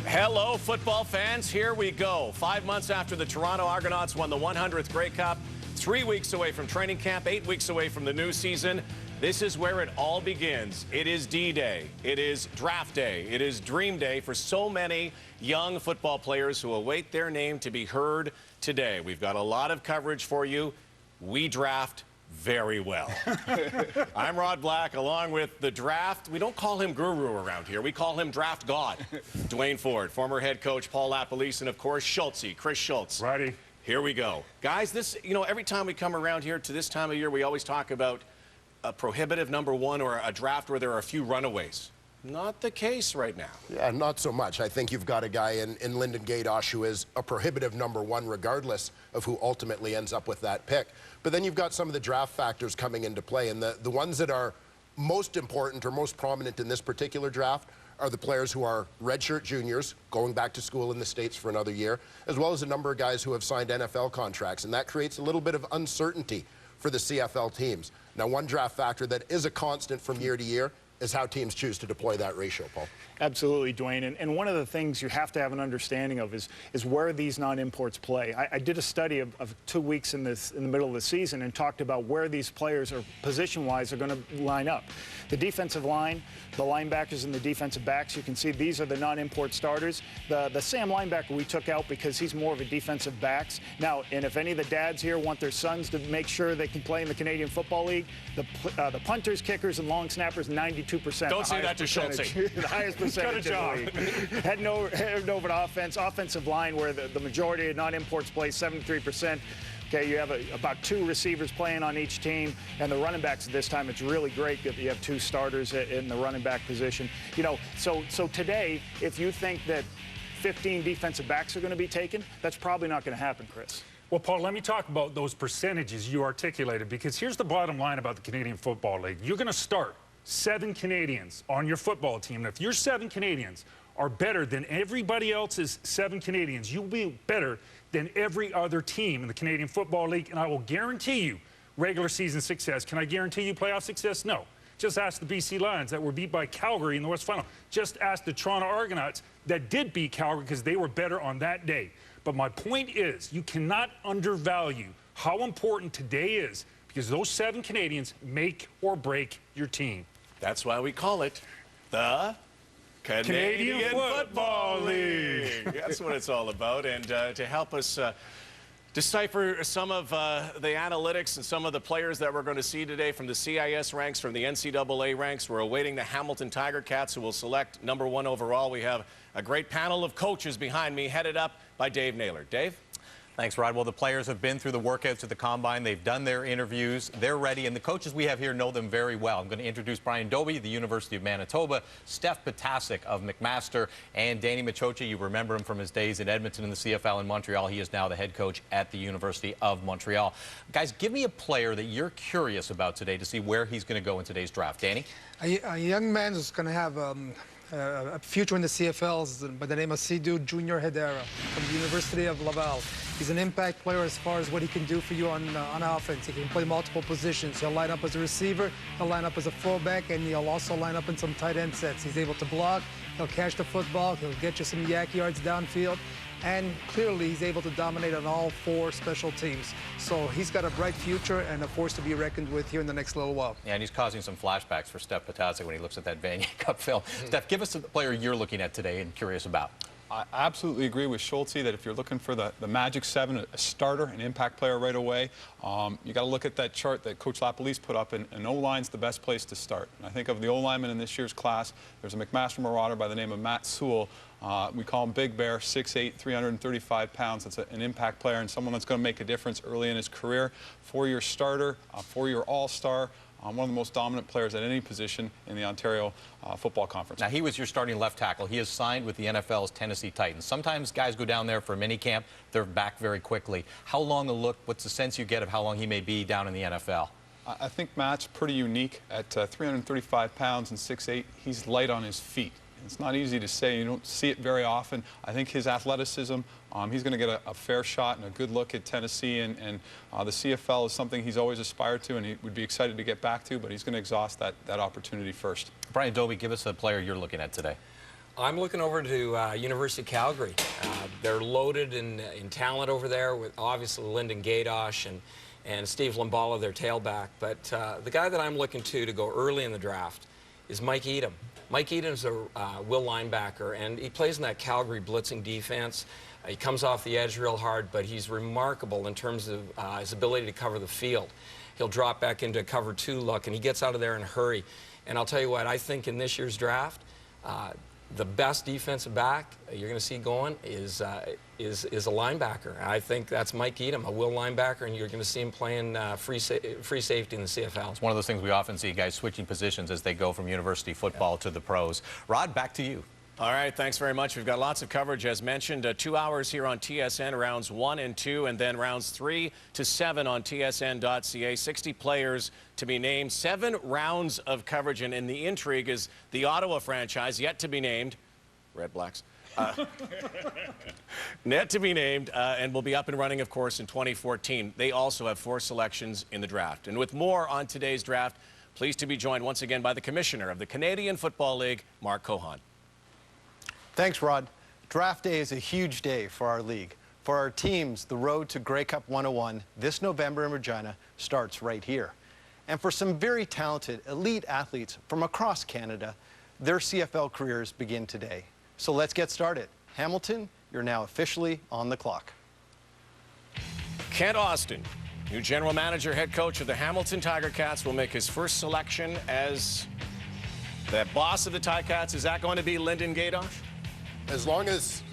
Hello, football fans. Here we go. 5 months after the Toronto Argonauts won the 100th Grey Cup, 3 weeks away from training camp, 8 weeks away from the new season. This is where it all begins. It is D-Day. It is draft day. It is dream day for so many young football players who await their name to be heard today. We've got a lot of coverage for you. We draft very well. I'm Rod Black, along with the draft. We don't call him guru around here. We call him draft god. Dwayne Ford, former head coach Paul Lapalisse, and of course Schultzy, Chris Schultz. Righty. Here we go. Guys, this, every time we come around here to this time of year, we always talk about a prohibitive number one or a draft where there are a few runaways. Not the case right now. Yeah, not so much. I think you've got a guy in Lyndon Gadosh who is a prohibitive number one regardless of who ultimately ends up with that pick. But then you've got some of the draft factors coming into play, and the ones that are most important or most prominent in this particular draft are the players who are redshirt juniors going back to school in the States for another year, as well as a number of guys who have signed NFL contracts, and that creates a little bit of uncertainty for the CFL teams. Now, one draft factor that is a constant from year to year is how teams choose to deploy that ratio, Paul. Absolutely, Dwayne. And one of the things you have to have an understanding of is where these non-imports play. I did a study of 2 weeks in the middle of the season and talked about where these players are position-wise are going to line up. The defensive line, the linebackers and the defensive backs, you can see these are the non-import starters. The Sam linebacker we took out because he's more of a defensive backs. Now, and if any of the dads here want their sons to make sure they can play in the Canadian Football League, the punters, kickers, and long snappers, 92%. Don't say that to Schultz. The highest percentage in the league. Heading over to offensive line where the majority of non-imports play, 73%. Okay, you have about 2 receivers playing on each team, and the running backs at this time, it's really great that you have 2 starters in the running back position. So today, if you think that 15 defensive backs are going to be taken, that's probably not going to happen, Chris. Well, Paul, let me talk about those percentages you articulated, because here's the bottom line about the Canadian Football League. You're going to start 7 Canadians on your football team. And if your 7 Canadians are better than everybody else's 7 Canadians, you'll be better than every other team in the Canadian Football League, and I will guarantee you regular season success. Can I guarantee you playoff success? No. Just ask the BC Lions that were beat by Calgary in the West Final. Just ask the Toronto Argonauts that did beat Calgary because they were better on that day. But my point is, you cannot undervalue how important today is, because those 7 Canadians make or break your team. That's why we call it the Canadian Football League. That's what it's all about. And to help us decipher some of the analytics and some of the players that we're going to see today from the CIS ranks, from the NCAA ranks, we're awaiting the Hamilton Tiger Cats, who will select number 1 overall. We have a great panel of coaches behind me, headed up by Dave Naylor. Dave? Thanks, Rod. Well, the players have been through the workouts at the Combine. They've done their interviews. They're ready, and the coaches we have here know them very well. I'm going to introduce Brian Dobie, the University of Manitoba, Steph Potasic of McMaster, and Danny Machocha. You remember him from his days in Edmonton in the CFL in Montreal. He is now the head coach at the University of Montreal. Guys, give me a player that you're curious about today to see where he's going to go in today's draft. Danny? A young man who's going to have a future in the CFLs by the name of Sidhu Junior Hedera from the University of Laval. He's an impact player as far as what he can do for you on offense. He can play multiple positions. He'll line up as a receiver, he'll line up as a fullback, and he'll also line up in some tight end sets. He's able to block, he'll catch the football, he'll get you some yak yards downfield, and clearly he's able to dominate on all 4 special teams. So he's got a bright future and a force to be reckoned with here in the next little while. Yeah, and he's causing some flashbacks for Steph Potasic when he looks at that Vanier Cup film. Steph, give us the player you're looking at today and curious about. I absolutely agree with Schultzy that if you're looking for the Magic 7, a starter, an impact player right away, you got to look at that chart that Coach Lapalisse put up, and O-line's the best place to start. And I think of the O-linemen in this year's class, there's a McMaster Marauder by the name of Matt Sewell. We call him Big Bear, 6'8", 335 pounds. That's an impact player and someone that's going to make a difference early in his career. 4-year starter, 4-year all-star. One of the most dominant players at any position in the Ontario Football Conference. Now, he was your starting left tackle. He is signed with the NFL's Tennessee Titans. Sometimes guys go down there for a mini camp. They're back very quickly. How long a look? What's the sense you get of how long he may be down in the NFL? I think Matt's pretty unique at 335 pounds and 6'8". He's light on his feet. It's not easy to say. You don't see it very often. I think his athleticism, he's going to get a fair shot and a good look at Tennessee, and the CFL is something he's always aspired to and he would be excited to get back to, but he's going to exhaust that opportunity first. Brian Dobie, give us a player you're looking at today. I'm looking over to University of Calgary. They're loaded in talent over there with obviously Lyndon Gaydosh and Steve Limbala, their tailback. But the guy that I'm looking to go early in the draft is Mike Edom. Mike Edom's a will linebacker, and he plays in that Calgary blitzing defense. He comes off the edge real hard, but he's remarkable in terms of his ability to cover the field. He'll drop back into cover 2 look, and he gets out of there in a hurry. And I'll tell you what, I think in this year's draft, the best defensive back you're going to see going is a linebacker. I think that's Mike Edom, a will linebacker, and you're going to see him playing free safety in the CFL. It's one of those things we often see guys switching positions as they go from university football to the pros. Rod, back to you. All right, thanks very much. We've got lots of coverage, as mentioned. 2 hours here on TSN, rounds 1 and 2, and then rounds 3 to 7 on tsn.ca. 60 players to be named, 7 rounds of coverage, and in the intrigue is the Ottawa franchise, yet to be named, Red Blacks, yet to be named, and will be up and running, of course, in 2014. They also have 4 selections in the draft. And with more on today's draft, pleased to be joined once again by the Commissioner of the Canadian Football League, Mark Cohan. Thanks, Rod. Draft day is a huge day for our league. For our teams, the road to Grey Cup 101 this November in Regina starts right here. And for some very talented elite athletes from across Canada, their CFL careers begin today. So let's get started. Hamilton, you're now officially on the clock. Kent Austin, new general manager, head coach of the Hamilton Tiger Cats, will make his first selection as the boss of the Ticats. Is that going to be Lyndon Gaydosh? As long as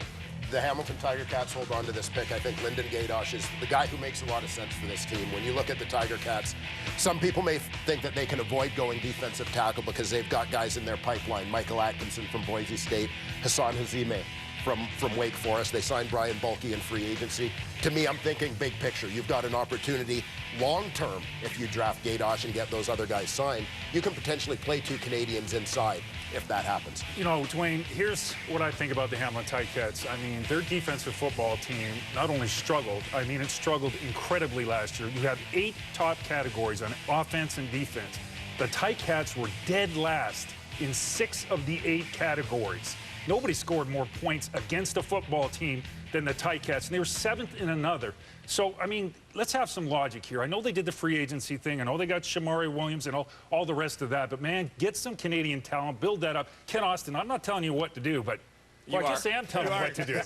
the Hamilton Tiger Cats hold on to this pick, I think Lyndon Gaydosh is the guy who makes a lot of sense for this team. When you look at the Tiger Cats, some people may think that they can avoid going defensive tackle because they've got guys in their pipeline. Michael Atkinson from Boise State, Hassan Hazime from Wake Forest. They signed Brian Bulkey in free agency. To me, I'm thinking big picture. You've got an opportunity long-term if you draft Gaydosh and get those other guys signed. You can potentially play 2 Canadians inside if that happens. You know, Dwayne, here's what I think about the Hamilton Ticats. I mean, their defensive football team not only struggled, I mean, it struggled incredibly last year. You have 8 top categories on offense and defense. The Ticats were dead last in 6 of the 8 categories. Nobody scored more points against a football team than the Ticats, and they were 7th in another. So, I mean, let's have some logic here. I know they did the free agency thing. I know they got Shamari Williams and all the rest of that. But, man, get some Canadian talent, build that up. Ken Austin, I'm not telling you what to do, but well, I guess I am telling you what to do.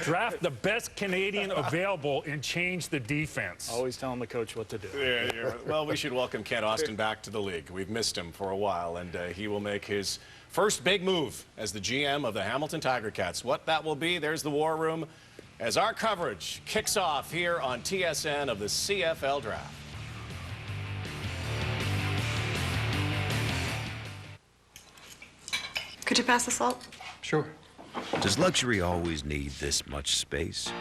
Draft the best Canadian available and change the defense. Always telling the coach what to do. Yeah. Well, we should welcome Kent Austin back to the league. We've missed him for a while, and he will make his first big move as the GM of the Hamilton Tiger Cats. What that will be, there's the war room as our coverage kicks off here on TSN of the CFL Draft. Could you pass the salt? Sure. Does luxury always need this much space?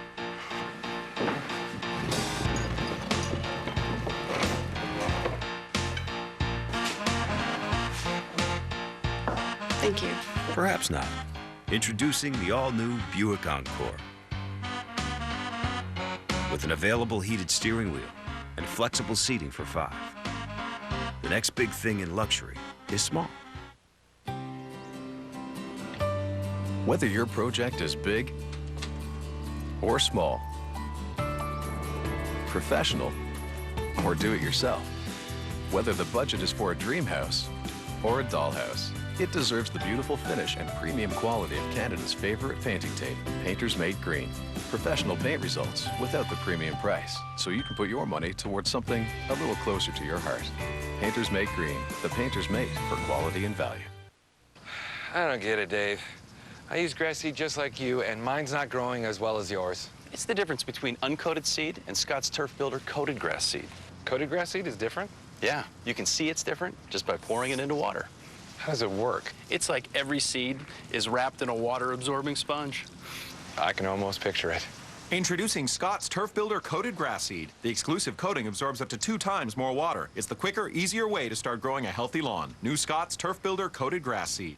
Thank you. Perhaps not. Introducing the all-new Buick Encore. With an available heated steering wheel and flexible seating for 5. The next big thing in luxury is small. Whether your project is big or small, professional or do-it-yourself, whether the budget is for a dream house or a dollhouse, it deserves the beautiful finish and premium quality of Canada's favorite painting tape, Painters Mate Green. Professional paint results without the premium price, so you can put your money towards something a little closer to your heart. Painters Mate Green, the painter's mate for quality and value. I don't get it, Dave. I use grass seed just like you, and mine's not growing as well as yours. It's the difference between uncoated seed and Scott's Turf Builder coated grass seed. Coated grass seed is different? Yeah, you can see it's different just by pouring it into water. How does it work? It's like every seed is wrapped in a water-absorbing sponge. I can almost picture it. Introducing Scott's Turf Builder Coated Grass Seed. The exclusive coating absorbs up to 2 times more water. It's the quicker, easier way to start growing a healthy lawn. New Scott's Turf Builder Coated Grass Seed.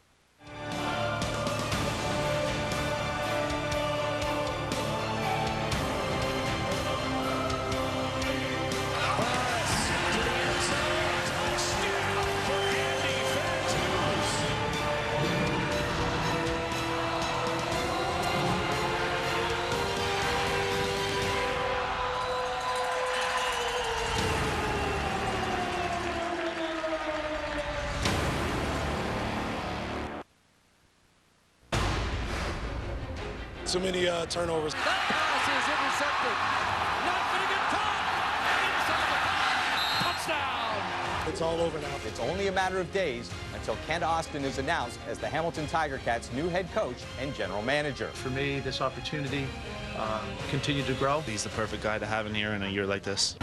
too many turnovers. That pass is intercepted. Not going to get caught. Inside the 5. Touchdown. It's all over now. It's only a matter of days until Kent Austin is announced as the Hamilton Tiger Cats' new head coach and general manager. For me, this opportunity continued to grow. He's the perfect guy to have in here in a year like this.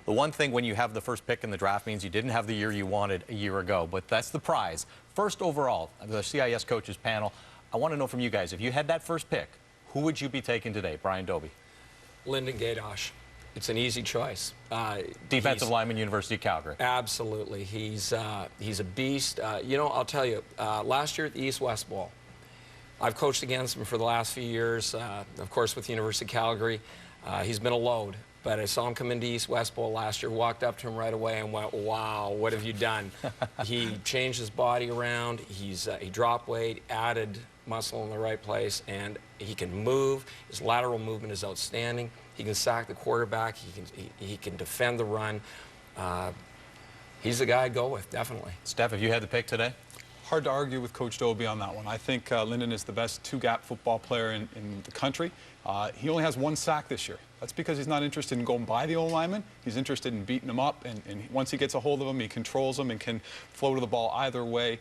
The one thing when you have the first pick in the draft means you didn't have the year you wanted a year ago, but that's the prize. First overall, the CIS coaches panel, I want to know from you guys, if you had that first pick, who would you be taking today? Brian Doby. Lyndon Gadosh. It's an easy choice. Defensive lineman, University of Calgary. Absolutely. He's a beast. You know, I'll tell you, last year at the East-West Bowl, I've coached against him for the last few years, of course, with the University of Calgary. He's been a load. But I saw him come into East-West Bowl last year, walked up to him right away and went, wow, what have you done? He changed his body around. He dropped weight, added muscle in the right place, and he can move. His lateral movement is outstanding. He can sack the quarterback. He can defend the run. He's the guy I'd go with, definitely. Steph, have you had the pick today? Hard to argue with Coach Doby on that one. I think Lyndon is the best two-gap football player in the country. He only has 1 sack this year. That's because he's not interested in going by the O-lineman. He's interested in beating him up, and once he gets a hold of him, he controls him and can flow to the ball either way.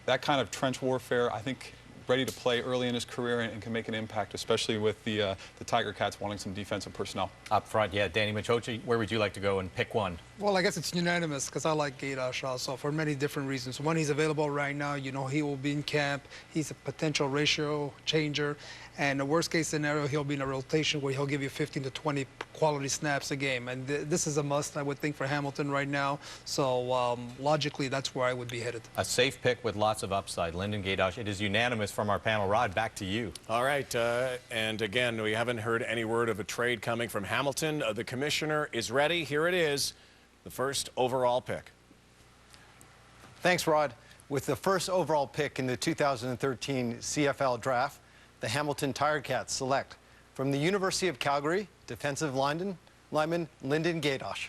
That kind of trench warfare, I think, ready to play early in his career and can make an impact, especially with the Tiger Cats wanting some defensive personnel. Up front, yeah. Danny Machochi, where would you like to go and pick one? Well, I guess it's unanimous because I like Gadosh also for many different reasons. One, he's available right now. You know, he will be in camp. He's a potential ratio changer. And the worst case scenario, he'll be in a rotation where he'll give you 15 to 20 quality snaps a game. And this is a must, I would think, for Hamilton right now. So logically, that's where I would be headed. A safe pick with lots of upside. Lyndon Gadosh. It is unanimous from our panel. Rod, back to you. All right. And again, we haven't heard any word of a trade coming from Hamilton. The commissioner is ready. Here it is, the first overall pick. Thanks, Rod. With the first overall pick in the 2013 CFL draft, the Hamilton Tiger Cats select from the University of Calgary, defensive lineman Lyndon Gadosh.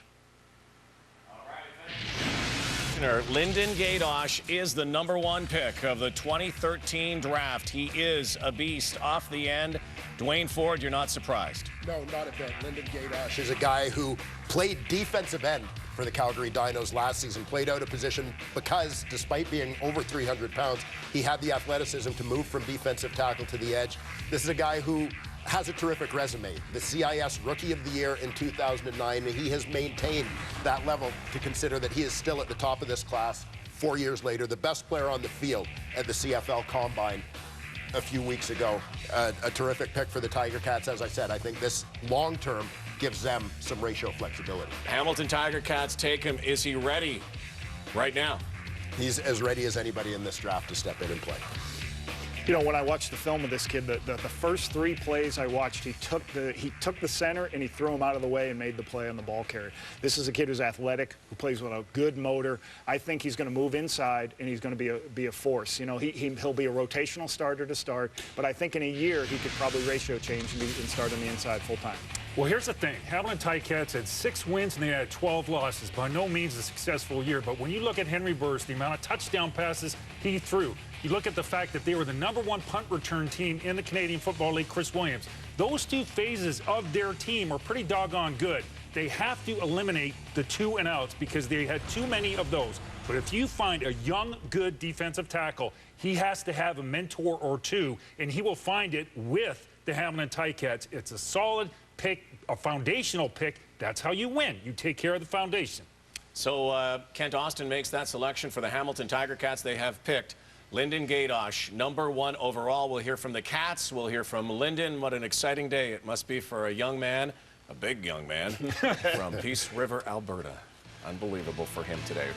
Lyndon Gadosh is the #1 pick of the 2013 draft. He is a beast off the end. Dwayne Ford, you're not surprised? No, not a bit. Lyndon Gadosh is a guy who played defensive end for the Calgary Dinos last season, played out of position because, despite being over 300 pounds, he had the athleticism to move from defensive tackle to the edge. This is a guy who has a terrific resume. The CIS Rookie of the Year in 2009, and he has maintained that level to consider that he is still at the top of this class 4 years later, the best player on the field at the CFL Combine a few weeks ago. A terrific pick for the Tiger Cats. As I said, I think this long-term gives them some ratio flexibility. Hamilton Tiger Cats take him. Is he ready right now? He's as ready as anybody in this draft to step in and play. You know, when I watched the film of this kid, the first 3 plays I watched, he took the center and he threw him out of the way and made the play on the ball carrier. This is a kid who's athletic, who plays with a good motor. I think he's going to move inside and he's going to be a force. You know, he'll be a rotational starter to start, but I think in a year he could probably ratio change and start on the inside full time. Well, here's the thing. Hamilton Tiger Cats had 6 wins and they had 12 losses. By no means a successful year, but when you look at Henry Burris, the amount of touchdown passes he threw, you look at the fact that they were the #1 punt return team in the Canadian Football League, Chris Williams. Those 2 phases of their team are pretty doggone good. They have to eliminate the 2 and outs because they had too many of those. But if you find a young, good defensive tackle, he has to have a mentor or 2, and he will find it with the Hamilton Tiger Cats. It's a solid pick, a foundational pick. That's how you win. You take care of the foundation. So Kent Austin makes that selection for the Hamilton Tiger Cats. They have picked Lyndon Gadosh, #1 overall. We'll hear from the Cats. We'll hear from Lyndon. What an exciting day it must be for a young man, a big young man, from Peace River, Alberta. Unbelievable for him today.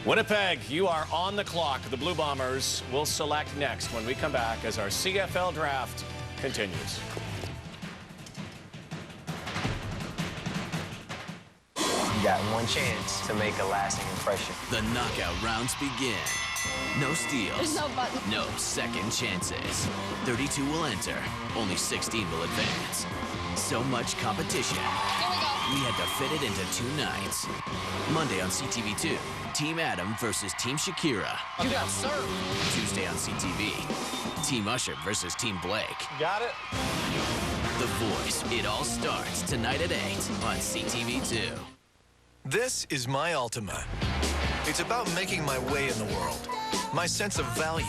Winnipeg, you are on the clock. The Blue Bombers will select next when we come back as our CFL draft continues. You got one chance to make a lasting impression. The knockout rounds begin. No steals. There's no button. No second chances. 32 will enter. Only 16 will advance. So much competition. Here we go. we had to fit it into 2 nights. Monday on CTV2, Team Adam versus Team Shakira. You got served. Tuesday on CTV, Team Usher versus Team Blake. Got it? The Voice. It all starts tonight at 8 on CTV2. This is my Altima. It's about making my way in the world. My sense of value.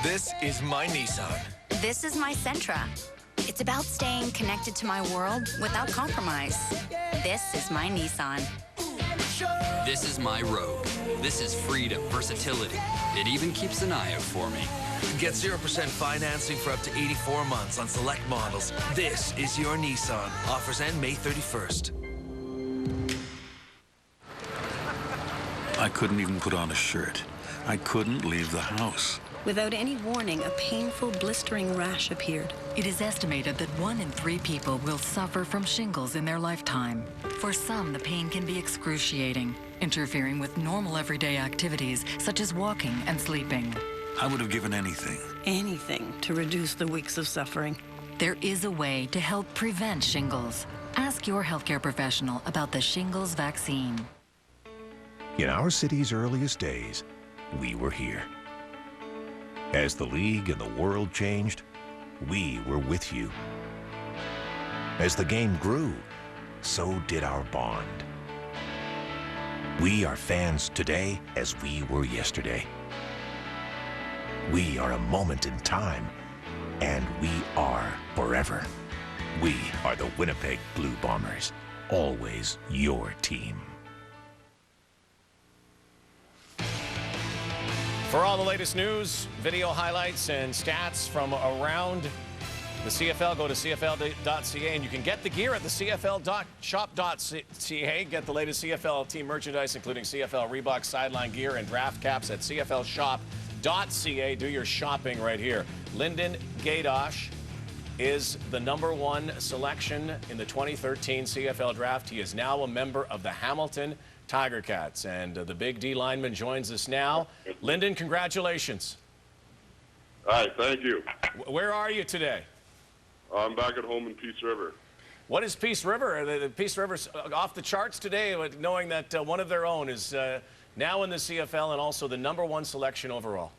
This is my Nissan. This is my Sentra. It's about staying connected to my world without compromise. This is my Nissan. This is my Rogue. This is freedom, versatility. It even keeps an eye out for me. Get 0% financing for up to 84 months on select models. This is your Nissan. Offers end May 31st. I couldn't even put on a shirt. I couldn't leave the house. Without any warning, a painful, blistering rash appeared. It is estimated that 1 in 3 people will suffer from shingles in their lifetime. For some, the pain can be excruciating, interfering with normal everyday activities such as walking and sleeping. I would have given anything. Anything to reduce the weeks of suffering. There is a way to help prevent shingles. Ask your healthcare professional about the shingles vaccine. In our city's earliest days, we were here. As the league and the world changed, we were with you. As the game grew, so did our bond. We are fans today as we were yesterday. We are a moment in time, and we are forever. We are the Winnipeg Blue Bombers, always your team. For all the latest news, video highlights, and stats from around the CFL, go to CFL.ca, and you can get the gear at the CFL.shop.ca. Get the latest CFL team merchandise, including CFL Reebok sideline gear and draft caps at CFLshop.ca. Do your shopping right here. Lyndon Gaydosh is the #1 selection in the 2013 CFL draft. He is now a member of the Hamilton Tiger Cats, and the big D lineman joins us now. Lyndon, congratulations. Hi, thank you. Where are you today? I'm back at home in Peace River. What is Peace River? The Peace River's off the charts today, knowing that one of their own is now in the CFL and also the #1 selection overall.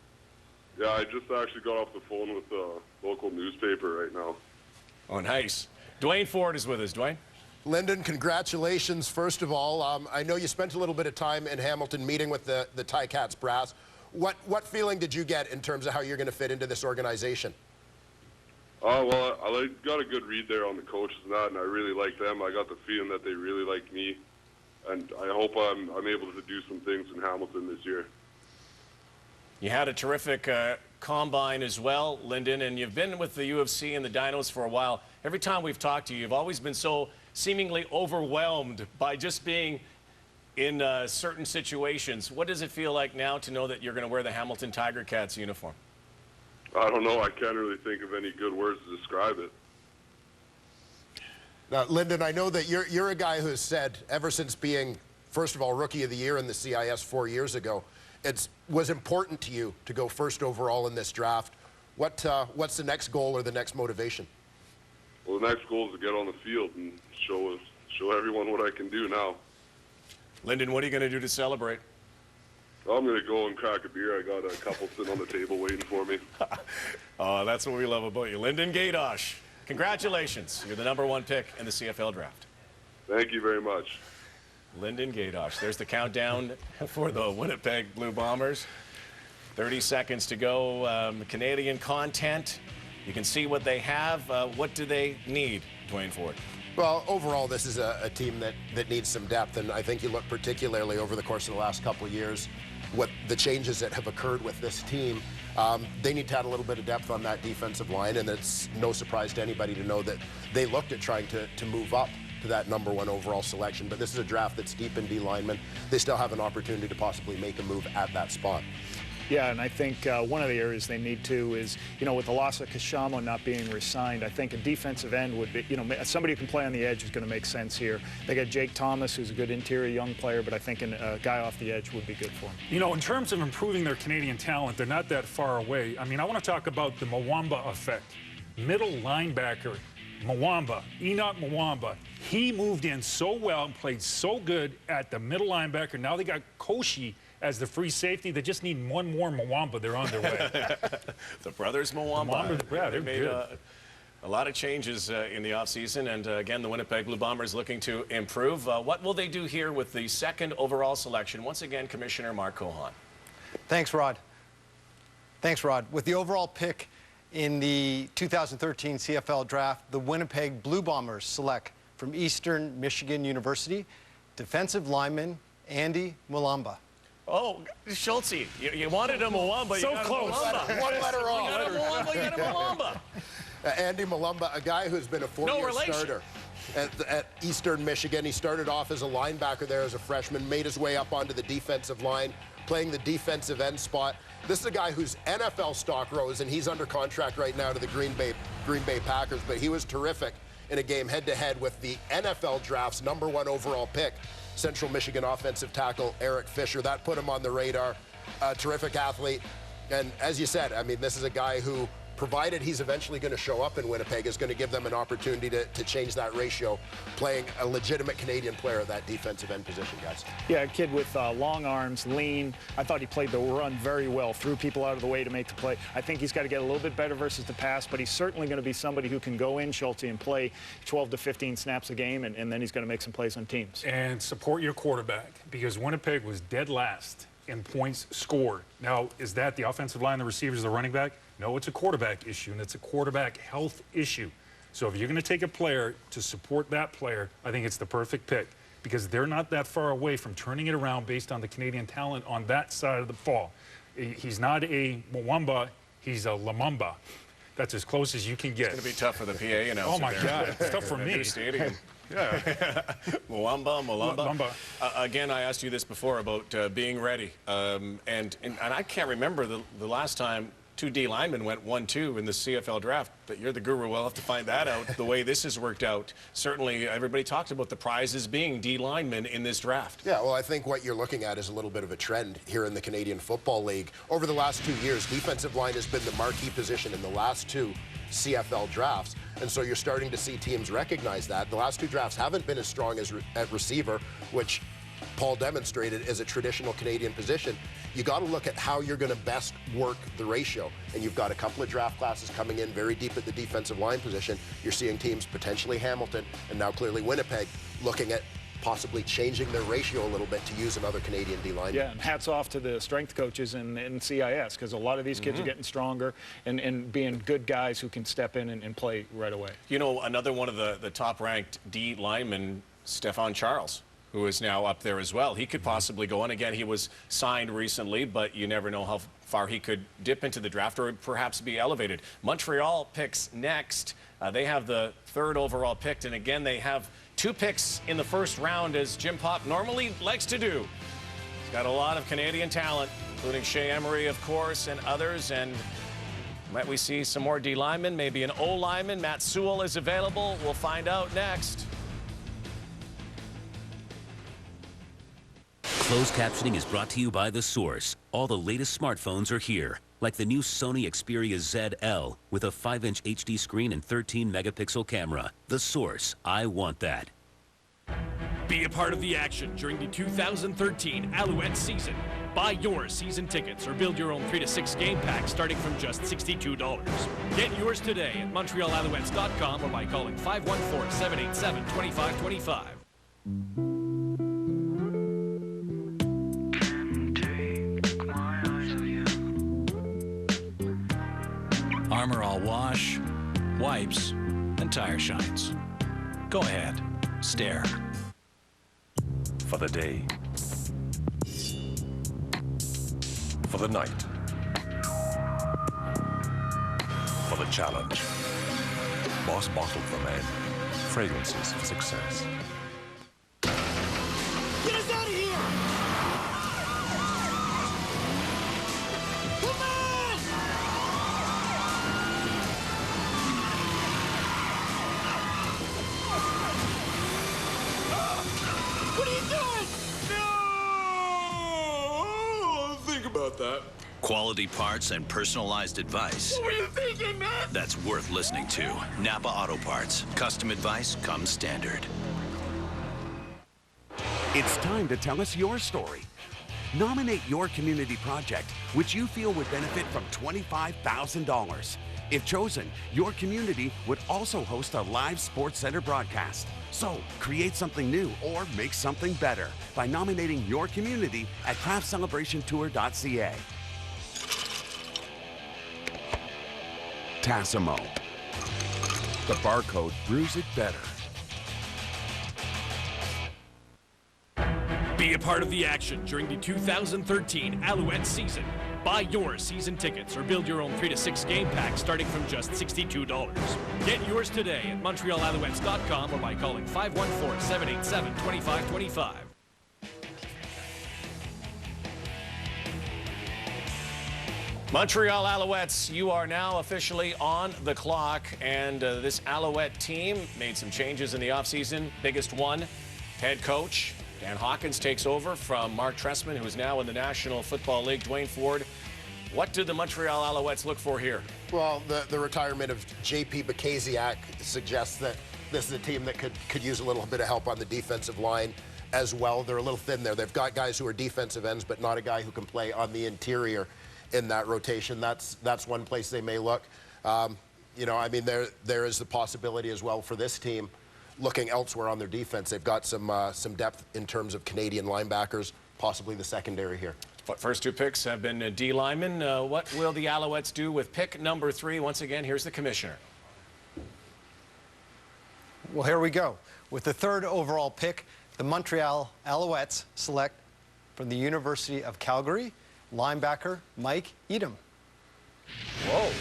Yeah, I just actually got off the phone with the local newspaper right now. Oh, nice. Dwayne Ford is with us. Dwayne? Lyndon, congratulations, first of all. I know you spent a little bit of time in Hamilton meeting with the Ticats brass. What feeling did you get in terms of how you're going to fit into this organization? Well, I got a good read there on the coaches and that, and I really like them. I got the feeling that they really like me, and I hope I'm able to do some things in Hamilton this year. You had a terrific combine as well, Lyndon, and you've been with the UFC and the Dinos for a while. Every time we've talked to you, you've always been so seemingly overwhelmed by just being in certain situations. What does it feel like now to know that you're going to wear the Hamilton Tiger Cats uniform? I don't know. I can't really think of any good words to describe it. Now, Lyndon, I know that you're a guy who has said, ever since being, first of all, Rookie of the Year in the CIS 4 years ago, it was important to you to go first overall in this draft. What's the next goal or the next motivation? Well, the next goal is to get on the field and show everyone what I can do now. Lyndon, what are you going to do to celebrate? I'm going to go and crack a beer. I got a couple sitting on the table waiting for me. Oh, that's what we love about you. Lyndon Gaydosh, congratulations. You're the #1 pick in the CFL draft. Thank you very much. Lyndon Gaydosh. There's the countdown for the Winnipeg Blue Bombers. 30 seconds to go. Canadian content. You can see what they have. What do they need, Dwayne Ford? Well, overall, this is a team that needs some depth, and I think you look particularly over the course of the last couple of years, what the changes that have occurred with this team. They need to add a little bit of depth on that defensive line, and it's no surprise to anybody to know that they looked at trying to move up to that #1 overall selection. But this is a draft that's deep in D linemen. They still have an opportunity to possibly make a move at that spot. Yeah, and I think one of the areas they need to is, with the loss of Kashamo not being re-signed, I think a defensive end would be, somebody who can play on the edge is going to make sense here. They got Jake Thomas, who's a good interior young player, but I think a guy off the edge would be good for him. In terms of improving their Canadian talent, they're not that far away. I mean, I want to talk about the Mwamba effect. Middle linebacker Enoch Mwamba, he moved in so well and played so good at the middle linebacker. Now they got Koshi as the free safety. They just need one more Mwamba. They're on their way. The brothers Mwamba. Yeah, they made a lot of changes in the offseason, and again, the Winnipeg Blue Bombers looking to improve. What will they do here with the second overall selection? Once again, Commissioner Mark Cohan. Thanks, Rod. Thanks, Rod. With the overall pick in the 2013 CFL draft, the Winnipeg Blue Bombers select from Eastern Michigan University defensive lineman Andy Mulamba. Oh, Schultz, you wanted a Mulamba. So you got close. A One letter off. You got a Mulamba, you got a Mulamba. Andy Mulamba, a guy who's been a four-year starter at Eastern Michigan. He started off as a linebacker there as a freshman, made his way up onto the defensive line, playing the defensive end spot. This is a guy whose NFL stock rose, and he's under contract right now to the Green Bay Packers, but he was terrific in a game head-to-head with the NFL draft's #1 overall pick, Central Michigan offensive tackle Eric Fisher. That put him on the radar. Terrific athlete. And as you said, I mean, this is a guy who, provided he's eventually going to show up in Winnipeg, is going to give them an opportunity to change that ratio, playing a legitimate Canadian player at that defensive end position, guys. Yeah, a kid with long arms, lean. I thought he played the run very well, threw people out of the way to make the play. I think he's got to get a little bit better versus the pass, but he's certainly going to be somebody who can go in, Schulte, and play 12 to 15 snaps a game, and then he's going to make some plays on teams. And support your quarterback, because Winnipeg was dead last in points scored. Now, is that the offensive line, the receivers, the running back? No, it's a quarterback issue, and it's a quarterback health issue. So if you're going to take a player to support that player, I think it's the perfect pick, because they're not that far away from turning it around based on the Canadian talent on that side of the ball. He's not a Mwamba, he's a Lamumba. That's as close as you can get. It's going to be tough for the PA announcer. Oh, my God. It's tough for me. Stadium. Yeah. Mulamba. Again, I asked you this before about being ready. And I can't remember the last time 2 D linemen went 1-2 in the CFL draft, but you're the guru. We'll have to find that out, the way this has worked out. Certainly, everybody talked about the prizes being D linemen in this draft. Yeah, well, I think what you're looking at is a little bit of a trend here in the Canadian Football League. Over the last 2 years, defensive line has been the marquee position in the last 2 CFL drafts, and so you're starting to see teams recognize that. The last 2 drafts haven't been as strong as at receiver, which Paul demonstrated as a traditional Canadian position. You got to look at how you're going to best work the ratio, and you've got a couple of draft classes coming in very deep at the defensive line position. You're seeing teams, potentially Hamilton, and now clearly Winnipeg, looking at possibly changing their ratio a little bit to use another Canadian D-line. Yeah, and hats off to the strength coaches in CIS, because a lot of these kids are getting stronger and being good guys who can step in and play right away. You know, another one of the top-ranked D linemen, Stephon Charles, who is now up there as well. He could possibly go on. Again, he was signed recently, but you never know how far he could dip into the draft or perhaps be elevated. Montreal picks next. They have the 3rd overall pick, and again, they have 2 picks in the first round, as Jim Popp normally likes to do. He's got a lot of Canadian talent, including Shea Emery, of course, and others, and might we see some more D linemen, maybe an O lineman? Matt Sewell is available. We'll find out next. Closed captioning is brought to you by The Source. All the latest smartphones are here, like the new Sony Xperia ZL with a 5-inch HD screen and 13-megapixel camera. The Source, I want that. Be a part of the action during the 2013 Alouette season. Buy your season tickets or build your own 3 to 6 game pack starting from just $62. Get yours today at MontrealAlouettes.com or by calling 514-787-2525. Armor All Wash, wipes, and tire shines. Go ahead, stare. For the day. For the night. For the challenge. Boss bottled for men. Fragrances for success. Get us out of here! Come on! What are you doing? No! Think about that. Quality parts and personalized advice. What were you thinking, man? That's worth listening to. Napa Auto Parts. Custom advice comes standard. It's time to tell us your story. Nominate your community project, which you feel would benefit from $25,000. If chosen, your community would also host a live Sports Center broadcast. So, create something new or make something better by nominating your community at craftcelebrationtour.ca. Tassimo. The barcode brews it better. Be a part of the action during the 2013 Alouette season. Buy your season tickets or build your own 3 to 6 game packs starting from just $62. Get yours today at MontrealAlouettes.com or by calling 514-787-2525. Montreal Alouettes, you are now officially on the clock, and this Alouette team made some changes in the offseason. Biggest one, head coach Dan Hawkins takes over from Mark Trestman, who is now in the National Football League. Dwayne Ford, what did the Montreal Alouettes look for here? Well, the retirement of J.P. Bakaziak suggests that this is a team that could use a little bit of help on the defensive line as well. They're a little thin there. They've got guys who are defensive ends, but not a guy who can play on the interior in that rotation. That's one place they may look. You know, I mean, there is the possibility as well for this team looking elsewhere on their defense. They've got some depth in terms of Canadian linebackers, possibly the secondary here. First two picks have been D linemen. What will the Alouettes do with pick number 3? Once again, here's the commissioner. Well, here we go. With the 3rd overall pick, the Montreal Alouettes select from the University of Calgary, linebacker Mike Edom. Whoa.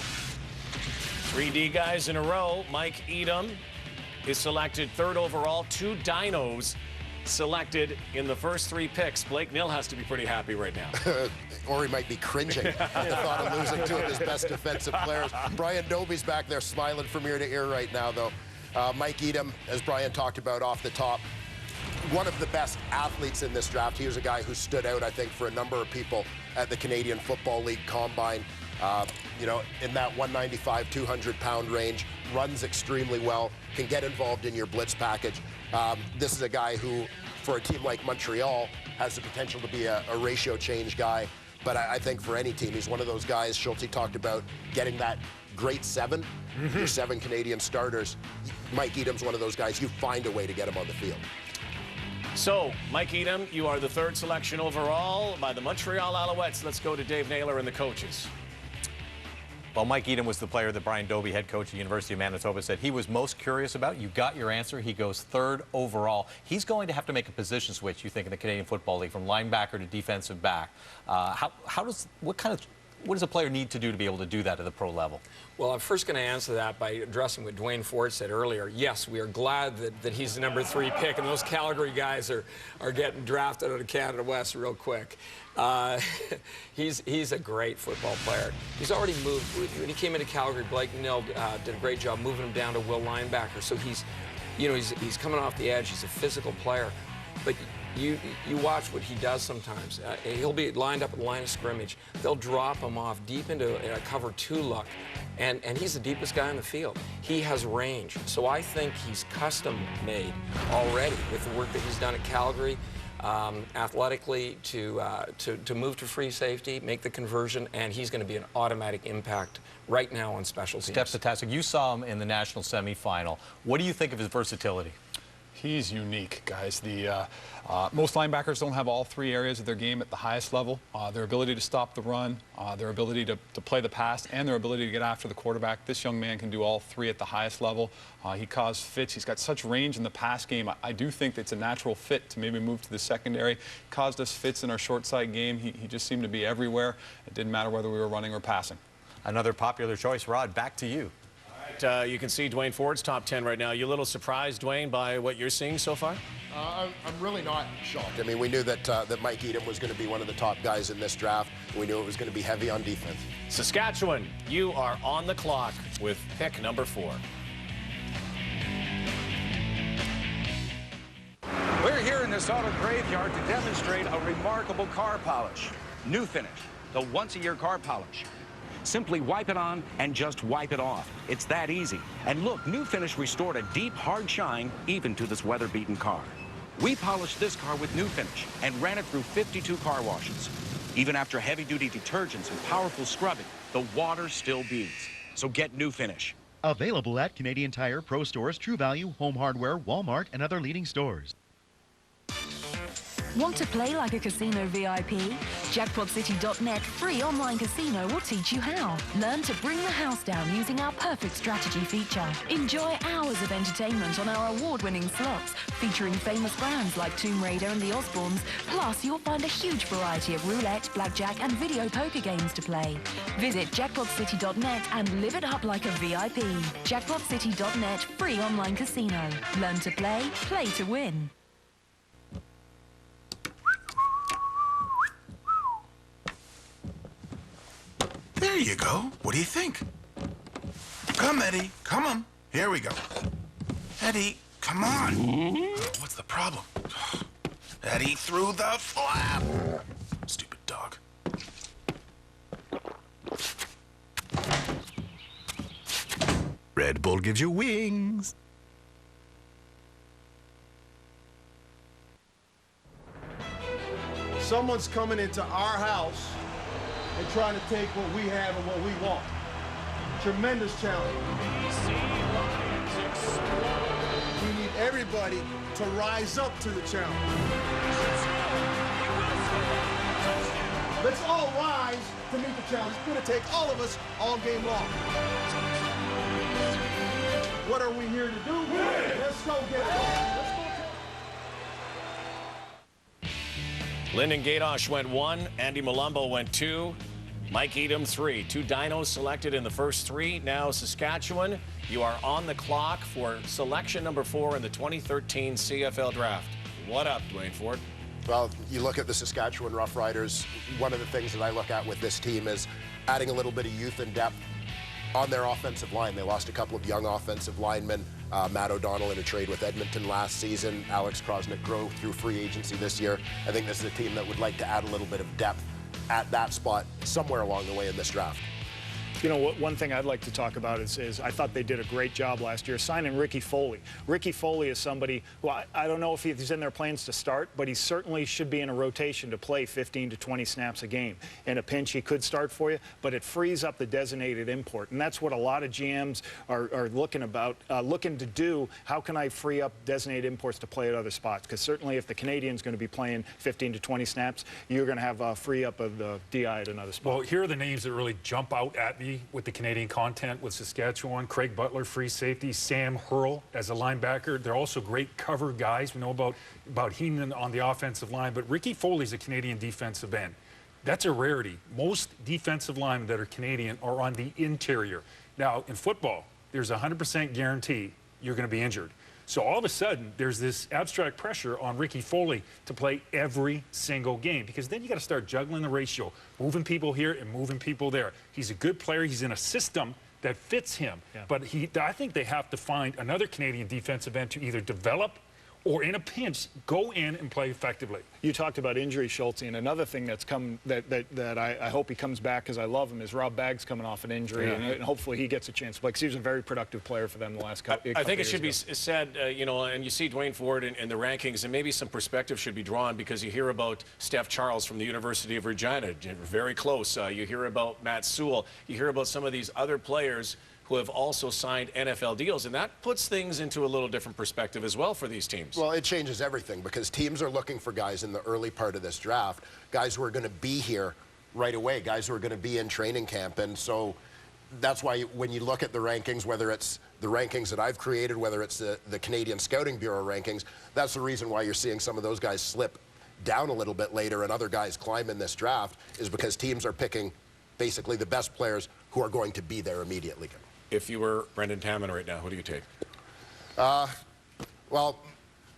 3 D guys in a row. Mike Edom is selected 3rd overall. 2 dinos selected in the first 3 picks. Blake Nill has to be pretty happy right now. Or he might be cringing at the thought of losing 2 of his best defensive players. Brian Doby's back there smiling from ear to ear right now, though. Mike Edom, as Brian talked about off the top, one of the best athletes in this draft. He was a guy who stood out, I think, for a number of people at the Canadian Football League Combine. You know, in that 195, 200-pound range, runs extremely well, can get involved in your blitz package. This is a guy who, for a team like Montreal, has the potential to be a ratio change guy. But I think for any team, he's one of those guys. Schulte talked about getting that great 7, your 7 Canadian starters. Mike Edom's one of those guys. You find a way to get him on the field. So, Mike Edom, you are the 3rd selection overall by the Montreal Alouettes. Let's go to Dave Naylor and the coaches. Well, Mike Edom was the player that Brian Doby, head coach at the University of Manitoba, said he was most curious about. You got your answer. He goes 3rd overall. He's going to have to make a position switch, you think, in the Canadian Football League from linebacker to defensive back. What does a player need to do to be able to do that at the pro level? Well, I'm first going to answer that by addressing what Dwayne Ford said earlier. Yes, we are glad that he's the number 3 pick, and those Calgary guys are getting drafted out of Canada West real quick. He's a great football player. He's already moved. When he came into Calgary, Blake Nill did a great job moving him down to will linebacker. So he's coming off the edge. He's a physical player. But you watch what he does sometimes. He'll be lined up at the line of scrimmage. They'll drop him off deep into a cover 2 look, and he's the deepest guy on the field. He has range. So I think he's custom made already with the work that he's done at Calgary, athletically to move to free safety, make the conversion, and he's going to be an automatic impact right now on special teams. Steph Patasek, you saw him in the national semifinal. What do you think of his versatility? He's unique, guys. Most linebackers don't have all 3 areas of their game at the highest level. Their ability to stop the run, their ability to play the pass, and their ability to get after the quarterback. This young man can do all 3 at the highest level. He caused fits. He's got such range in the pass game. I do think it's a natural fit to maybe move to the secondary. Caused us fits in our short side game. He just seemed to be everywhere. It didn't matter whether we were running or passing. Another popular choice. Rod, back to you. You can see Dwayne Ford's top 10 right now. You a little surprised, Dwayne, by what you're seeing so far? I'm really not shocked. I mean, we knew that Mike Edom was going to be one of the top guys in this draft. We knew it was going to be heavy on defense. Saskatchewan, you are on the clock with pick number 4. We're here in this auto graveyard to demonstrate a remarkable car polish. New finish. the once-a-year car polish. Simply wipe it on and just wipe it off. It's that easy. And look, New Finish restored a deep, hard shine even to this weather-beaten car. We polished this car with New Finish and ran it through 52 car washes. Even after heavy-duty detergents and powerful scrubbing, the water still beads. So get New Finish. Available at Canadian Tire, Pro Stores, True Value, Home Hardware, Walmart, and other leading stores. Want to play like a casino VIP? JackpotCity.net free online casino will teach you how. Learn to bring the house down using our perfect strategy feature. Enjoy hours of entertainment on our award-winning slots, featuring famous brands like Tomb Raider and the Osbournes. Plus, you'll find a huge variety of roulette, blackjack, and video poker games to play. Visit JackpotCity.net and live it up like a VIP. JackpotCity.net free online casino. Learn to play, play to win. There you go. What do you think? Come, Eddie. Come on. Here we go. Eddie, come on. What's the problem? Eddie through the flap. Stupid dog. Red Bull gives you wings. Someone's coming into our house and trying to take what we have and what we want. Tremendous challenge. We need everybody to rise up to the challenge. Let's all rise to meet the challenge. It's going to take all of us all game long. What are we here to do? Win! Let's go get it. Lyndon Gadosh went 1, Andy Malumbo went 2, Mike Edom 3. 2 dinos selected in the first 3. Now Saskatchewan, you are on the clock for selection number 4 in the 2013 CFL Draft. What up, Dwayne Ford? Well, you look at the Saskatchewan Roughriders, one of the things that I look at with this team is adding a little bit of youth and depth on their offensive line. They lost a couple of young offensive linemen. Matt O'Donnell in a trade with Edmonton last season. Alex Krosnick-Grove through free agency this year. I think this is a team that would like to add a little bit of depth at that spot somewhere along the way in this draft. You know, one thing I'd like to talk about is I thought they did a great job last year signing Ricky Foley. Ricky Foley is somebody who I don't know if he's in their plans to start, but he certainly should be in a rotation to play 15 to 20 snaps a game. In a pinch, he could start for you, but it frees up the designated import. And that's what a lot of GMs are looking to do. How can I free up designated imports to play at other spots? Because certainly if the Canadian's going to be playing 15 to 20 snaps, you're going to have a free up of the DI at another spot. Well, here are the names that really jump out at me with the Canadian content with Saskatchewan. Craig Butler, free safety. Sam Hurl as a linebacker. They're also great cover guys. We know about Heenan on the offensive line, but Ricky Foley's a Canadian defensive end. That's a rarity. Most defensive linemen that are Canadian are on the interior. Now, in football, there's a 100% guarantee you're going to be injured. So all of a sudden, there's this abstract pressure on Ricky Foley to play every single game, because then you got to start juggling the ratio, moving people here and moving people there. He's a good player. He's in a system that fits him. Yeah. But I think they have to find another Canadian defensive end to either develop or in a pinch, go in and play effectively. You talked about injury, Schultz, and another thing that's come that I hope he comes back because I love him is Rob Baggs coming off an injury, yeah. and hopefully he gets a chance to play because he was a very productive player for them the last couple I think it should be said, you know, and you see Dwayne Ford in the rankings, and maybe some perspective should be drawn because you hear about Steph Charles from the University of Regina, very close. You hear about Matt Sewell. You hear about some of these other players who have also signed NFL deals, and that puts things into a little different perspective as well for these teams. Well, it changes everything because teams are looking for guys in the early part of this draft, guys who are going to be here right away, guys who are going to be in training camp, and so that's why when you look at the rankings, whether it's the rankings that I've created, whether it's the Canadian Scouting Bureau rankings, that's the reason why you're seeing some of those guys slip down a little bit later and other guys climb in this draft, is because teams are picking basically the best players who are going to be there immediately. If you were Brendan Taman right now, who do you take? Well,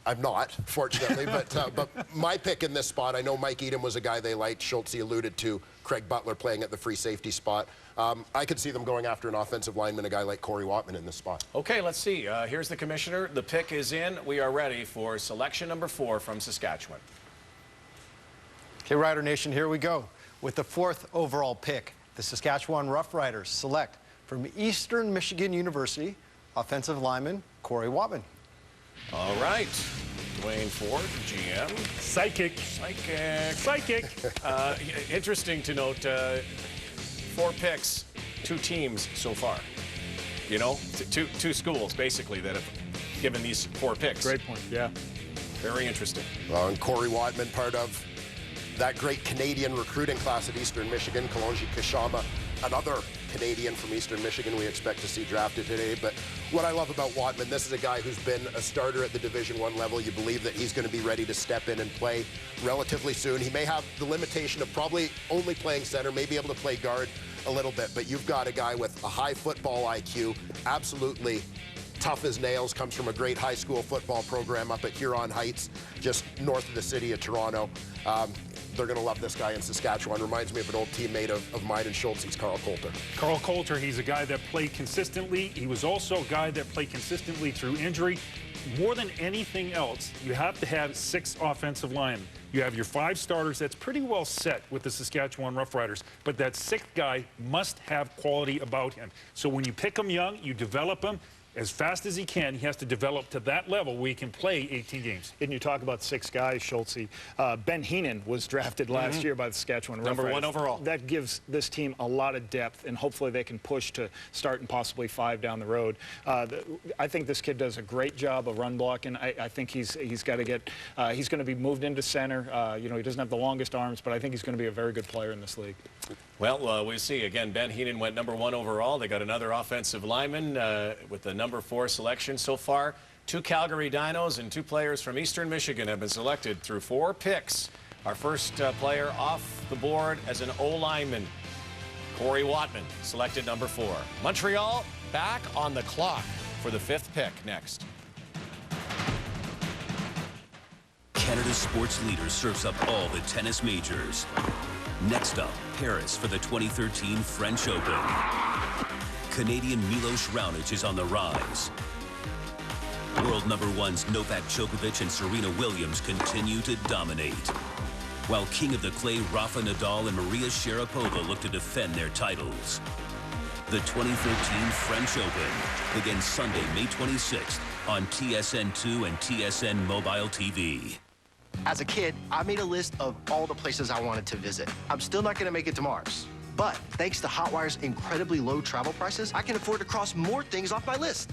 I'm not, fortunately, but my pick in this spot, I know Mike Edom was a guy they liked. Schultz alluded to Craig Butler playing at the free safety spot. I could see them going after an offensive lineman, a guy like Corey Watman in this spot. Okay, let's see. Here's the commissioner. The pick is in. We are ready for selection number 4 from Saskatchewan. Okay, Rider Nation, here we go. With the 4th overall pick, the Saskatchewan Roughriders select from Eastern Michigan University offensive lineman Corey Wattman. All right. Dwayne Ford, GM. Psychic. Interesting to note, 4 picks, 2 teams so far. You know, two schools, basically, that have given these 4 picks. Great point, yeah. Very interesting. Well, and Corey Wattman, part of that great Canadian recruiting class at Eastern Michigan. Kalonji Kashama, another Canadian from Eastern Michigan we expect to see drafted today. But what I love about Wattman, this is a guy who's been a starter at the Division I level. You believe that he's going to be ready to step in and play relatively soon. He may have the limitation of probably only playing center, maybe able to play guard a little bit, but you've got a guy with a high football IQ, absolutely tough as nails, comes from a great high school football program up at Huron Heights, just north of the city of Toronto. They're going to love this guy in Saskatchewan. Reminds me of an old teammate of mine and Schultz. He's Carl Coulter. Carl Coulter, he's a guy that played consistently. He was also a guy that played consistently through injury. More than anything else, you have to have 6 offensive linemen. You have your 5 starters. That's pretty well set with the Saskatchewan Roughriders. But that 6th guy must have quality about him. So when you pick him young, you develop him. As fast as he can, he has to develop to that level where he can play 18 games. And you talk about 6 guys, Schultz. Ben Heenan was drafted last year by the Saskatchewan Roughriders. Number 1 overall. That gives this team a lot of depth, and hopefully they can push to start and possibly 5 down the road. I think this kid does a great job of run blocking. I think he's got to get, he's going to be moved into center. You know, he doesn't have the longest arms, but I think he's going to be a very good player in this league. Well, we see. Again, Ben Heenan went number 1 overall. They got another offensive lineman with the number 4 selection so far. 2 Calgary Dinos and 2 players from Eastern Michigan have been selected through 4 picks. Our first player off the board as an O-lineman, Corey Wattman, selected number 4. Montreal back on the clock for the 5th pick next. Canada's sports leader serves up all the tennis majors. Next up, Paris for the 2013 French Open. Canadian Milos Raonic is on the rise. World #1s Novak Djokovic and Serena Williams continue to dominate, while King of the Clay Rafa Nadal and Maria Sharapova look to defend their titles. The 2013 French Open begins Sunday, May 26th on TSN2 and TSN Mobile TV. As a kid, I made a list of all the places I wanted to visit. I'm still not going to make it to Mars. But thanks to Hotwire's incredibly low travel prices, I can afford to cross more things off my list.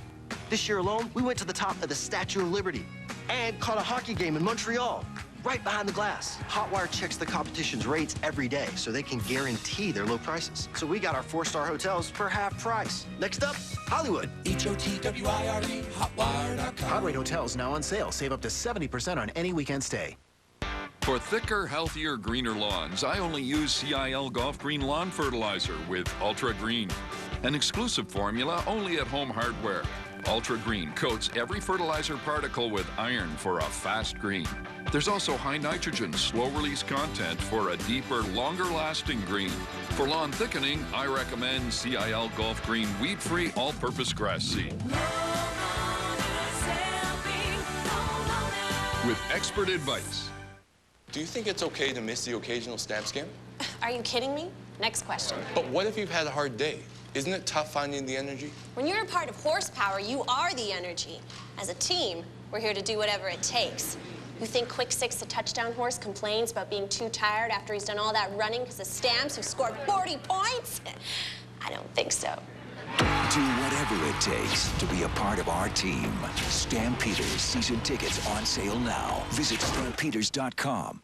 This year alone, we went to the top of the Statue of Liberty and caught a hockey game in Montreal, right behind the glass. Hotwire checks the competition's rates every day so they can guarantee their low prices. So we got our 4-star hotels for half price. Next up, Hollywood. HOTWIRE, Hotwire.com. Hot rate hotels now on sale. Save up to 70% on any weekend stay. For thicker, healthier, greener lawns, I only use CIL Golf Green Lawn Fertilizer with Ultra Green. An exclusive formula only at Home Hardware. Ultra Green coats every fertilizer particle with iron for a fast green. There's also high nitrogen, slow-release content for a deeper, longer-lasting green. For lawn thickening, I recommend CIL Golf Green Weed-Free All-Purpose Grass Seed. With expert advice. Do you think it's okay to miss the occasional stamp scam? Are you kidding me? Next question. But what if you've had a hard day? Isn't it tough finding the energy? When you're a part of Horsepower, you are the energy. As a team, we're here to do whatever it takes. You think Quick Six, the touchdown horse, complains about being too tired after he's done all that running because of Stamps, who scored 40 points? I don't think so. Do whatever it takes to be a part of our team. Stampeders season tickets on sale now. Visit stampeders.com.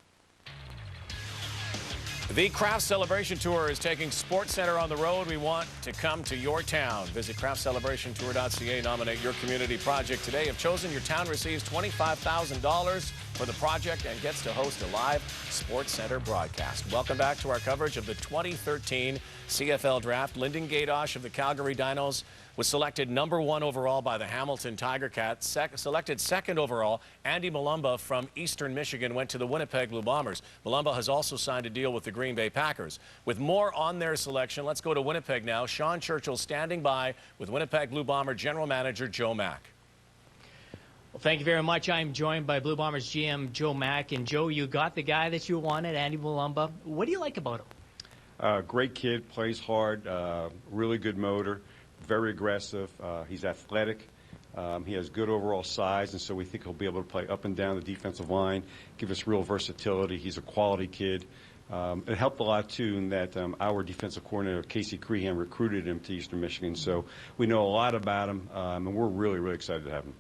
The Craft Celebration Tour is taking SportsCenter on the road. We want to come to your town. Visit craftcelebrationtour.ca. Nominate your community project today. If chosen, your town receives $25,000 for the project and gets to host a live SportsCenter broadcast. Welcome back to our coverage of the 2013 CFL Draft. Lyndon Gadosh of the Calgary Dinos was selected #1 overall by the Hamilton Tiger Cats. Selected 2nd overall, Andy Malumba from Eastern Michigan went to the Winnipeg Blue Bombers. Malumba has also signed a deal with the Green Bay Packers. With more on their selection, let's go to Winnipeg now. Sean Churchill standing by with Winnipeg Blue Bomber General Manager Joe Mack. Well, thank you very much. I'm joined by Blue Bombers GM Joe Mack. And Joe, you got the guy that you wanted, Andy Malumba. What do you like about him? Great kid, plays hard, really good motor, very aggressive. He's athletic. He has good overall size, and so we think he'll be able to play up and down the defensive line, give us real versatility. He's a quality kid. It helped a lot, too, in that our defensive coordinator, Casey Crehan, recruited him to Eastern Michigan. So we know a lot about him, and we're really, really excited to have him.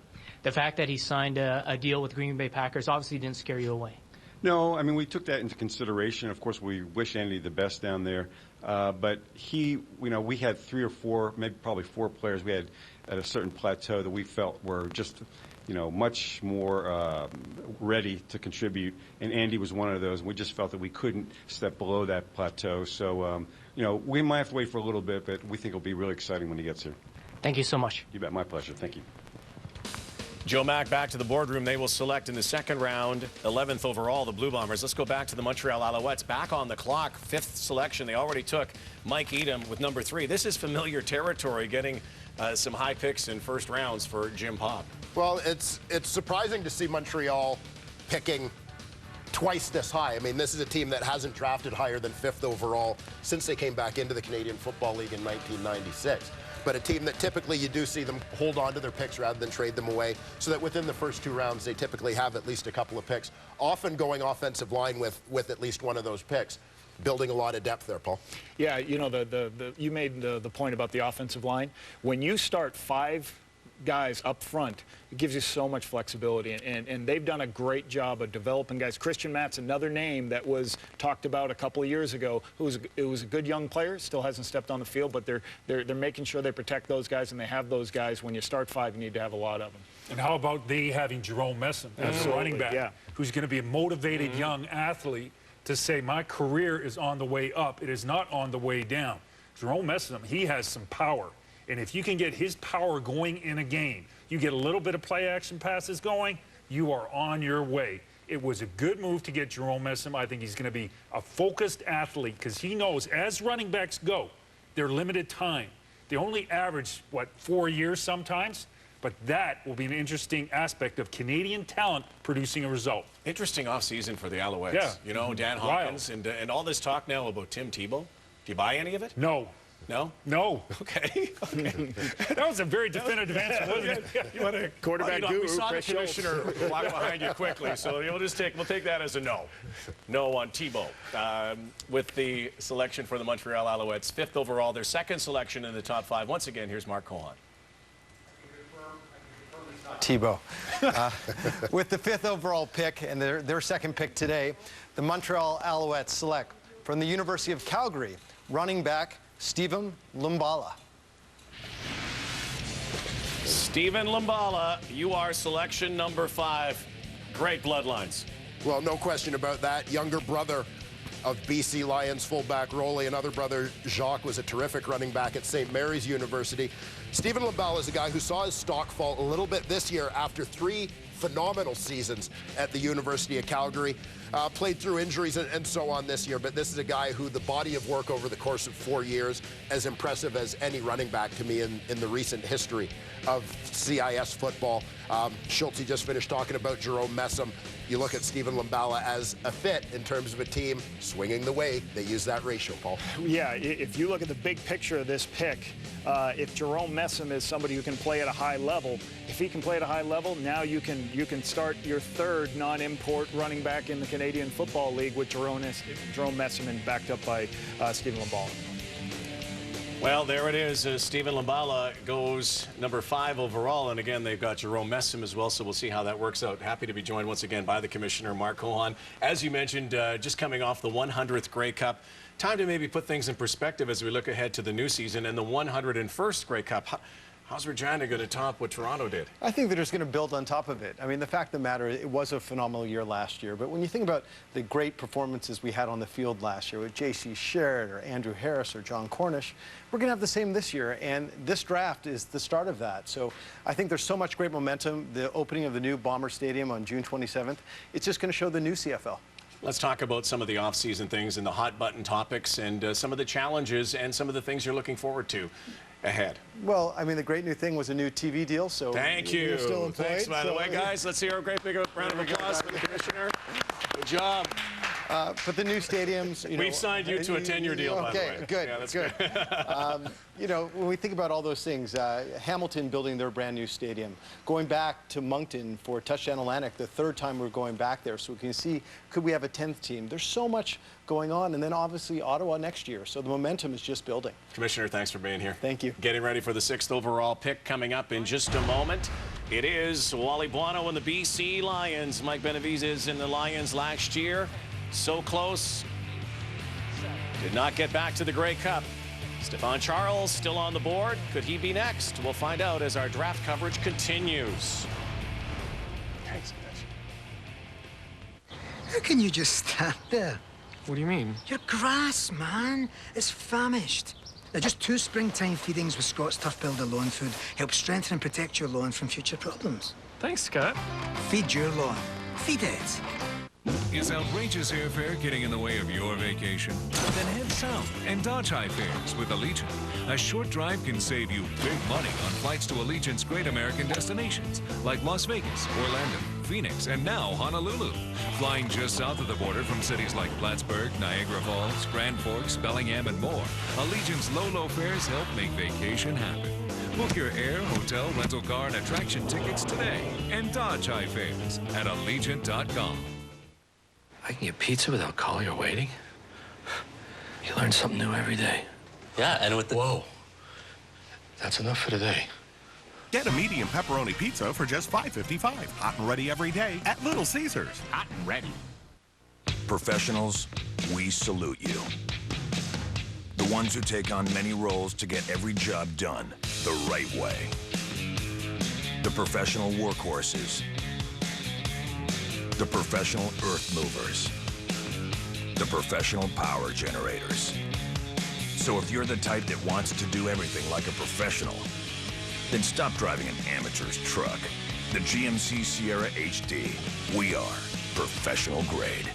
The fact that he signed a deal with Green Bay Packers obviously didn't scare you away. No, I mean, we took that into consideration. Of course, we wish Andy the best down there. But we had 3 or 4, maybe probably 4 players we had at a certain plateau that we felt were just, much more ready to contribute. And Andy was one of those. And we just felt that we couldn't step below that plateau. So, we might have to wait for a little bit, but we think it'll be really exciting when he gets here. Thank you so much. You bet. My pleasure. Thank you. Joe Mack back to the boardroom. They will select in the second round, 11th overall, the Blue Bombers. Let's go back to the Montreal Alouettes. Back on the clock, 5th selection. They already took Mike Edom with number 3. This is familiar territory, getting some high picks in first rounds for Jim Popp. Well, it's surprising to see Montreal picking twice this high. I mean, this is a team that hasn't drafted higher than 5th overall since they came back into the Canadian Football League in 1996. But a team that typically you do see them hold on to their picks rather than trade them away, so that within the first 2 rounds they typically have at least a couple of picks, often going offensive line with at least one of those picks. Building a lot of depth there, Paul. Yeah, you made the point about the offensive line. When you start 5 guys up front, it gives you so much flexibility, and they've done a great job of developing guys. Christian Matt's another name that was talked about a couple of years ago, it was a good young player, still hasn't stepped on the field, but they're making sure they protect those guys, and they have those guys. When you start 5, you need to have a lot of them. And how about they having Jerome Messam as a running back, who's going to be a motivated young athlete to say, my career is on the way up, it is not on the way down. Jerome Messam, he has some power. And if you can get his power going in a game, you get a little bit of play action passes going, you are on your way. It was a good move to get Jerome Messam. I think he's going to be a focused athlete because he knows as running backs go, they're limited time. They only average, 4 years sometimes? But that will be an interesting aspect of Canadian talent producing a result. Interesting offseason for the Alouettes. Yeah. Dan Hawkins and all this talk now about Tim Tebow. Do you buy any of it? No. No? No. Okay. That was a very definitive answer, wasn't it? You want a quarterback guru? We saw the commissioner walk behind you quickly, so we'll take that as a no. No on Tebow. With the selection for the Montreal Alouettes, 5th overall, their 2nd selection in the top 5. Once again, here's Mark Cohen. Tebow. With the 5th overall pick and their 2nd pick today, the Montreal Alouettes select from the University of Calgary, running back Stephen Lumbala. Stephen Lumbala, you are selection number 5. Great bloodlines. Well, no question about that. Younger brother of BC Lions fullback Roley, another brother Jacques was a terrific running back at St. Mary's University. Stephen Lumbala is a guy who saw his stock fall a little bit this year after 3 phenomenal seasons at the University of Calgary. Played through injuries and so on this year, but this is a guy who the body of work over the course of 4 years, as impressive as any running back to me in the recent history of CIS football. Schultz just finished talking about Jerome Messam. You look at Stephen Lumbala as a fit in terms of a team swinging the way they use that ratio, Paul. Yeah, if you look at the big picture of this pick, if Jerome Messam is somebody who can play at a high level, if he can play at a high level, now you can start your 3rd non-import running back in the Canadian Football League with Jerome Messam and backed up by Stephen Lumbala. Well, there it is. Stephen Lumbala goes number 5 overall. And again, they've got Jerome Messam as well, so we'll see how that works out. Happy to be joined once again by the commissioner, Mark Cohen. As you mentioned, just coming off the 100th Grey Cup. Time to maybe put things in perspective as we look ahead to the new season and the 101st Grey Cup. How's Regina going to top what Toronto did? I think they're just going to build on top of it. I mean, the fact of the matter, it was a phenomenal year last year. But when you think about the great performances we had on the field last year with J.C. Sherritt or Andrew Harris or John Cornish, we're going to have the same this year. And this draft is the start of that. So I think there's so much great momentum. The opening of the new Bomber Stadium on June 27th, it's just going to show the new CFL. Let's talk about some of the off-season things and the hot-button topics and some of the challenges and some of the things you're looking forward to ahead. Well, I mean, the great new thing was a new TV deal, so thank you. You're still employed, thanks, by the way, guys. Let's hear a great big round of applause for the commissioner. Good job. But the new stadiums, We've signed you to a 10-year deal, by the way. Okay, good, Yeah, that's good. You know, when we think about all those things, Hamilton building their brand new stadium, going back to Moncton for Touchdown Atlantic, the third time we're going back there, so we can see, could we have a 10th team? There's so much going on, and then obviously Ottawa next year, so the momentum is just building. Commissioner, thanks for being here. Thank you. Getting ready for the 6th overall pick coming up in just a moment. It is Wally Buono and the BC Lions. Mike Benavides is in the Lions last year. So close. Did not get back to the Grey Cup. Stephon Charles still on the board. Could he be next? We'll find out as our draft coverage continues. Thanks, How can you just stand there? What do you mean? Your grass, man. It's famished. Now, just 2 springtime feedings with Scott's Tough Builder lawn food helps strengthen and protect your lawn from future problems. Thanks, Scott. Feed your lawn. Feed it. Is outrageous airfare getting in the way of your vacation? Then head south and dodge high fares with Allegiant. A short drive can save you big money on flights to Allegiant's great American destinations like Las Vegas, Orlando, Phoenix, and now Honolulu. Flying just south of the border from cities like Plattsburgh, Niagara Falls, Grand Forks, Bellingham, and more, Allegiant's low fares help make vacation happen. Book your air, hotel, rental car, and attraction tickets today and dodge high fares at Allegiant.com. I can get pizza without calling or waiting. You learn something new every day. Yeah, and with the... Whoa. That's enough for today. Get a medium pepperoni pizza for just $5.55. Hot and ready every day at Little Caesars. Hot and ready. Professionals, we salute you. The ones who take on many roles to get every job done the right way. The professional workhorses. The professional earth movers. The professional power generators. So if you're the type that wants to do everything like a professional, then stop driving an amateur's truck. The GMC Sierra HD. We are professional grade.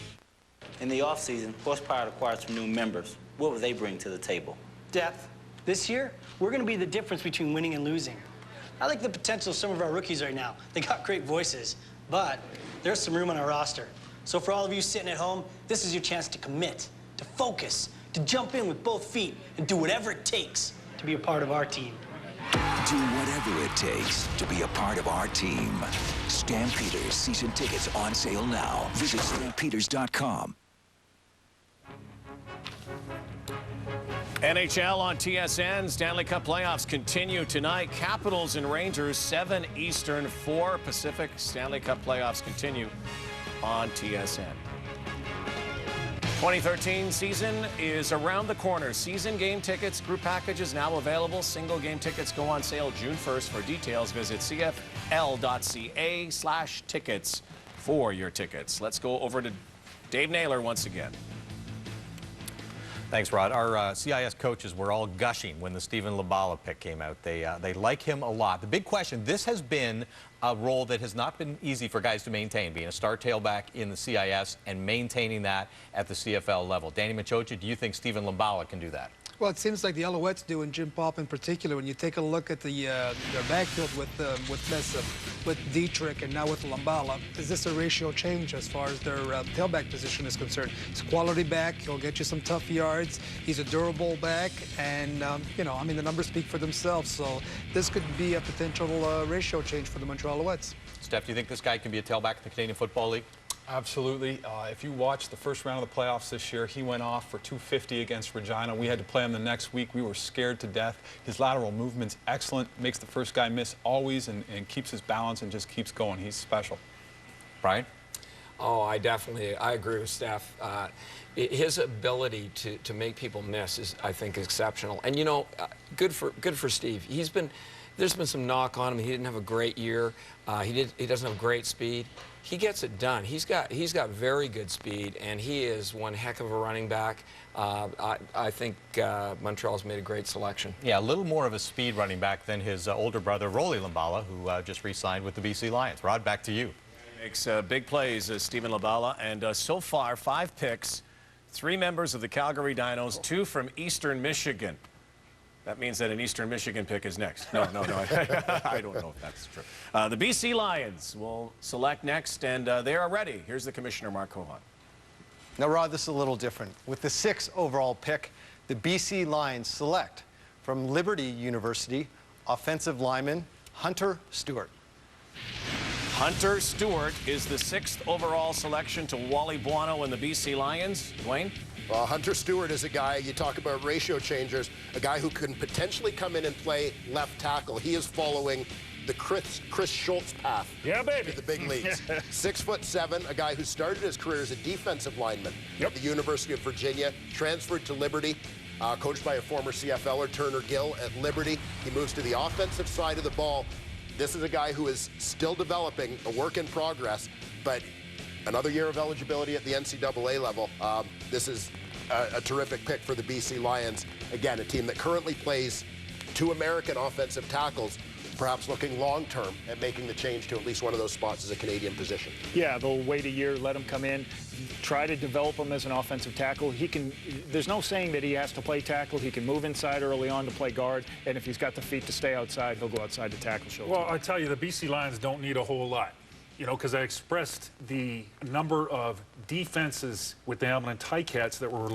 In the off-season, Horsepower acquired some new members. What will they bring to the table? Depth. This year, we're going to be the difference between winning and losing. I like the potential of some of our rookies right now. They got great voices, but there's some room on our roster. So for all of you sitting at home, this is your chance to commit, to focus, to jump in with both feet and do whatever it takes to be a part of our team. Do whatever it takes to be a part of our team. Stampeders season tickets on sale now. Visit stampeders.com. NHL on TSN. Stanley Cup playoffs continue tonight. Capitals and Rangers, 7 Eastern, 4 Pacific. Stanley Cup playoffs continue on TSN. 2013 season is around the corner. Season game tickets, group packages now available. Single game tickets go on sale June 1st. For details, visit cfl.ca/tickets for your tickets. Let's go over to Dave Naylor once again. Thanks, Rod. Our CIS coaches were all gushing when the Stephen Labala pick came out. They like him a lot. The big question, this has been a role that has not been easy for guys to maintain, being a star tailback in the CIS and maintaining that at the CFL level. Danny Machocha, do you think Stephen Labala can do that? Well, it seems like the Alouettes do, and Jim Popp in particular. When you take a look at their backfield with Mesa, with Dietrich, and now with Lambala, is this a ratio change as far as their tailback position is concerned? He's a quality back. He'll get you some tough yards. He's a durable back, and you know, I mean, the numbers speak for themselves. So this could be a potential ratio change for the Montreal Alouettes. Steph, do you think this guy can be a tailback in the Canadian Football League? Absolutely. If you watch the first round of the playoffs this year, he went off for 250 against Regina. We had to play him the next week. We were scared to death. His lateral movement's excellent, makes the first guy miss always, and keeps his balance and just keeps going. He's special. Brian? Oh, I agree with Steph. His ability to make people miss is, I think, exceptional. And, you know, good for Steve. There's been some knock on him. He didn't have a great year. He doesn't have great speed. He gets it done. He's got very good speed, and he is one heck of a running back. I think Montreal's made a great selection. Yeah, a little more of a speed running back than his older brother, Rolly Lambala, who just re-signed with the BC Lions. Rod, back to you. He makes big plays, Stephen Labala, and so far, 5 picks, 3 members of the Calgary Dinos, 2 from Eastern Michigan. That means that an Eastern Michigan pick is next. No. I don't know if that's true. The BC Lions will select next, and they are ready. Here's the commissioner, Mark Cohan. Now, Rod, this is a little different. With the 6th overall pick, the BC Lions select from Liberty University offensive lineman Hunter Stewart. Hunter Stewart is the 6th overall selection to Wally Buono and the BC Lions. Dwayne? Well, Hunter Stewart is a guy, you talk about ratio changers, a guy who can potentially come in and play left tackle. He is following the Chris Schultz path to the big leagues. 6'7", a guy who started his career as a defensive lineman at the University of Virginia, transferred to Liberty, coached by a former CFLer, Turner Gill, at Liberty. He moves to the offensive side of the ball. This is a guy who is still developing, a work in progress, but another year of eligibility at the NCAA level. This is a terrific pick for the BC Lions. Again, a team that currently plays 2 American offensive tackles, perhaps looking long-term at making the change to at least one of those spots as a Canadian position. Yeah, they'll wait a year, let him come in, try to develop him as an offensive tackle. There's no saying that he has to play tackle. He can move inside early on to play guard, and if he's got the feet to stay outside, he'll go outside to tackle. Well, I tell you, the BC Lions don't need a whole lot. You know, because I expressed the number of defenses with the Hamilton Ticats that were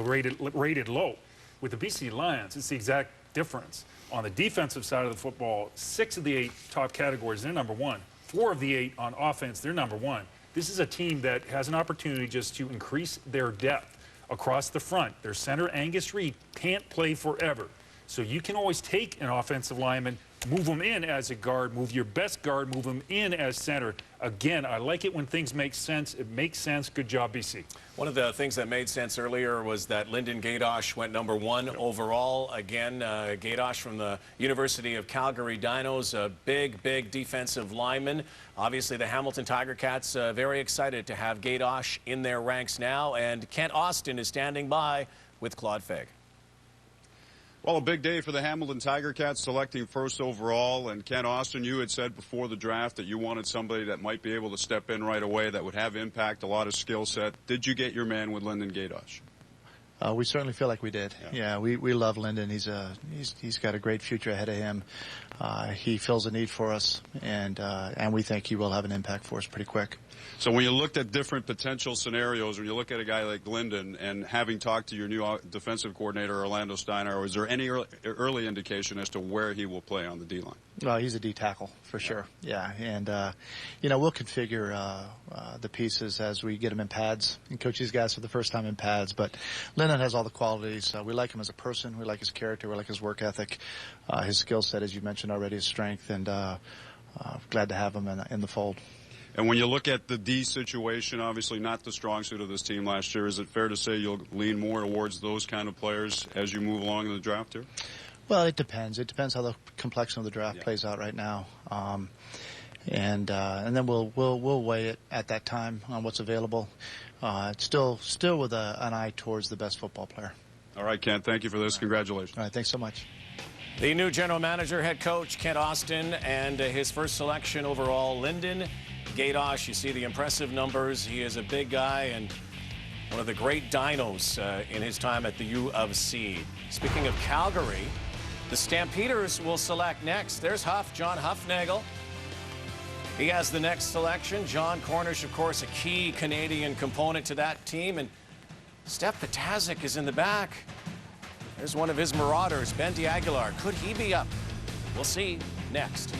rated low. With the BC Lions, it's the exact difference. On the defensive side of the football, 6 of the 8 top categories, they're number 1. 4 of the 8 on offense, they're number 1. This is a team that has an opportunity just to increase their depth across the front. Their center, Angus Reid, can't play forever. So you can always take an offensive lineman, move him in as a guard, move your best guard, move him in as center. Again, I like it when things make sense. It makes sense. Good job, BC. One of the things that made sense earlier was that Lyndon Gaydosh went number 1 overall. Again, Gaydosh from the University of Calgary Dinos, a big defensive lineman. Obviously, the Hamilton Tiger Cats very excited to have Gaydosh in their ranks now. And Kent Austin is standing by with Claude Feg. Well, a big day for the Hamilton Tiger Cats selecting 1st overall. And Ken Austin, you had said before the draft that you wanted somebody that might be able to step in right away, that would have impact, a lot of skill set. Did you get your man with Lyndon Gaydosh? We certainly feel like we did. Yeah, we love Lyndon. He's got a great future ahead of him. He fills a need for us, and we think he will have an impact for us pretty quick. So when you looked at different potential scenarios, when you look at a guy like Lyndon, and having talked to your new defensive coordinator, Orlando Steiner, is there any early indication as to where he will play on the D-line? Well, he's a D tackle for sure. Yeah, and you know, we'll configure the pieces as we get him in pads and coach these guys for the first time in pads. But Lyndon has all the qualities. We like him as a person. We like his character. We like his work ethic, his skill set, as you mentioned already, his strength, and glad to have him in the fold. And when you look at the D situation, obviously not the strong suit of this team last year, is it fair to say you'll lean more towards those kind of players as you move along in the draft here? Well, it depends. It depends how the complexion of the draft plays out right now, and then we'll weigh it at that time on what's available. It's still with an eye towards the best football player. All right, Kent. Thank you for this. Congratulations. All right. Thanks so much. The new general manager, head coach Kent Austin, and his first selection overall, Lyndon Gaydosh. You see the impressive numbers. He is a big guy and one of the great dinos in his time at the U of C. Speaking of Calgary, the Stampeders will select next. There's John Huffnagel. He has the next selection. John Cornish, of course, a key Canadian component to that team. And Steph Patazik is in the back. There's one of his marauders, Ben D'Aguilar. Could he be up? We'll see next.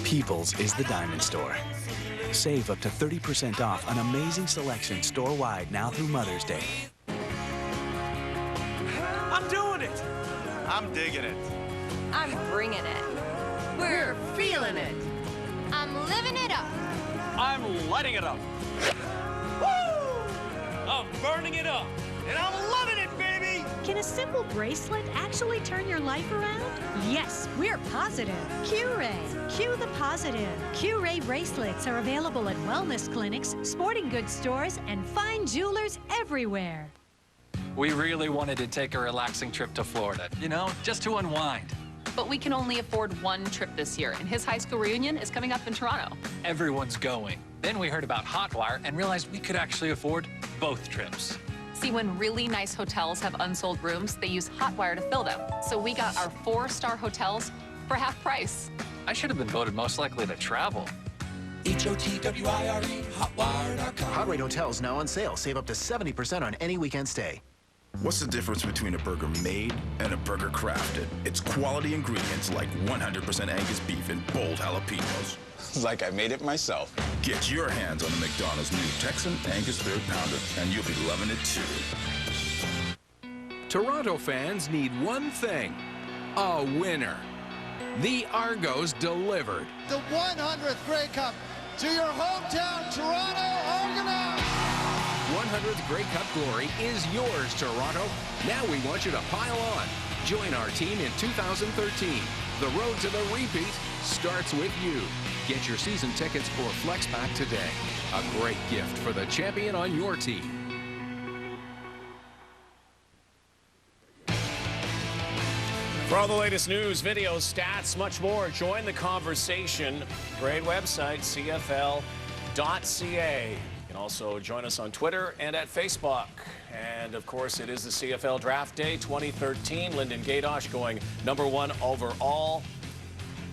People's is the diamond store. Save up to 30% off an amazing selection store-wide now through Mother's Day. I'm doing it. I'm digging it. I'm bringing it. We're feeling it. I'm living it up. I'm lighting it up. Woo! I'm burning it up. And I'm loving it, baby! Can a simple bracelet actually turn your life around? Yes, we're positive. Q-Ray. Q the positive. Q-Ray bracelets are available at wellness clinics, sporting goods stores, and fine jewelers everywhere. We really wanted to take a relaxing trip to Florida, you know, just to unwind. But we can only afford one trip this year, and his high school reunion is coming up in Toronto. Everyone's going. Then we heard about Hotwire and realized we could actually afford both trips. See, when really nice hotels have unsold rooms, they use Hotwire to fill them. So we got our 4-star hotels for half price. I should have been voted most likely to travel. HOTWIRE, Hotwire.com. Hot Rate Hotels now on sale. Save up to 70% on any weekend stay. What's the difference between a burger made and a burger crafted? It's quality ingredients like 100% Angus beef and bold jalapenos. Like I made it myself. Get your hands on the McDonald's new Texan Angus 3rd Pounder, and you'll be loving it too. Toronto fans need one thing: a winner. The Argos delivered. The 100th Grey Cup to your hometown Toronto Argonauts. 100th Grey Cup glory is yours, Toronto. Now we want you to pile on. Join our team in 2013. The road to the repeat starts with you. Get your season tickets or Flex Pack today. A great gift for the champion on your team. For all the latest news, videos, stats, much more, join the conversation. Great website, CFL.ca. You can also join us on Twitter and at Facebook. And, of course, it is the CFL Draft Day 2013. Lyndon Gaydosh going #1 overall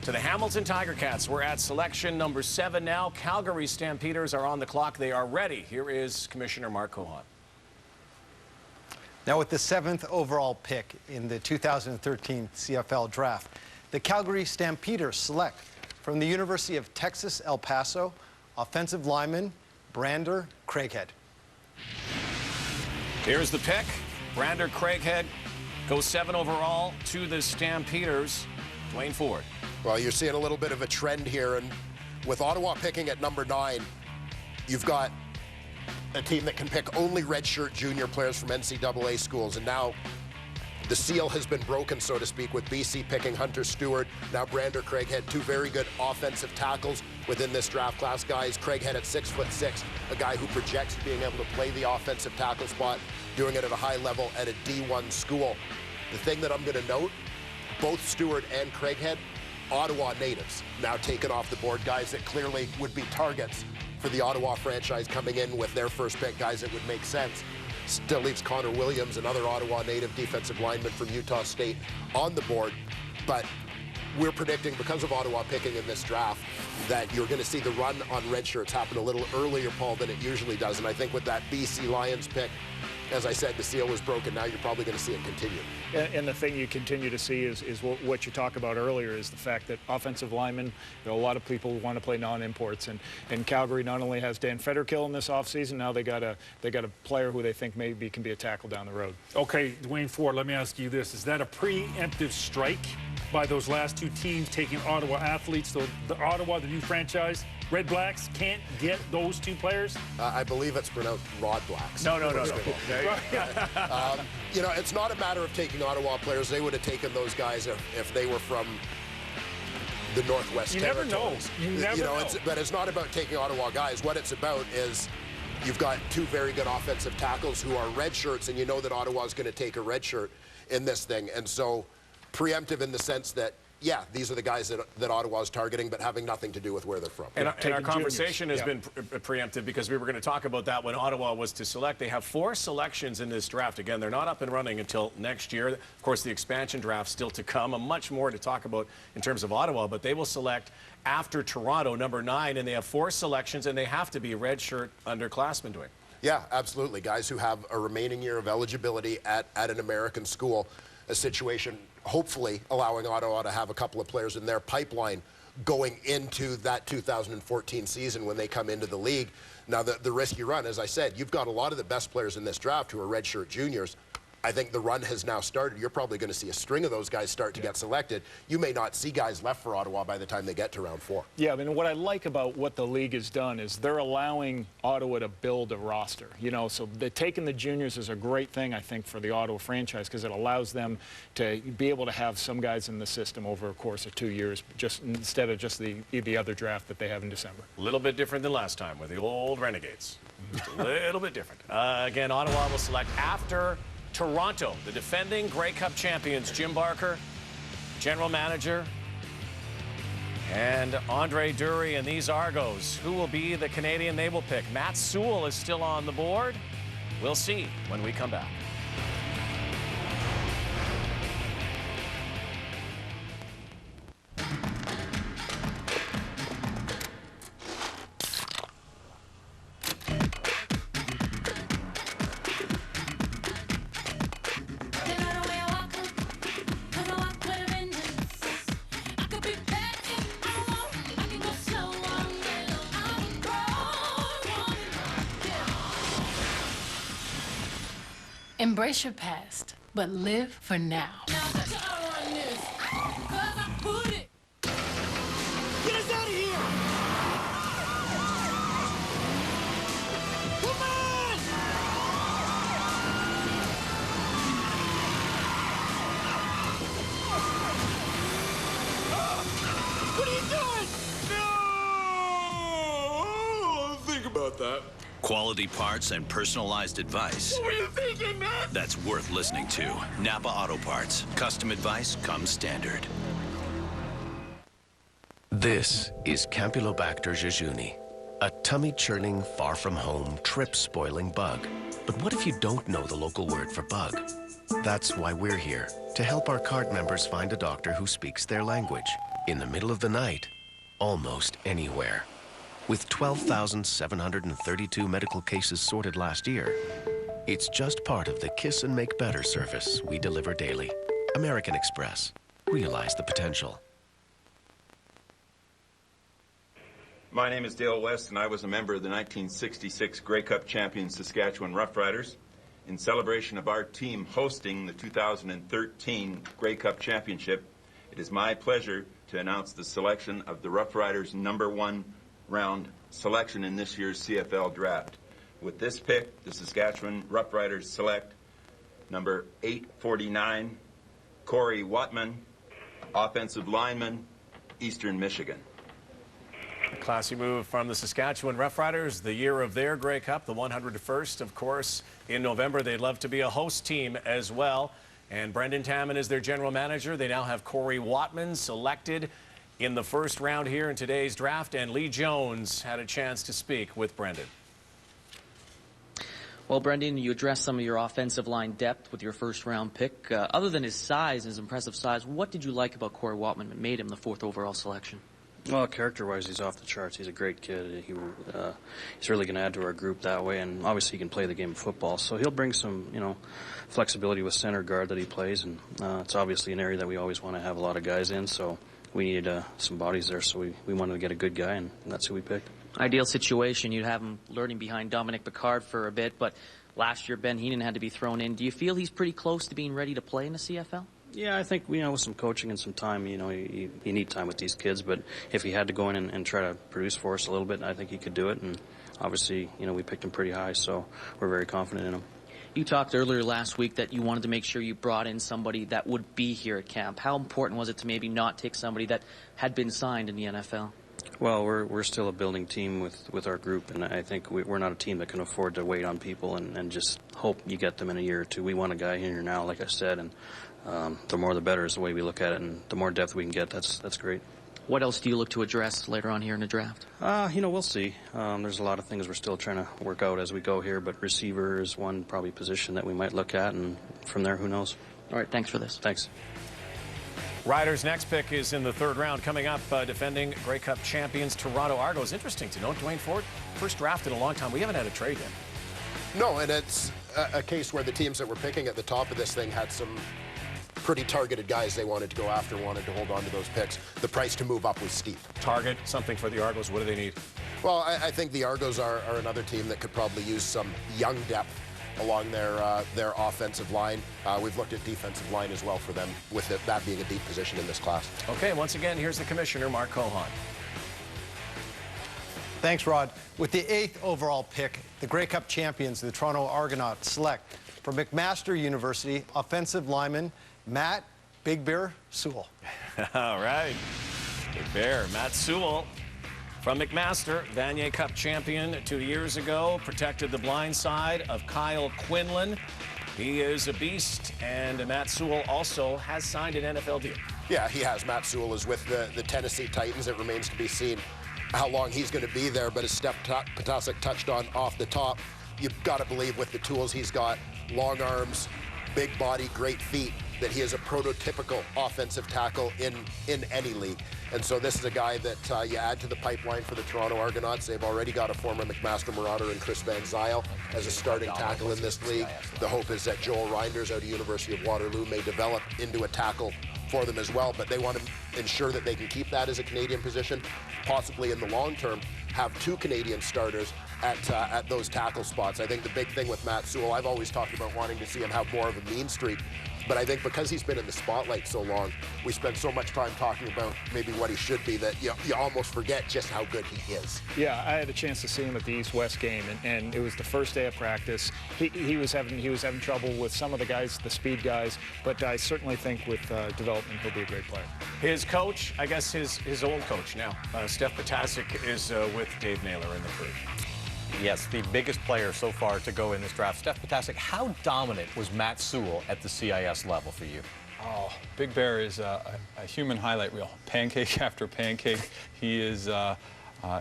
to the Hamilton Tiger Cats. We're at selection number 7 now. Calgary Stampeders are on the clock. They are ready. Here is Commissioner Mark Cohon. Now with the 7th overall pick in the 2013 CFL Draft, the Calgary Stampeders select from the University of Texas, El Paso, offensive lineman Brander Craighead. Here's the pick. Brander Craighead goes 7 overall to the Stampeders. Dwayne Ford. Well, you're seeing a little bit of a trend here, and with Ottawa picking at number 9, you've got a team that can pick only redshirt junior players from NCAA schools, and now the seal has been broken, so to speak, with BC picking Hunter Stewart. Now Brander Craighead, 2 very good offensive tackles within this draft class, guys. Craighead at 6'6", a guy who projects being able to play the offensive tackle spot, doing it at a high level at a D1 school. The thing that I'm going to note, both Stewart and Craighead, Ottawa natives, now taken off the board, guys that clearly would be targets for the Ottawa franchise coming in with their first pick, guys that would make sense. Still leaves Connor Williams, another Ottawa native defensive lineman from Utah State, on the board. But we're predicting, because of Ottawa picking in this draft, that you're going to see the run on red shirts happen a little earlier, Paul, than it usually does. And I think with that BC Lions pick, as I said, the seal was broken. Now you're probably going to see it continue. And the thing you continue to see is what you talked about earlier, is the fact that offensive linemen, a lot of people want to play non-imports. And Calgary not only has Dan Federkill in this offseason, now they got a player who they think maybe can be a tackle down the road. Okay, Dwayne Ford, let me ask you this. Is that a preemptive strike by those last 2 teams taking Ottawa athletes? So the Ottawa, the new franchise, Red Blacks can't get those 2 players? I believe it's pronounced Rod Blacks. No. You know, it's not a matter of taking Ottawa players. They would have taken those guys if they were from the Northwest Territories. You never know. But it's not about taking Ottawa guys. What it's about is you've got 2 very good offensive tackles who are red shirts, and you know that Ottawa's going to take a red shirt in this thing. And so preemptive in the sense that, yeah, these are the guys that Ottawa's targeting, but having nothing to do with where they're from. And our conversation has been preemptive, because we were going to talk about that when Ottawa was to select. They have 4 selections in this draft. Again, they're not up and running until next year. Of course, the expansion draft still to come. Much more to talk about in terms of Ottawa, but they will select after Toronto, number 9, and they have 4 selections, and they have to be redshirt underclassmen, Dwayne. Yeah, absolutely. Guys who have a remaining year of eligibility at an American school, a situation hopefully allowing Ottawa to have a couple of players in their pipeline going into that 2014 season when they come into the league. Now, the risk you run, as I said, you've got a lot of the best players in this draft who are redshirt juniors. I think the run has now started. You're probably going to see a string of those guys start to get selected. You may not see guys left for Ottawa by the time they get to round 4. Yeah, I mean, what I like about what the league has done is they're allowing Ottawa to build a roster. You know, so taking the juniors is a great thing, I think, for the Ottawa franchise, because it allows them to be able to have some guys in the system over a course of 2 years, just instead of just the other draft that they have in December. A little bit different than last time with the old Renegades. Just a little bit different. Again, Ottawa will select after Toronto, the defending Grey Cup champions. Jim Barker, general manager, and Andre Dury and these Argos. Who will be the Canadian they will pick? Matt Sewell is still on the board. We'll see when we come back. Embrace your past, but live for now. Get us out of here! Come on! What are you doing? No! Think about that. Quality parts and personalized advice. What were you thinking, man? That's worth listening to. Napa Auto Parts. Custom advice comes standard. This is Campylobacter jejuni, a tummy-churning, far-from-home, trip-spoiling bug. But what if you don't know the local word for bug? That's why we're here, to help our card members find a doctor who speaks their language. In the middle of the night, almost anywhere. With 12,732 medical cases sorted last year, it's just part of the Kiss and Make Better service we deliver daily. American Express. Realize the potential. My name is Dale West, and I was a member of the 1966 Grey Cup champion Saskatchewan Roughriders. In celebration of our team hosting the 2013 Grey Cup Championship, it is my pleasure to announce the selection of the Roughriders' #1 round selection in this year's CFL draft. With this pick, the Saskatchewan Roughriders select number 849, Corey Watman, offensive lineman, Eastern Michigan. A classy move from the Saskatchewan Roughriders, the year of their Grey Cup, the 101st, of course, in November. They'd love to be a host team as well. And Brendan Taman is their general manager. They now have Corey Watman selected in the first round here in today's draft, and Lee Jones had a chance to speak with Brendan. Well, Brendan, you addressed some of your offensive line depth with your first-round pick. Other than his size, his impressive size, what did you like about Corey Watman that made him the 4th overall selection? Well, character-wise, he's off the charts. He's a great kid. He's really going to add to our group that way, and obviously he can play the game of football. So he'll bring some, flexibility with center guard that he plays, and it's obviously an area that we always want to have a lot of guys in. So we needed some bodies there, so we wanted to get a good guy, and that's who we picked. Ideal situation, you'd have him learning behind Dominic Picard for a bit, but last year Ben Heenan had to be thrown in. Do you feel he's pretty close to being ready to play in the CFL? Yeah, I think, with some coaching and some time, you need time with these kids, but if he had to go in and try to produce for us a little bit, I think he could do it, and obviously, we picked him pretty high, so we're very confident in him. You talked earlier last week that you wanted to make sure you brought in somebody that would be here at camp. How important was it to maybe not take somebody that had been signed in the NFL? Well, we're still a building team with our group, and I think we're not a team that can afford to wait on people and just hope you get them in a year or two. We want a guy here now, like I said, and the more the better is the way we look at it, and the more depth we can get, that's great. What else do you look to address later on here in the draft? We'll see. There's a lot of things we're still trying to work out as we go here, but receiver is one probably position that we might look at, and from there, who knows? All right, thanks for this. Thanks. Riders' next pick is in the 3rd round. Coming up, defending Grey Cup champions Toronto Argos. Interesting to note, Dwayne Ford, first draft in a long time. We haven't had a trade yet. No, and it's a case where the teams that were picking at the top of this thing had some pretty targeted guys they wanted to go after, wanted to hold on to those picks. The price to move up was steep. Target something for the Argos. What do they need? Well, I think the Argos are another team that could probably use some young depth along their offensive line. We've looked at defensive line as well for them, with that being a deep position in this class. Okay, once again, here's the commissioner, Mark Cohan. Thanks, Rod. With the 8th overall pick, the Grey Cup champions, the Toronto Argonauts, select from McMaster University offensive lineman Matt Big Bear Sewell. All right. Big Bear, Matt Sewell from McMaster, Vanier Cup champion 2 years ago, protected the blind side of Kyle Quinlan. He is a beast, and Matt Sewell also has signed an NFL deal. Yeah, he has. Matt Sewell is with the Tennessee Titans. It remains to be seen how long he's going to be there, but as Steph Potasic touched on off the top, you've got to believe with the tools he's got, long arms, big body, great feet, that he is a prototypical offensive tackle in any league. And so this is a guy that you add to the pipeline for the Toronto Argonauts. They've already got a former McMaster Marauder in Chris Van Zyl as a starting tackle in this league. The hope is that Joel Reinders out of University of Waterloo may develop into a tackle for them as well, but they want to ensure that they can keep that as a Canadian position, possibly in the long term have 2 Canadian starters at those tackle spots. I think the big thing with Matt Sewell, I've always talked about wanting to see him have more of a mean streak, but I think because he's been in the spotlight so long, we spend so much time talking about maybe what he should be that you almost forget just how good he is. Yeah, I had a chance to see him at the East-West game, and it was the first day of practice. He was having trouble with some of the guys, the speed guys, but I certainly think with development he'll be a great player. His coach, I guess his old coach now, Steph Potasic, is with Dave Naylor in the crew. Yes, the biggest player so far to go in this draft. Steph Potasic, how dominant was Matt Sewell at the CIS level for you? Oh, Big Bear is a human highlight reel. Pancake after pancake. He is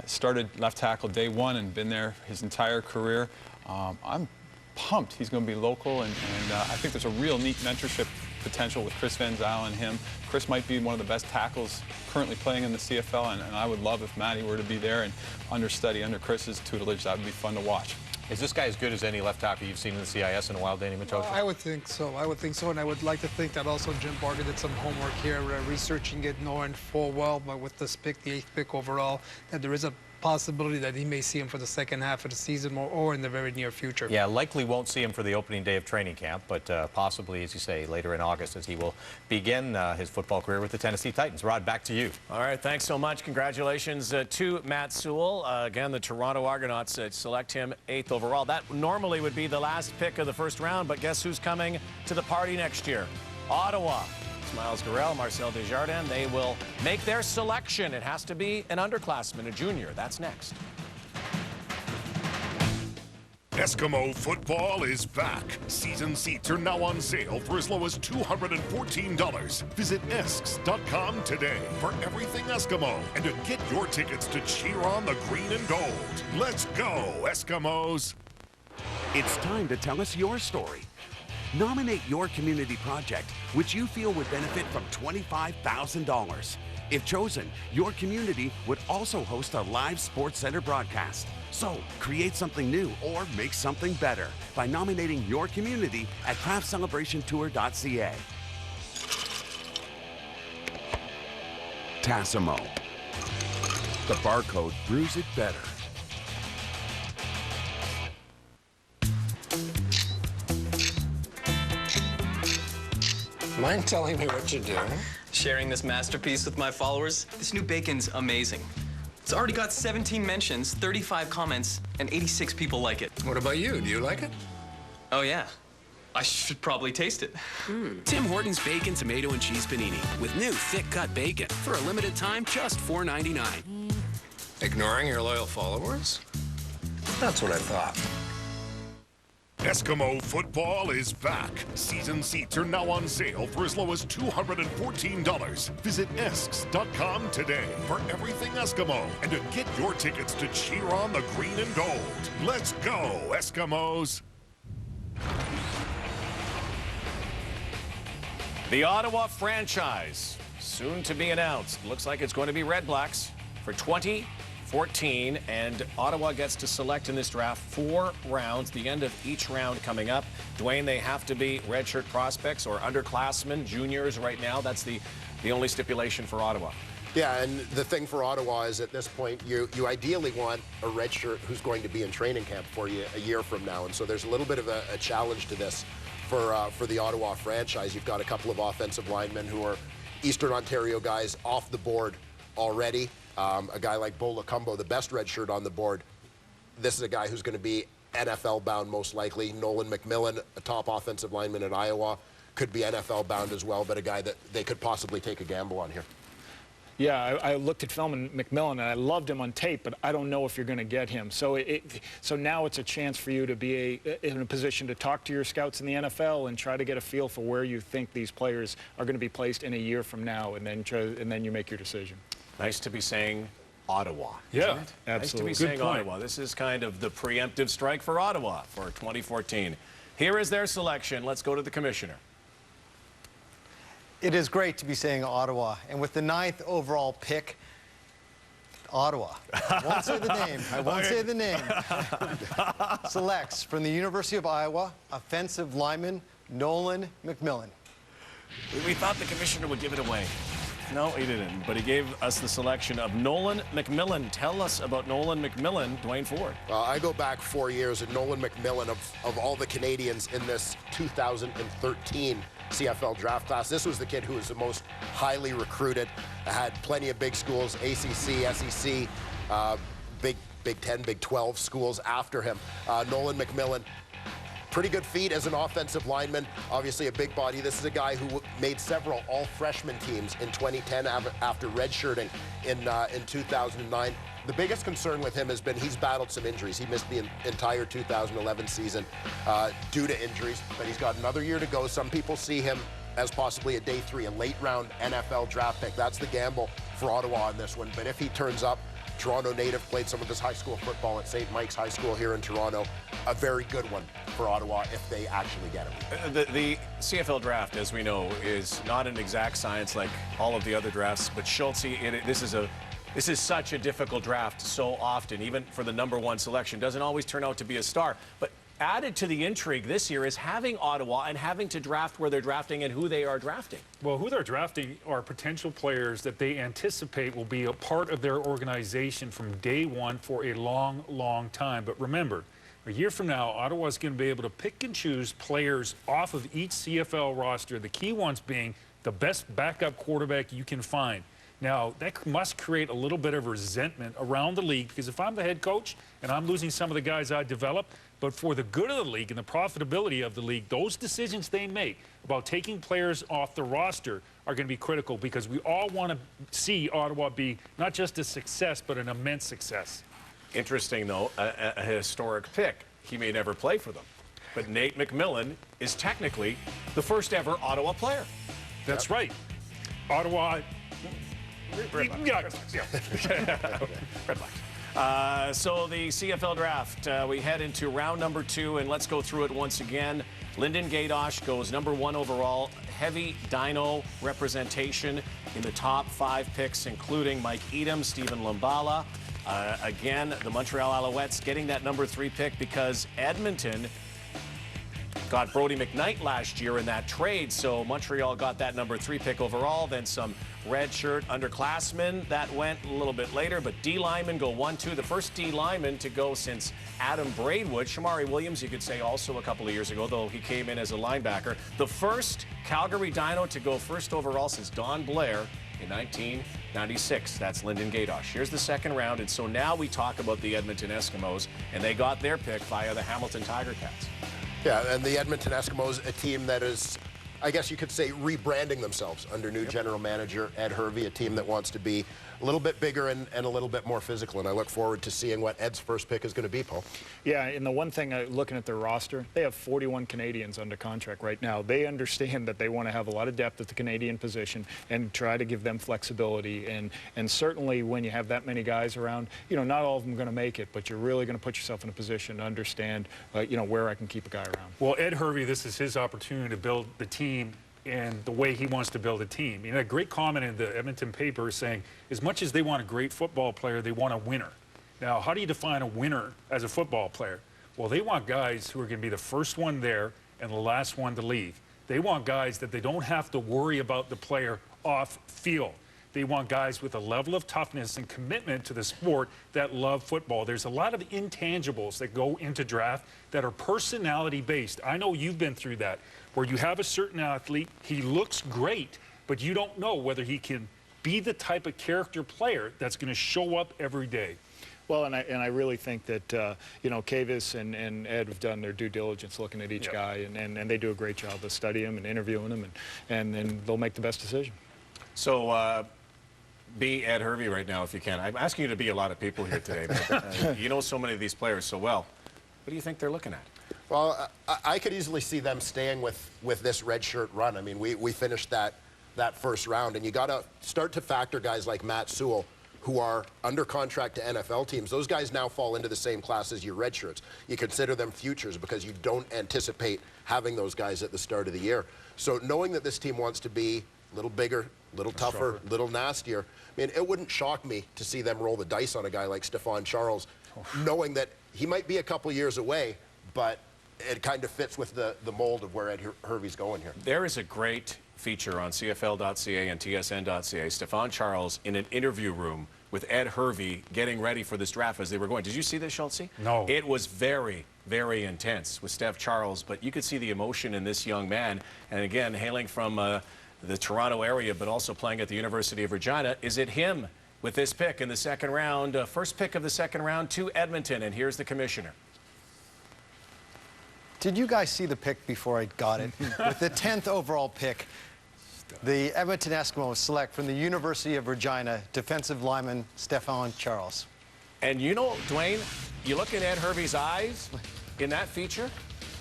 started left tackle day 1 and been there his entire career. I'm pumped he's going to be local, and I think there's a real neat mentorship potential with Chris Van Zyl and him. Chris might be one of the best tackles currently playing in the CFL, and I would love if Matty were to be there and understudy under Chris's tutelage. That would be fun to watch. Is this guy as good as any left tackle you've seen in the CIS in a while, Danny Matosha? I would think so. I would think so, and I would like to think that also Jim Barger did some homework here, researching it, knowing full well, but with this pick, the 8th pick overall, that there is a possibility that he may see him for the second half of the season or in the very near future. Yeah, likely won't see him for the opening day of training camp, but possibly, as you say, later in August as he will begin his football career with the Tennessee Titans. Rod, back to you. All right, thanks so much. Congratulations to Matt Sewell. Again, the Toronto Argonauts select him 8th overall. That normally would be the last pick of the first round, but guess who's coming to the party next year? Ottawa. Miles Garrell, Marcel Desjardins, they will make their selection. It has to be an underclassman, a junior. That's next. Eskimo football is back. Season seats are now on sale for as low as $214. Visit esks.com today for everything Eskimo and to get your tickets to cheer on the green and gold. Let's go, Eskimos. It's time to tell us your story. Nominate your community project, which you feel would benefit from $25,000. If chosen, your community would also host a live Sports Center broadcast. So, create something new or make something better by nominating your community at craftcelebrationtour.ca. Tassimo. The barcode brews it better. Mind telling me what you're doing? Sharing this masterpiece with my followers. This new bacon's amazing. It's already got 17 mentions, 35 comments, and 86 people like it. What about you? Do you like it? Oh, yeah. I should probably taste it. Tim Hortons Bacon, Tomato, and Cheese Panini with new thick-cut bacon for a limited time, just $4.99. Ignoring your loyal followers? That's what I thought. Eskimo football is back. Season seats are now on sale for as low as $214. Visit esks.com today for everything Eskimo and to get your tickets to cheer on the green and gold. Let's go, Eskimos. The Ottawa franchise, soon to be announced. Looks like it's going to be Red Blacks for 2014, and Ottawa gets to select in this draft 4 rounds, the end of each round coming up. Dwayne, they have to be redshirt prospects or underclassmen, juniors right now. That's the only stipulation for Ottawa. Yeah, and the thing for Ottawa is at this point, you ideally want a redshirt who's going to be in training camp for you a year from now, and so there's a little bit of a challenge to this for the Ottawa franchise. You've got a couple of offensive linemen who are Eastern Ontario guys off the board already. A guy like Bo Lacumbo, the best red shirt on the board. This is a guy who's going to be NFL bound most likely. Nolan McMillan, a top offensive lineman at Iowa, could be NFL bound as well, but a guy that they could possibly take a gamble on here. Yeah, I looked at film in McMillan, and I loved him on tape, but I don't know if you're going to get him. So so now it's a chance for you to be in a position to talk to your scouts in the NFL and try to get a feel for where you think these players are going to be placed in a year from now, and then you make your decision. Nice to be saying Ottawa. Yeah, isn't it? absolutely. Nice to be Good saying point. Ottawa. This is kind of the preemptive strike for Ottawa for 2014. Here is their selection. Let's go to the commissioner. It is great to be saying Ottawa. And with the 9th overall pick, Ottawa. I won't say the name. I won't say the name. Selects from the University of Iowa, offensive lineman Nolan McMillan. We thought the commissioner would give it away. No, he didn't. But he gave us the selection of Nolan McMillan. Tell us about Nolan McMillan, Dwayne Ford. I go back 4 years, and Nolan McMillan, of all the Canadians in this 2013 CFL draft class, this was the kid who was the most highly recruited, had plenty of big schools, ACC, SEC, Big 10, Big 12 schools after him. Nolan McMillan, pretty good feet as an offensive lineman, obviously a big body. This is a guy who made several all-freshman teams in 2010 after redshirting in 2009. The biggest concern with him has been he's battled some injuries. He missed the entire 2011 season due to injuries, but he's got another year to go. Some people see him as possibly a day 3, a late-round NFL draft pick. That's the gamble for Ottawa on this one. But if he turns up, Toronto native, played some of his high school football at St. Mike's High School here in Toronto. A very good one for Ottawa if they actually get him. The CFL draft, as we know, is not an exact science like all of the other drafts, but Schultz, this is such a difficult draft so often, even for the #1 selection. Doesn't always turn out to be a star. But added to the intrigue this year is having Ottawa and having to draft where they're drafting and who they are drafting. Well, who they're drafting are potential players that they anticipate will be a part of their organization from day one for a long, long time. But remember, a year from now, Ottawa's going to be able to pick and choose players off of each CFL roster, the key ones being the best backup quarterback you can find. Now, that must create a little bit of resentment around the league, because if I'm the head coach and I'm losing some of the guys I developed, but for the good of the league and the profitability of the league, those decisions they make about taking players off the roster are going to be critical, because we all want to see Ottawa be not just a success, but an immense success. Interesting, though, a historic pick. He may never play for them. But Nate McMillan is technically the first ever Ottawa player. That's right. Ottawa... Red Bucks. So the CFL draft, we head into round #2, and let's go through it once again. Lyndon Gaydosh goes #1 overall. Heavy Dino representation in the top 5 picks, including Mike Edom, Stephen Lumbala. Again, the Montreal Alouettes getting that #3 pick because Edmonton got Brody McKnight last year in that trade, so Montreal got that #3 pick overall. Then some redshirt underclassmen that went a little bit later, but D linemen go 1-2. The first D lineman to go since Adam Braidwood. Shamari Williams, you could say, also a couple of years ago, though he came in as a linebacker. The first Calgary Dino to go first overall since Don Blair in 1996. That's Lyndon Gaydosh. Here's the second round, and so now we talk about the Edmonton Eskimos, and they got their pick via the Hamilton Tiger Cats. Yeah, and the Edmonton Eskimos, a team that is, I guess you could say, rebranding themselves under new general manager Ed Hervey, a team that wants to be a little bit bigger and a little bit more physical. And I look forward to seeing what Ed's first pick is going to be, Paul. Yeah, and the one thing, looking at their roster, they have 41 Canadians under contract right now. They understand that they want to have a lot of depth at the Canadian position and try to give them flexibility. And certainly when you have that many guys around, you know, not all of them are going to make it, but you're really going to put yourself in a position to understand, you know, where I can keep a guy around. Well, Ed Hervey, this is his opportunity to build the team and the way he wants to build a team. You know, a great comment in the Edmonton paper saying, as much as they want a great football player, they want a winner. Now, how do you define a winner as a football player? Well, they want guys who are going to be the first one there and the last one to leave. They want guys that they don't have to worry about the player off field. They want guys with a level of toughness and commitment to the sport that love football. There's a lot of intangibles that go into draft that are personality-based. I know you've been through that, where you have a certain athlete, he looks great, but you don't know whether he can be the type of character player that's going to show up every day. Well, and I really think that, you know, Kavis and Ed have done their due diligence looking at each guy, and they do a great job of studying him and interviewing him, and then they'll make the best decision. So, be Ed Hervey right now if you can. I'm asking you to be a lot of people here today, but you know so many of these players so well. What do you think they're looking at? Well, I could easily see them staying with this redshirt run. I mean, we finished that first round, and you got to start to factor guys like Matt Sewell, who are under contract to NFL teams, those guys now fall into the same class as your redshirts. You consider them futures because you don't anticipate having those guys at the start of the year. So knowing that this team wants to be a little bigger, a little tougher, a little nastier, I mean, it wouldn't shock me to see them roll the dice on a guy like Stephon Charles, knowing that he might be a couple years away, but it kind of fits with the mold of where Ed Hervey's going here. There is a great feature on CFL.ca and TSN.ca. Stephon Charles in an interview room with Ed Hervey getting ready for this draft as they were going. Did you see this, Schultz? No. It was very, very intense with Steph Charles, but you could see the emotion in this young man. And again, hailing from the Toronto area, but also playing at the University of Regina. Is it him with this pick in the second round? First pick of the second round to Edmonton, and here's the commissioner. Did you guys see the pick before I got it? With the 10th overall pick, the Edmonton Eskimos select from the University of Regina defensive lineman Stephon Charles. And you know, Dwayne, you look at Ed Hervey's eyes in that feature,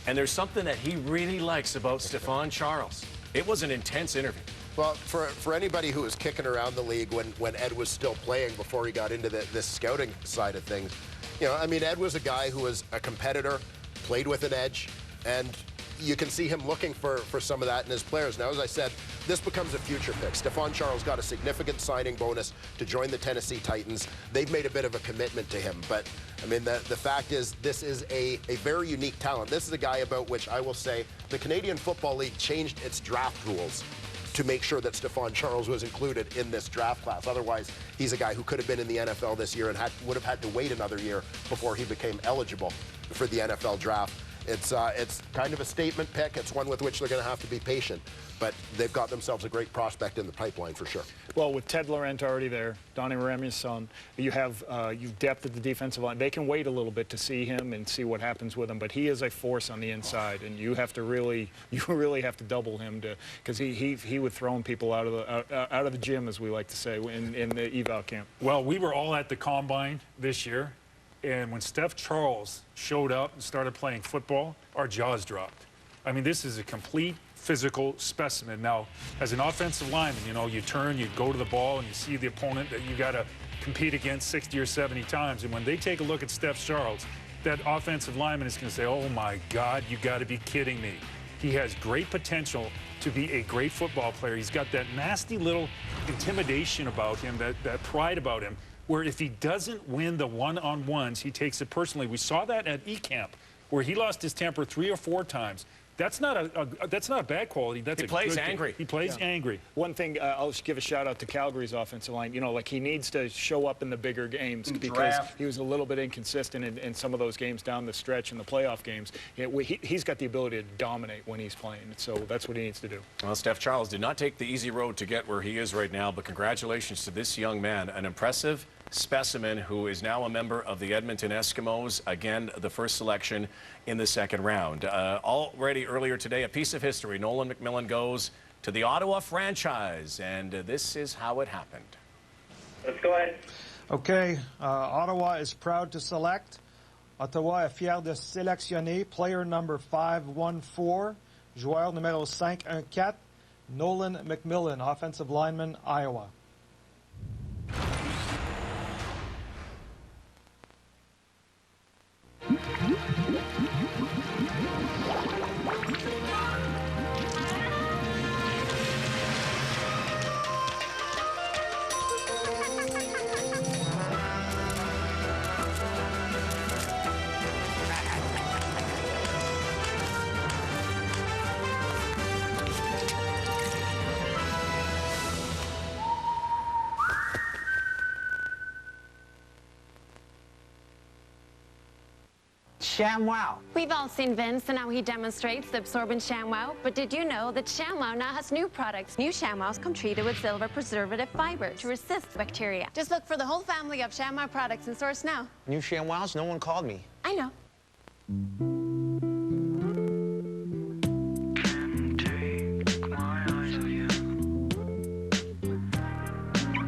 and there's something that he really likes about Stephon Charles. It was an intense interview. Well, for anybody who was kicking around the league when Ed was still playing before he got into this scouting side of things, you know, I mean, Ed was a guy who was a competitor, played with an edge, and you can see him looking for some of that in his players. Now, as I said, this becomes a future pick. Stephon Charles got a significant signing bonus to join the Tennessee Titans. They've made a bit of a commitment to him, but I mean, the fact is this is a very unique talent. This is a guy about which I will say the Canadian Football League changed its draft rules to make sure that Stephon Charles was included in this draft class. Otherwise, he's a guy who could have been in the NFL this year and would have had to wait another year before he became eligible for the NFL draft. It's kind of a statement pick. It's one with which they're going to have to be patient. But they've got themselves a great prospect in the pipeline for sure. Well, with Ted Laurent already there, Donnie Ramey's son, you have you've depth at the defensive line. They can wait a little bit to see him and see what happens with him. But he is a force on the inside, and you have to really have to double him because he would throw people out of the gym, as we like to say, in the eval camp. Well, we were all at the combine this year. And when Steph Charles showed up and started playing football, our jaws dropped. I mean, this is a complete physical specimen. Now, as an offensive lineman, you know, you turn, you go to the ball, and you see the opponent that you got to compete against 60 or 70 times. And when they take a look at Steph Charles, that offensive lineman is going to say, oh, my God, you got to be kidding me. He has great potential to be a great football player. He's got that nasty little intimidation about him, that pride about him, where if he doesn't win the one-on-ones, he takes it personally. We saw that at E-Camp, where he lost his temper 3 or 4 times. That's not a bad quality. That's he plays angry. He plays angry. One thing, I'll just give a shout out to Calgary's offensive line. You know, like he needs to show up in the bigger games because he was a little bit inconsistent in some of those games down the stretch in the playoff games. He's got the ability to dominate when he's playing, so that's what he needs to do. Well, Steph Charles did not take the easy road to get where he is right now, but congratulations to this young man, an impressive specimen who is now a member of the Edmonton Eskimos. Again, the first selection in the second round. Already earlier today, a piece of history. Nolan McMillan goes to the Ottawa franchise, and this is how it happened. Let's go ahead. Okay, Ottawa is proud to select. Ottawa est fier de sélectionner player number 514, joueur numéro 514, Nolan McMillan, offensive lineman, Iowa. ShamWow. We've all seen Vince and how he demonstrates the absorbent ShamWow, but did you know that ShamWow now has new products? New ShamWows come treated with silver preservative fiber to resist bacteria. Just look for the whole family of ShamWow products in stores now. New ShamWows? No one called me. I know.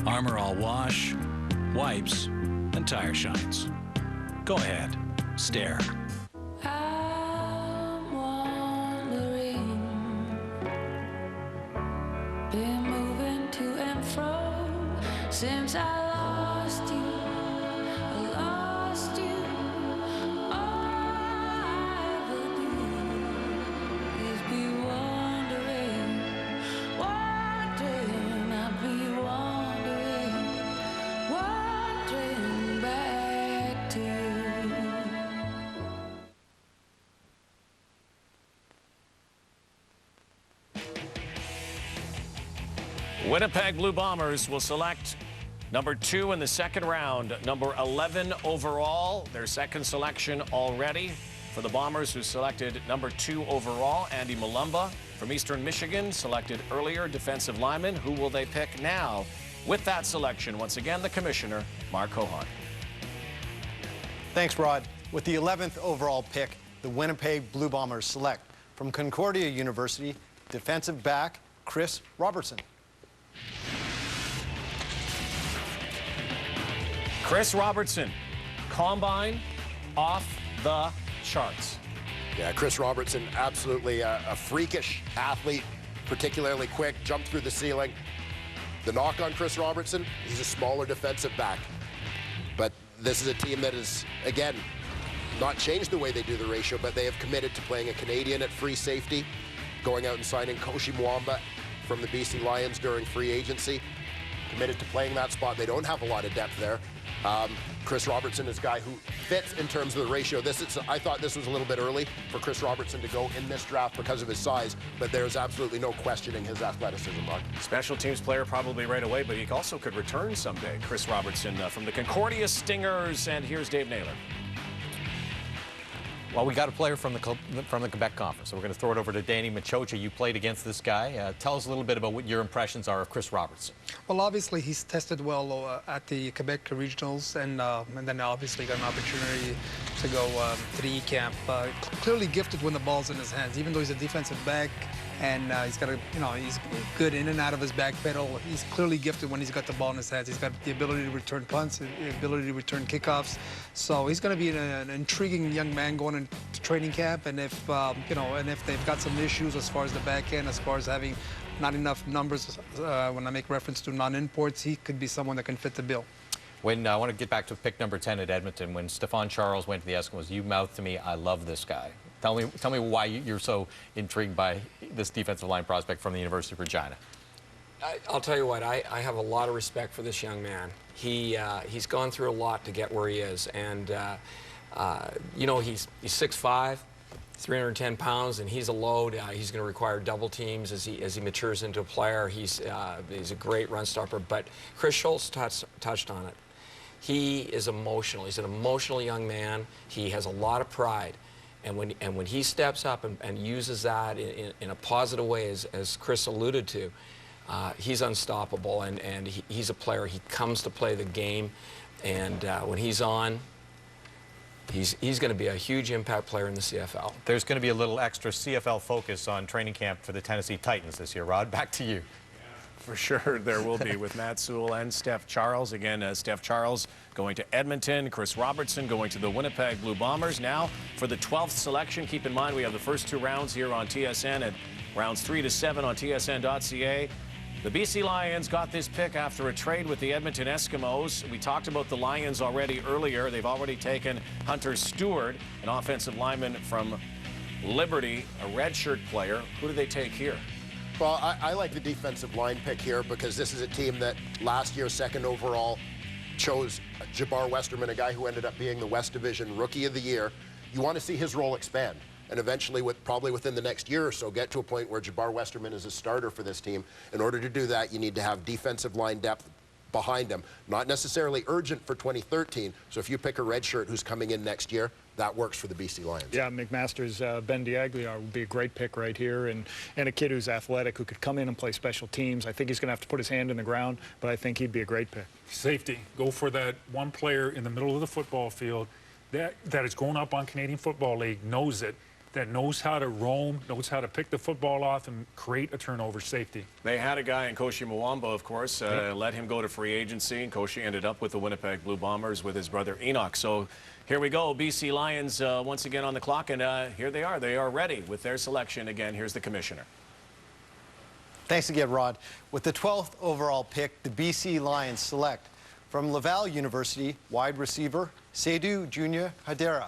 Armor All Wash, wipes, and tire shines. Go ahead, stare. I'm wondering, been moving to and fro since I lost Winnipeg Blue Bombers will select number 2 in the second round, number 11 overall, their second selection already. For the Bombers, who selected number 2 overall, Andy Malumba from Eastern Michigan, selected earlier, defensive lineman. Who will they pick now? With that selection, once again, the commissioner, Mark Cohon. Thanks, Rod. With the 11th overall pick, the Winnipeg Blue Bombers select from Concordia University, defensive back Chris Robertson. Chris Robertson, combine off the charts. Yeah, Chris Robertson, absolutely a freakish athlete, particularly quick, jumped through the ceiling. The knock on Chris Robertson, he's a smaller defensive back. But this is a team that has, again, not changed the way they do the ratio, but they have committed to playing a Canadian at free safety, going out and signing Koshi Mwamba from the BC Lions during free agency. Committed to playing that spot. They don't have a lot of depth there. Chris Robertson is a guy who fits in terms of the ratio. I thought this was a little bit early for Chris Robertson to go in this draft because of his size, but there's absolutely no questioning his athleticism, Mark. Special teams player probably right away, but he also could return someday. Chris Robertson from the Concordia Stingers, and here's Dave Naylor. Well, we got a player from the Quebec Conference, so we're going to throw it over to Danny Machocha. You played against this guy. Tell us a little bit about what your impressions are of Chris Robertson. Well, obviously, he's tested well at the Quebec Regionals, and then obviously got an opportunity to go to the E-Camp. Clearly gifted when the ball's in his hands, even though he's a defensive back. And he's got he's good in and out of his back pedal. He's clearly gifted when he's got the ball in his hands. He's got the ability to return punts, the ability to return kickoffs. So he's going to be an intriguing young man going into training camp. And if and if they've got some issues as far as the back end, as far as having not enough numbers, when I make reference to non-imports, he could be someone that can fit the bill. When I want to get back to pick number 10 at Edmonton, when Stephon Charles went to the Eskimos, you mouthed to me, "I love this guy." Tell me why you're so intrigued by this defensive line prospect from the University of Regina. I'll tell you what, I have a lot of respect for this young man. He's gone through a lot to get where he is, and he's 6'5", 310 pounds, and he's a load. He's going to require double teams as he matures into a player. He's a great run stopper. But Chris Schultz touched on it. He is emotional. He's an emotional young man. He has a lot of pride. And when he steps up and uses that in a positive way, as Chris alluded to, he's unstoppable, and he's a player. He comes to play the game, and when he's on, he's going to be a huge impact player in the CFL. There's going to be a little extra CFL focus on training camp for the Tennessee Titans this year. Rod, back to you. For sure, there will be with Matt Sewell and Steph Charles. Again, Steph Charles going to Edmonton, Chris Robertson going to the Winnipeg Blue Bombers. Now, for the 12th selection, keep in mind we have the first 2 rounds here on TSN and rounds 3 to 7 on TSN.ca. The BC Lions got this pick after a trade with the Edmonton Eskimos. We talked about the Lions already earlier. They've already taken Hunter Stewart, an offensive lineman from Liberty, a redshirt player. Who do they take here? Well, I like the defensive line pick here because this is a team that last year, 2nd overall, chose Jabbar Westerman, a guy who ended up being the West Division Rookie of the Year. You want to see his role expand and eventually, probably within the next year or so, get to a point where Jabbar Westerman is a starter for this team. In order to do that, you need to have defensive line depth behind him. Not necessarily urgent for 2013. So if you pick a redshirt who's coming in next year, that works for the BC Lions. Yeah, McMaster's Ben D'Aguilar would be a great pick right here, and a kid who's athletic who could come in and play special teams. I think he's going to have to put his hand in the ground, but I think he'd be a great pick. Safety. Go for that one player in the middle of the football field that is going up on Canadian Football League, knows it, that knows how to roam, knows how to pick the football off and create a turnover. Safety. They had a guy in Koshi Mwamba, of course, let him go to free agency, and Koshi ended up with the Winnipeg Blue Bombers with his brother Enoch. So here we go, BC Lions once again on the clock, and here they are. They are ready with their selection. Again, here's the commissioner. Thanks again, Rod. With the 12th overall pick, the BC Lions select from Laval University wide receiver Seydou Junior Hadera.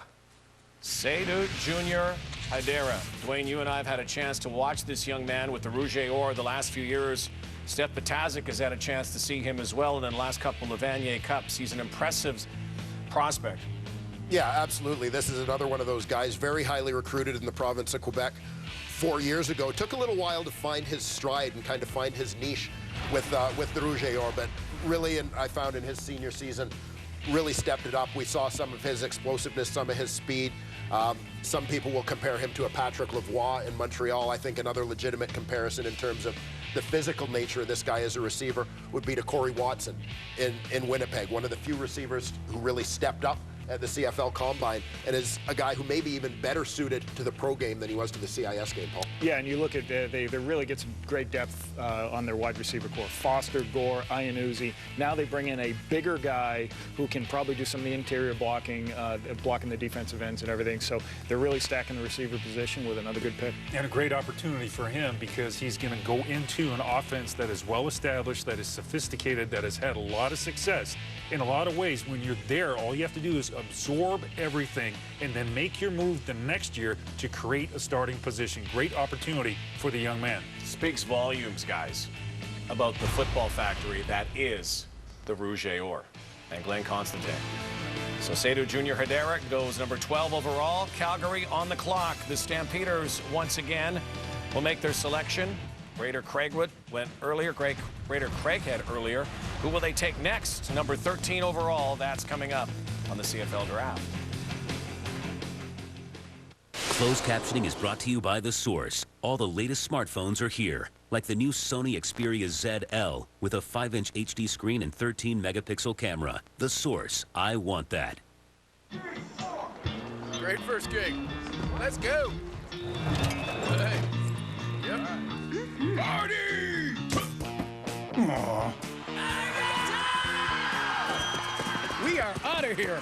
Seydou Junior Hadera. Dwayne, you and I have had a chance to watch this young man with the Rouge et Or the last few years. Steph Patazik has had a chance to see him as well, and then the last couple of Vanier Cups. He's an impressive prospect. Yeah, absolutely. This is another one of those guys, very highly recruited in the province of Quebec 4 years ago. It took a little while to find his stride and kind of find his niche with the Rouge et Or, but really, and I found in his senior season, really stepped it up. We saw some of his explosiveness, some of his speed. Some people will compare him to a Patrick Lavoie in Montreal. I think another legitimate comparison in terms of the physical nature of this guy as a receiver would be to Corey Watson in Winnipeg, one of the few receivers who really stepped up at the CFL Combine and is a guy who may be even better suited to the pro game than he was to the CIS game, Paul. Yeah, and you look at, they really get some great depth on their wide receiver core. Foster, Gore, Iannuzzi. Now they bring in a bigger guy who can probably do some of the interior blocking, blocking the defensive ends and everything. So they're really stacking the receiver position with another good pick. And a great opportunity for him because he's going to go into an offense that is well established, that is sophisticated, that has had a lot of success. In a lot of ways, when you're there, all you have to do is absorb everything and then make your move the next year to create a starting position. Great opportunity for the young man. Speaks volumes, guys, about the football factory that is the Rouge et Or and Glenn Constantine. So Seydou Junior Hedera goes number 12 overall. Calgary on the clock. The Stampeders once again will make their selection. Raider Craighead went earlier. Raider Craighead earlier. Who will they take next? Number 13 overall. That's coming up on the CFL Draft. Closed captioning is brought to you by The Source. All the latest smartphones are here, like the new Sony Xperia ZL with a 5-inch HD screen and 13-megapixel camera. The Source. I want that. Great first kick. Let's go. Hey. Yep. Party! Aww. We are out of here.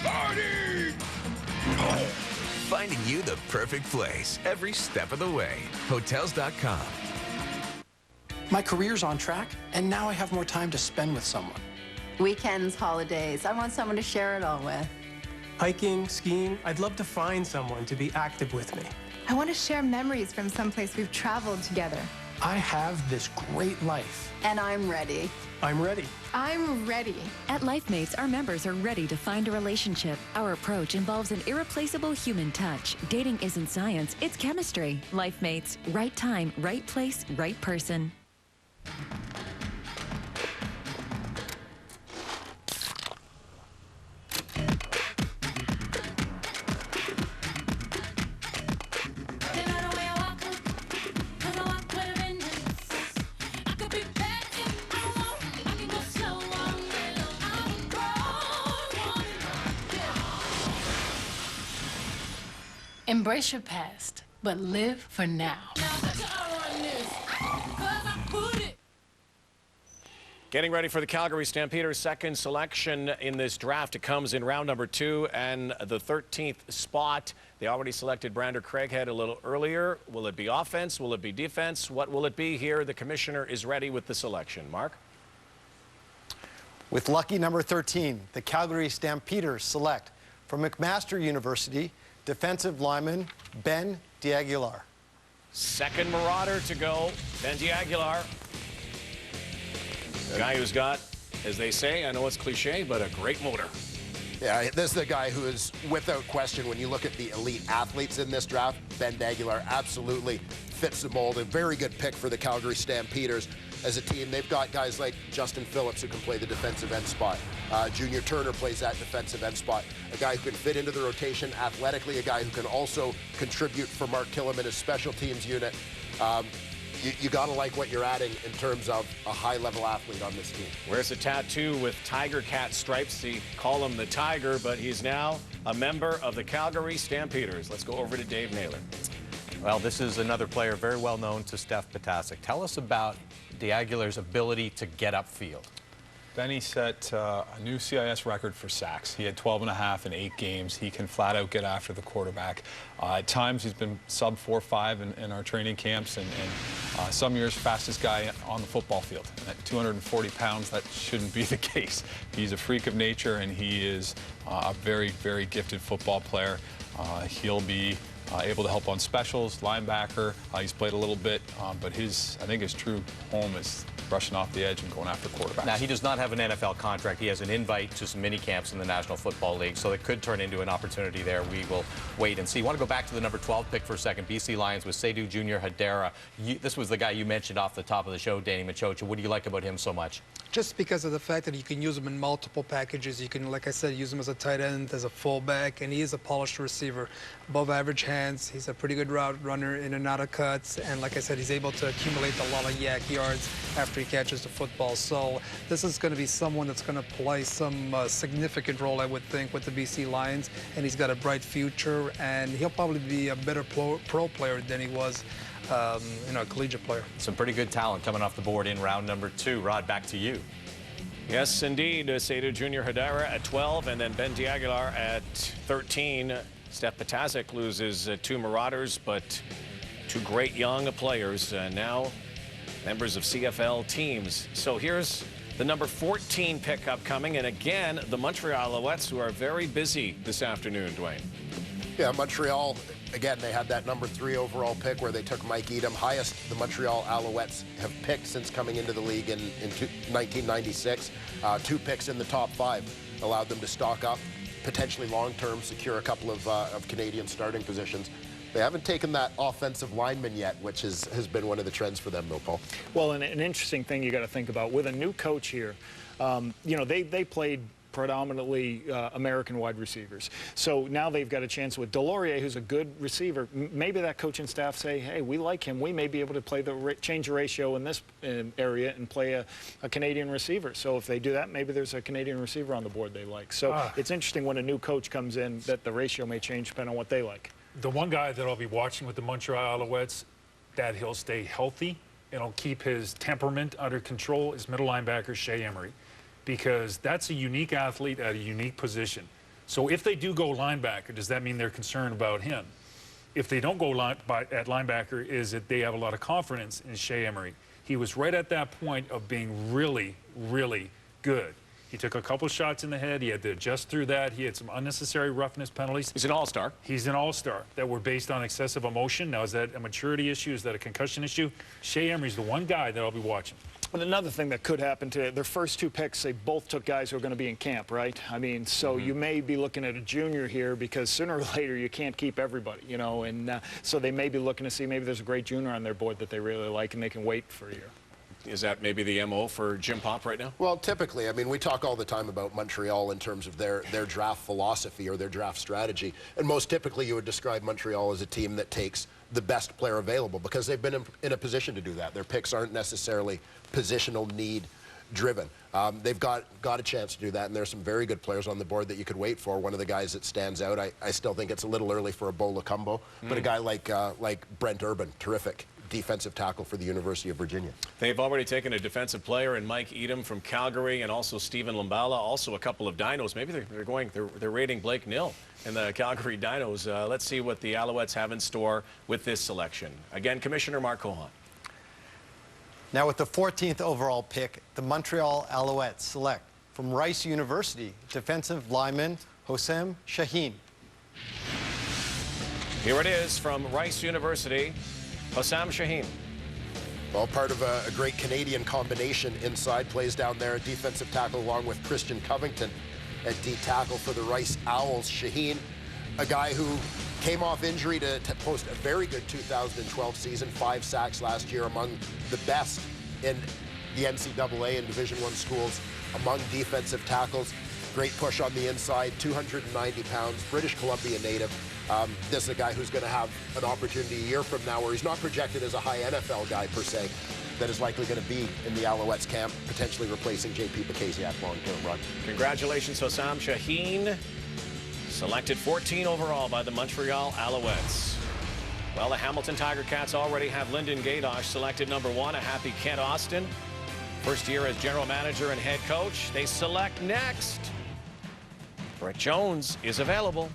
Party! Finding you the perfect place every step of the way. Hotels.com. My career's on track, and now I have more time to spend with someone. Weekends, holidays, I want someone to share it all with. Hiking, skiing, I'd love to find someone to be active with me. I want to share memories from someplace we've traveled together. I have this great life. And I'm ready. I'm ready. I'm ready. At LifeMates, our members are ready to find a relationship. Our approach involves an irreplaceable human touch. Dating isn't science, it's chemistry. LifeMates, right time, right place, right person. Embrace your past, but live for now. Getting ready for the Calgary Stampeders' second selection in this draft. It comes in round number 2 and the 13th spot. They already selected Brander Craighead a little earlier. Will it be offense? Will it be defense? What will it be here? The commissioner is ready with the selection. Mark? With lucky number 13, the Calgary Stampeders select from McMaster University, defensive lineman Ben D'Aguilar. Second Marauder to go, Ben D'Aguilar. A guy who's got, as they say, I know it's cliche, but a great motor. Yeah, this is the guy who is, without question, when you look at the elite athletes in this draft, Ben D'Aguilar absolutely fits the mold. A very good pick for the Calgary Stampeders as a team. They've got guys like Justin Phillips who can play the defensive end spot. Junior Turner plays that defensive end spot. A guy who can fit into the rotation athletically, a guy who can also contribute for Mark Killam in his special teams unit. You got to like what you're adding in terms of a high-level athlete on this team. Wears a tattoo with tiger cat stripes. They call him the Tiger, but he's now a member of the Calgary Stampeders. Let's go over to Dave Naylor. Well, this is another player very well known to Steph Potasic. Tell us about D'Aguilar's ability to get upfield. Benny set a new CIS record for sacks. He had 12.5 in 8 games. He can flat out get after the quarterback. At times, he's been sub 4.5 in our training camps, and some years fastest guy on the football field. And at 240 pounds, that shouldn't be the case. He's a freak of nature, and he is a very, very gifted football player. He'll be able to help on specials, linebacker. He's played a little bit, but I think his true home is rushing off the edge and going after quarterbacks. Now, he does not have an NFL contract. He has an invite to some mini camps in the National Football League, so it could turn into an opportunity there. We will wait and see. I want to go back to the number 12 pick for a second. BC Lions with Seydou Junior Hadera. This was the guy you mentioned off the top of the show, Danny Machocha. What do you like about him so much? Just because of the fact that you can use him in multiple packages. You can, like I said, use him as a tight end, as a fullback, and he is a polished receiver. Above average hands. He's a pretty good route runner in and out of cuts, and like I said, he's able to accumulate a lot of yak yards after he catches the football. So this is going to be someone that's going to play some significant role, I would think, with the BC Lions, and he's got a bright future, and he'll probably be a better pro player than he was a collegiate player. Some pretty good talent coming off the board in round number 2. Rod, back to you. Yes, indeed. Seydou Junior Hadera at 12, and then Ben D'Aguilar at 13. Steph Patazic loses 2 Marauders, but 2 great young players, now members of CFL teams. So here's the number 14 pickup coming, and again, the Montreal Alouettes, who are very busy this afternoon, Dwayne. Yeah, Montreal, again, they had that number 3 overall pick where they took Mike Edom. Highest the Montreal Alouettes have picked since coming into the league in 1996. 2 picks in the top 5 allowed them to stock up, potentially long-term, secure a couple of Canadian starting positions. They haven't taken that offensive lineman yet, which has been one of the trends for them, though, Paul. Well, and an interesting thing you got to think about, with a new coach here, they played predominantly American wide receivers. So now they've got a chance with Delorier, who's a good receiver. Maybe that coaching staff say, hey, we like him. We may be able to play change the ratio in this area and play a Canadian receiver. So if they do that, maybe there's a Canadian receiver on the board they like. So it's interesting when a new coach comes in that the ratio may change depending on what they like. The one guy that I'll be watching with the Montreal Alouettes, that he'll stay healthy and he'll keep his temperament under control, is middle linebacker Shea Emery, because that's a unique athlete at a unique position. So if they do go linebacker, does that mean they're concerned about him? If they don't go at linebacker, is that they have a lot of confidence in Shea Emery. He was right at that point of being really, really good. He took a couple shots in the head. He had to adjust through that. He had some unnecessary roughness penalties. He's an all-star. He's an all-star that were based on excessive emotion. Now, is that a maturity issue? Is that a concussion issue? Shea Emery's the one guy that I'll be watching. And another thing that could happen to their first 2 picks, they both took guys who are going to be in camp, right? I mean, so you may be looking at a junior here because sooner or later you can't keep everybody, and so they may be looking to see maybe there's a great junior on their board that they really like and they can wait for a year. Is that maybe the MO for Jim Popp right now? Well, typically, I mean, we talk all the time about Montreal in terms of their draft philosophy or their draft strategy. And most typically, you would describe Montreal as a team that takes the best player available because they've been in a position to do that. Their picks aren't necessarily positional need driven. They've got a chance to do that, and there's some very good players on the board that you could wait for. One of the guys that stands out, I still think it's a little early for a Bo Lacumbo, but a guy like Brent Urban, terrific defensive tackle for the University of Virginia. They've already taken a defensive player in Mike Edom from Calgary, and also Stephen Lumbala, also a couple of Dinos. Maybe they're rating Blake Nill in the Calgary Dinos. Let's see what the Alouettes have in store with this selection. Again, Commissioner Mark Cohan. Now with the 14th overall pick, the Montreal Alouettes select from Rice University defensive lineman Hossam Shaheen. Here it is from Rice University. Hossam Shaheen. Well, part of a great Canadian combination inside, plays down there at defensive tackle along with Christian Covington at D tackle for the Rice Owls. Shaheen, a guy who came off injury to post a very good 2012 season, 5 sacks last year, among the best in the NCAA and Division I schools among defensive tackles. Great push on the inside, 290 pounds, British Columbia native. This is a guy who's going to have an opportunity a year from now where he's not projected as a high NFL guy per se, that is likely going to be in the Alouettes camp, potentially replacing J.P. Bacasiak long-term, Rod. Congratulations, Hossam Shaheen. Selected 14 overall by the Montreal Alouettes. Well, the Hamilton Tiger Cats already have Lyndon Gaydosh selected number 1, a happy Kent Austin. First year as general manager and head coach. They select next. Brett Jones is available.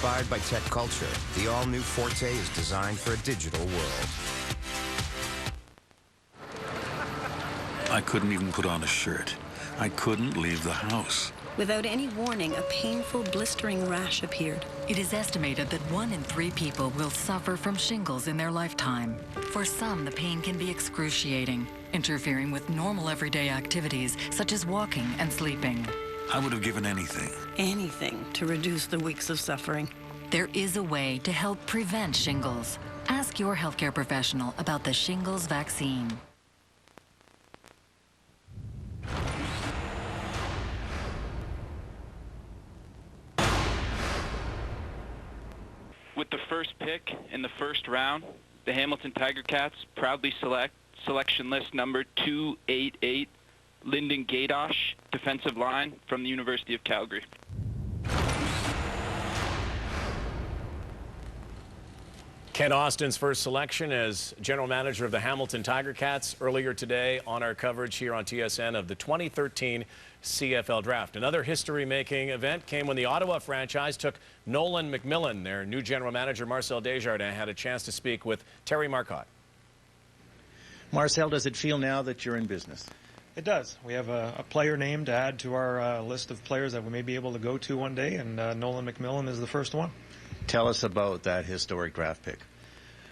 Inspired by tech culture, the all-new Forte is designed for a digital world. I couldn't even put on a shirt. I couldn't leave the house. Without any warning, a painful, blistering rash appeared. It is estimated that 1 in 3 people will suffer from shingles in their lifetime. For some, the pain can be excruciating, interfering with normal everyday activities such as walking and sleeping. I would have given anything. Anything to reduce the weeks of suffering. There is a way to help prevent shingles. Ask your healthcare professional about the shingles vaccine. With the first pick in the first round, the Hamilton Tiger Cats proudly select selection list number 288, Lyndon Gaydosh, defensive line from the University of Calgary. Ken Austin's first selection as general manager of the Hamilton Tiger Cats earlier today on our coverage here on TSN of the 2013 CFL Draft. Another history-making event came when the Ottawa franchise took Nolan McMillan. Their new general manager, Marcel Desjardins, had a chance to speak with Terry Marcotte. Marcel, does it feel now that you're in business? It does. We have a player name to add to our list of players that we may be able to go to one day, and Nolan McMillan is the first one. Tell us about that historic draft pick.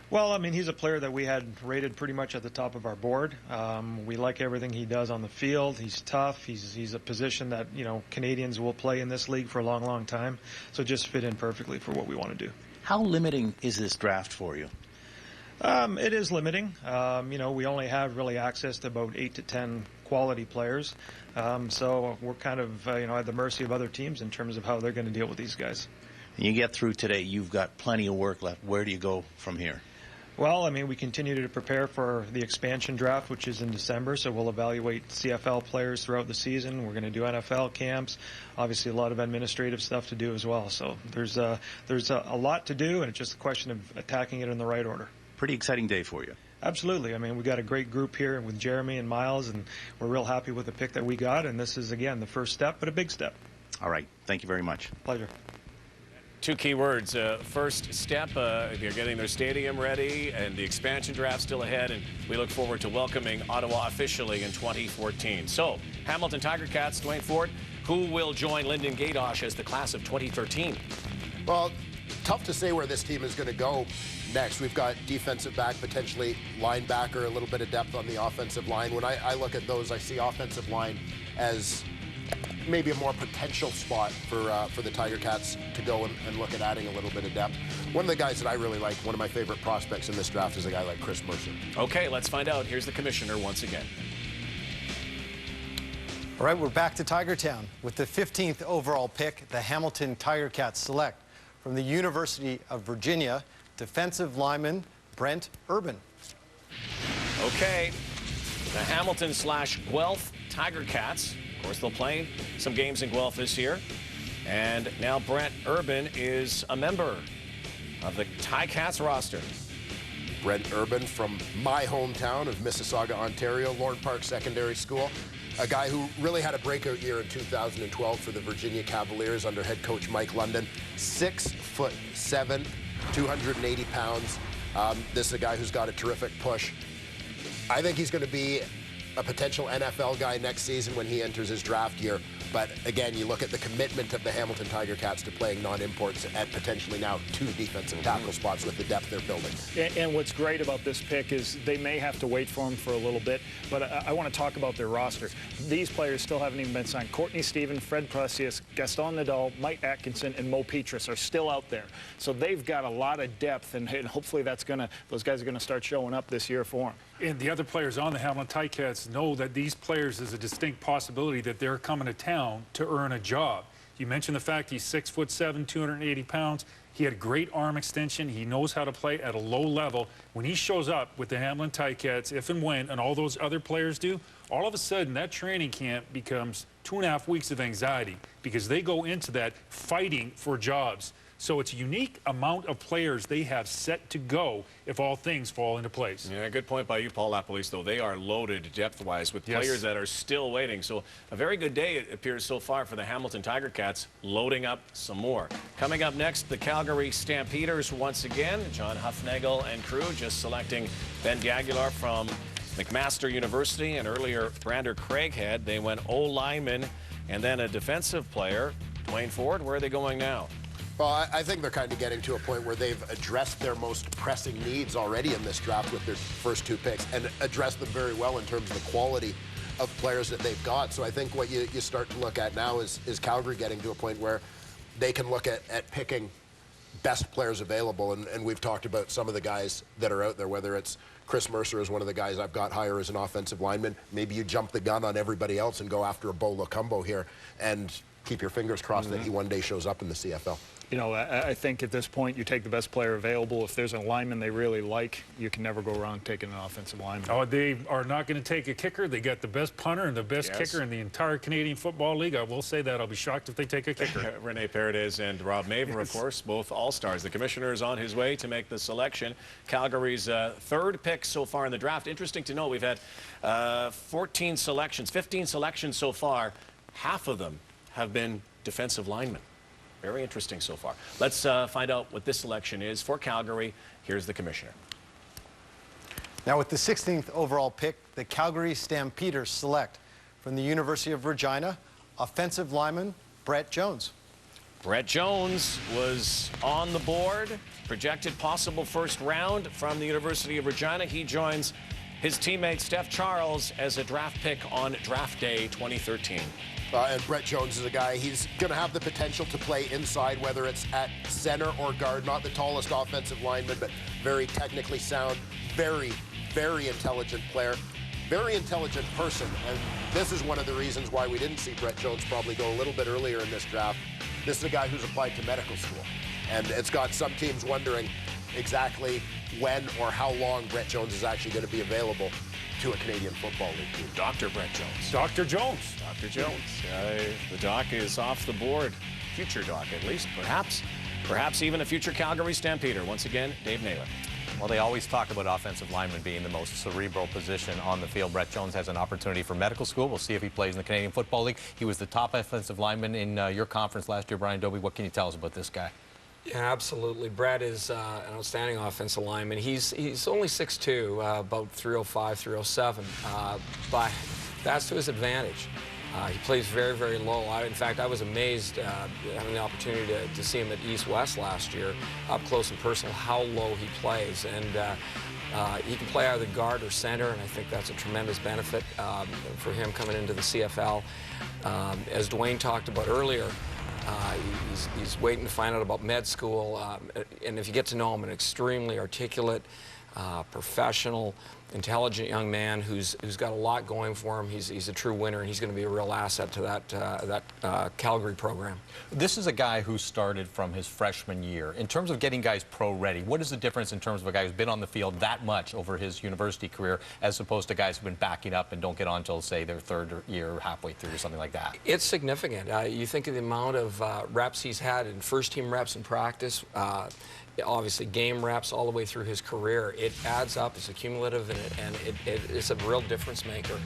Well, I mean, he's a player that we had rated pretty much at the top of our board. We like everything he does on the field. He's tough. He's a position that, you know, Canadians will play in this league for a long, long time. So just fit in perfectly for what we want to do. How limiting is this draft for you? It is limiting. You know, we only have really access to about 8 to 10 quality players. So we're kind of, you know, at the mercy of other teams in terms of how they're going to deal with these guys. You get through today, you've got plenty of work left. Where do you go from here? Well, I mean, we continue to prepare for the expansion draft, which is in December, so we'll evaluate CFL players throughout the season. We're going to do NFL camps, obviously a lot of administrative stuff to do as well. So there's a lot to do, and it's just a question of attacking it in the right order. Pretty exciting day for you. Absolutely. I mean, we've got a great group here with Jeremy and Miles, and we're real happy with the pick that we got, and this is, again, the first step, but a big step. All right. Thank you very much. Pleasure. Two key words. First step, they're getting their stadium ready, and the expansion draft still ahead, and we look forward to welcoming Ottawa officially in 2014. So, Hamilton Tiger Cats, Dwayne Ford, who will join Lyndon Gaydosh as the class of 2013? Well, tough to say where this team is going to go next. We've got defensive back, potentially linebacker, a little bit of depth on the offensive line. When I look at those, I see offensive line as maybe a more potential spot for the Tiger Cats to go and look at adding a little bit of depth. One of the guys that I really like, one of my favorite prospects in this draft, is a guy like Chris Mercer. Okay, let's find out. Here's the commissioner once again. All right, we're back to Tiger Town with the 15th overall pick. The Hamilton Tiger Cats select from the University of Virginia defensive lineman Brent Urban. Okay, the Hamilton/Guelph Tiger Cats. Of course, they'll play some games in Guelph this year. And now Brent Urban is a member of the Ticats roster. Brent Urban from my hometown of Mississauga, Ontario, Lorne Park Secondary School. A guy who really had a breakout year in 2012 for the Virginia Cavaliers under head coach Mike London. 6'7", 280 pounds. This is a guy who's got a terrific push. I think he's going to be a potential NFL guy next season when he enters his draft year. But again, you look at the commitment of the Hamilton Tiger Cats to playing non-imports at potentially now 2 defensive tackle spots with the depth they're building. And what's great about this pick is they may have to wait for him for a little bit, but I want to talk about their roster. These players still haven't even been signed. Courtney Stephen, Fred Precious, Gaston Nadal, Mike Atkinson, and Mo Petrus are still out there. So they've got a lot of depth, and hopefully those guys are going to start showing up this year for them. And the other players on the Hamilton Ticats know that these players is a distinct possibility that they're coming to town to earn a job. You mentioned the fact he's 6'7", 280 pounds. He had a great arm extension. He knows how to play at a low level. When he shows up with the Hamilton Ticats, if and when, and all those other players do, all of a sudden that training camp becomes 2.5 weeks of anxiety because they go into that fighting for jobs. So it's a unique amount of players they have set to go if all things fall into place. Yeah, good point by you, Paul LaPolice, though. They are loaded depth-wise with players that are still waiting. So a very good day, it appears, so far for the Hamilton Tiger Cats, loading up some more. Coming up next, the Calgary Stampeders once again. John Huffnagel and crew just selecting Ben Gagular from McMaster University, and earlier Brander Craighead. They went O-lineman and then a defensive player. Dwayne Ford, where are they going now? Well, I think they're kind of getting to a point where they've addressed their most pressing needs already in this draft with their first 2 picks, and addressed them very well in terms of the quality of players that they've got. So I think what you start to look at now is Calgary getting to a point where they can look at picking best players available, and we've talked about some of the guys that are out there, whether it's Chris Mercer is one of the guys I've got higher as an offensive lineman. Maybe you jump the gun on everybody else and go after a Bo Lacumbo here and keep your fingers crossed that he one day shows up in the CFL. You know, I think at this point you take the best player available. If there's a lineman they really like, you can never go wrong taking an offensive lineman. Oh, they are not going to take a kicker. They got the best punter and the best kicker in the entire Canadian Football League. I will say that. I'll be shocked if they take a kicker. Rene Paredes and Rob Maver, of course, both all-stars. The commissioner is on his way to make the selection. Calgary's 3rd pick so far in the draft. Interesting to know, we've had 15 selections so far. Half of them have been defensive linemen. Very interesting so far. Let's find out what this selection is for Calgary. Here's the commissioner. Now with the 16th overall pick, the Calgary Stampeders select from the University of Regina, offensive lineman Brett Jones. Brett Jones was on the board, projected possible first round from the University of Regina. He joins his teammate Steph Charles as a draft pick on draft day 2013. And Brett Jones is a guy, he's going to have the potential to play inside, whether it's at center or guard. Not the tallest offensive lineman, but very technically sound, very, very intelligent player, very intelligent person. And this is one of the reasons why we didn't see Brett Jones probably go a little bit earlier in this draft. This is a guy who's applied to medical school. And it's got some teams wondering exactly when or how long Brett Jones is actually going to be available to a Canadian Football League team. Dr. Brett Jones. Dr. Jones. Dr. Jones. The doc is off the board. Future doc, at least, perhaps. Perhaps even a future Calgary Stampeder. Once again, Dave Naylor. Well, they always talk about offensive linemen being the most cerebral position on the field. Brett Jones has an opportunity for medical school. We'll see if he plays in the Canadian Football League. He was the top offensive lineman in your conference last year, Brian Dobie. What can you tell us about this guy? Yeah, absolutely. Brett is an outstanding offensive lineman. He's only 6'2", about 305, 307, but that's to his advantage. He plays very, very low. In fact, I was amazed having the opportunity to see him at East-West last year, up close and personal, how low he plays. And he can play either guard or center, and I think that's a tremendous benefit for him coming into the CFL. As Dwayne talked about earlier, he's waiting to find out about med school, and if you get to know him, an extremely articulate, professional, intelligent young man who's got a lot going for him. He's a true winner, and he's going to be a real asset to that Calgary program. This is a guy who started from his freshman year. In terms of getting guys pro-ready, what is the difference in terms of a guy who's been on the field that much over his university career as opposed to guys who've been backing up and don't get on until, say, their 3rd year or halfway through or something like that? It's significant. You think of the amount of reps he's had in first-team reps in practice, obviously game reps all the way through his career. It adds up, it's accumulative, and it's a real difference maker.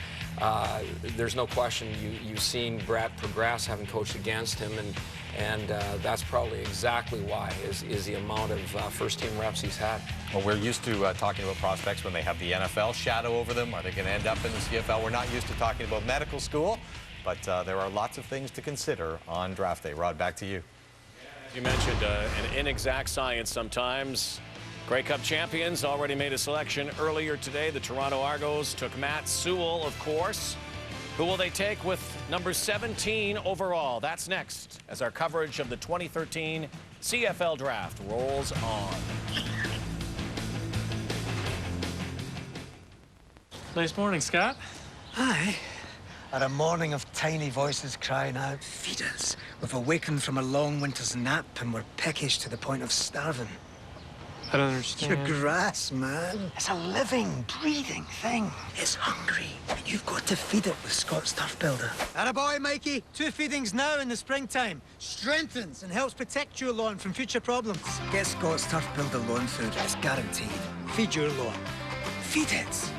There's no question you've seen Brett progress having coached against him, and that's probably exactly why is the amount of first-team reps he's had. Well, we're used to talking about prospects when they have the NFL shadow over them. Are they going to end up in the CFL? We're not used to talking about medical school, but there are lots of things to consider on draft day. Rod, back to you. You mentioned an inexact science sometimes. Grey Cup champions already made a selection earlier today. The Toronto Argos took Matt Sewell, of course. Who will they take with number 17 overall? That's next as our coverage of the 2013 CFL Draft rolls on. Nice morning, Scott. Hi. At a morning of tiny voices crying out, "Feed us." We've awakened from a long winter's nap and we're peckish to the point of starving. I don't understand. Your grass, man. It's a living, breathing thing. It's hungry, and you've got to feed it with Scott's Turf Builder. Attaboy, Mikey. 2 feedings now in the springtime. Strengthens and helps protect your lawn from future problems. Get Scott's Turf Builder lawn food. It's guaranteed. Feed your lawn. Feed it.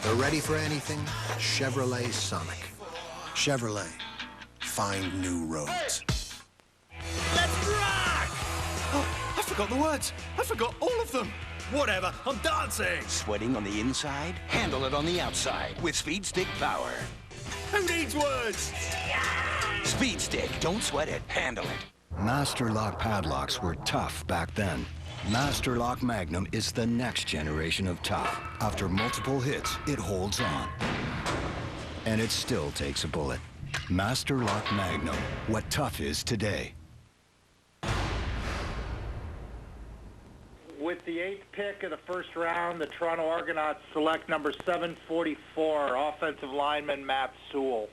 They're ready for anything? Chevrolet Sonic. Chevrolet. Find new roads. Let's rock! Oh, I forgot the words. I forgot all of them. Whatever, I'm dancing. Sweating on the inside? Handle it on the outside with Speed Stick Power. Who needs words? Speed Stick, don't sweat it, handle it. Master Lock padlocks were tough back then. Master Lock Magnum is the next generation of tough. After multiple hits, it holds on. And it still takes a bullet. Master Lock Magnum, what tough is today. With the 8th pick of the first round, the Toronto Argonauts select number 744, offensive lineman Matt Sewell.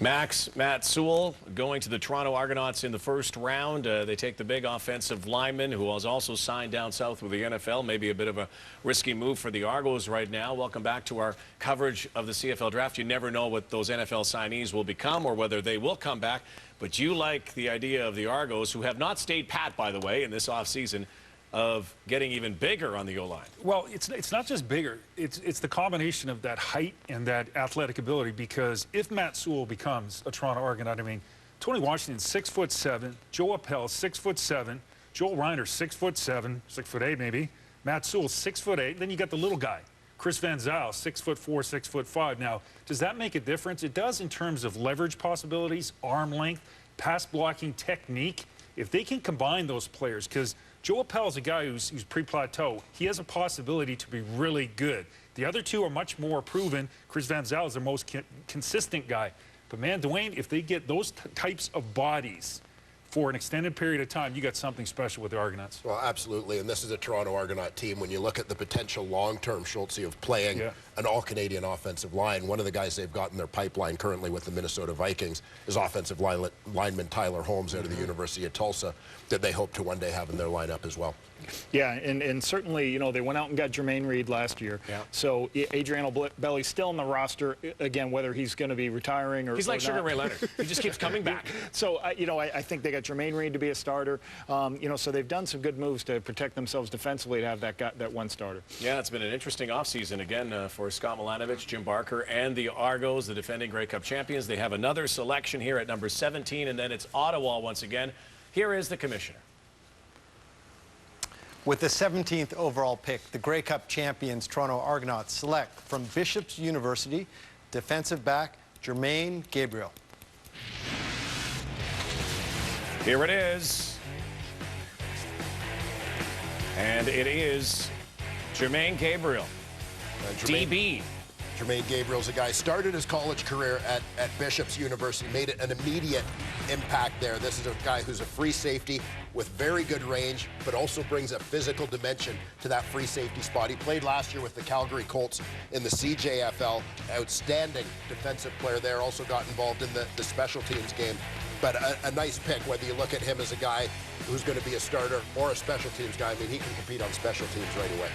Matt Sewell going to the Toronto Argonauts in the first round. They take the big offensive lineman who has also signed down south with the NFL. Maybe a bit of a risky move for the Argos right now. Welcome back to our coverage of the CFL draft. You never know what those NFL signees will become or whether they will come back. But you like the idea of the Argos, who have not stayed pat, by the way, in this offseason, of getting even bigger on the O-line. Well, it's not just bigger. It's the combination of that height and that athletic ability, because if Matt Sewell becomes a Toronto Argonaut, I mean, Tony Washington, 6'7", Joe Appel, 6'7", Joel Reiner, 6'7", 6'8" maybe, Matt Sewell, 6'8", then you got the little guy, Chris Van Zyl, 6'4", 6'5". Now, does that make a difference? It does in terms of leverage possibilities, arm length, pass blocking technique. If they can combine those players, because Joe Appel is a guy who's pre-plateau. He has a possibility to be really good. The other two are much more proven. Chris Van Zyl is the most consistent guy. But, man, Dwayne, if they get those types of bodies for an extended period of time, you got something special with the Argonauts. Well, absolutely, and this is a Toronto Argonaut team. When you look at the potential long-term, Schultze, of playing an all-Canadian offensive line, one of the guys they've got in their pipeline currently with the Minnesota Vikings is offensive lineman Tyler Holmes out of the University of Tulsa, that they hope to one day have in their lineup as well. Yeah, and certainly, you know, they went out and got Jermaine Reed last year. Yeah. So Adrian Belly's still on the roster. Again, whether he's going to be retiring or he's like Sugar not. Ray Leonard. He just keeps coming back. So, you know, I think they got Jermaine Reed to be a starter. You know, so they've done some good moves to protect themselves defensively to have that one starter. Yeah, it's been an interesting offseason again for Scott Milanovich, Jim Barker, and the Argos, the defending Grey Cup champions. They have another selection here at number 17, and then it's Ottawa once again. Here is the commissioner. With the 17th overall pick, the Grey Cup champions Toronto Argonauts select from Bishop's University defensive back Jermaine Gabriel. Here it is. And it is Jermaine Gabriel, DB. Jermaine Gabriel's a guy, started his college career at Bishop's University, made an immediate impact there. This is a guy who's a free safety with very good range, but also brings a physical dimension to that free safety spot. He played last year with the Calgary Colts in the CJFL. Outstanding defensive player there, also got involved in the special teams game. But a nice pick, whether you look at him as a guy who's going to be a starter or a special teams guy. I mean, he can compete on special teams right away.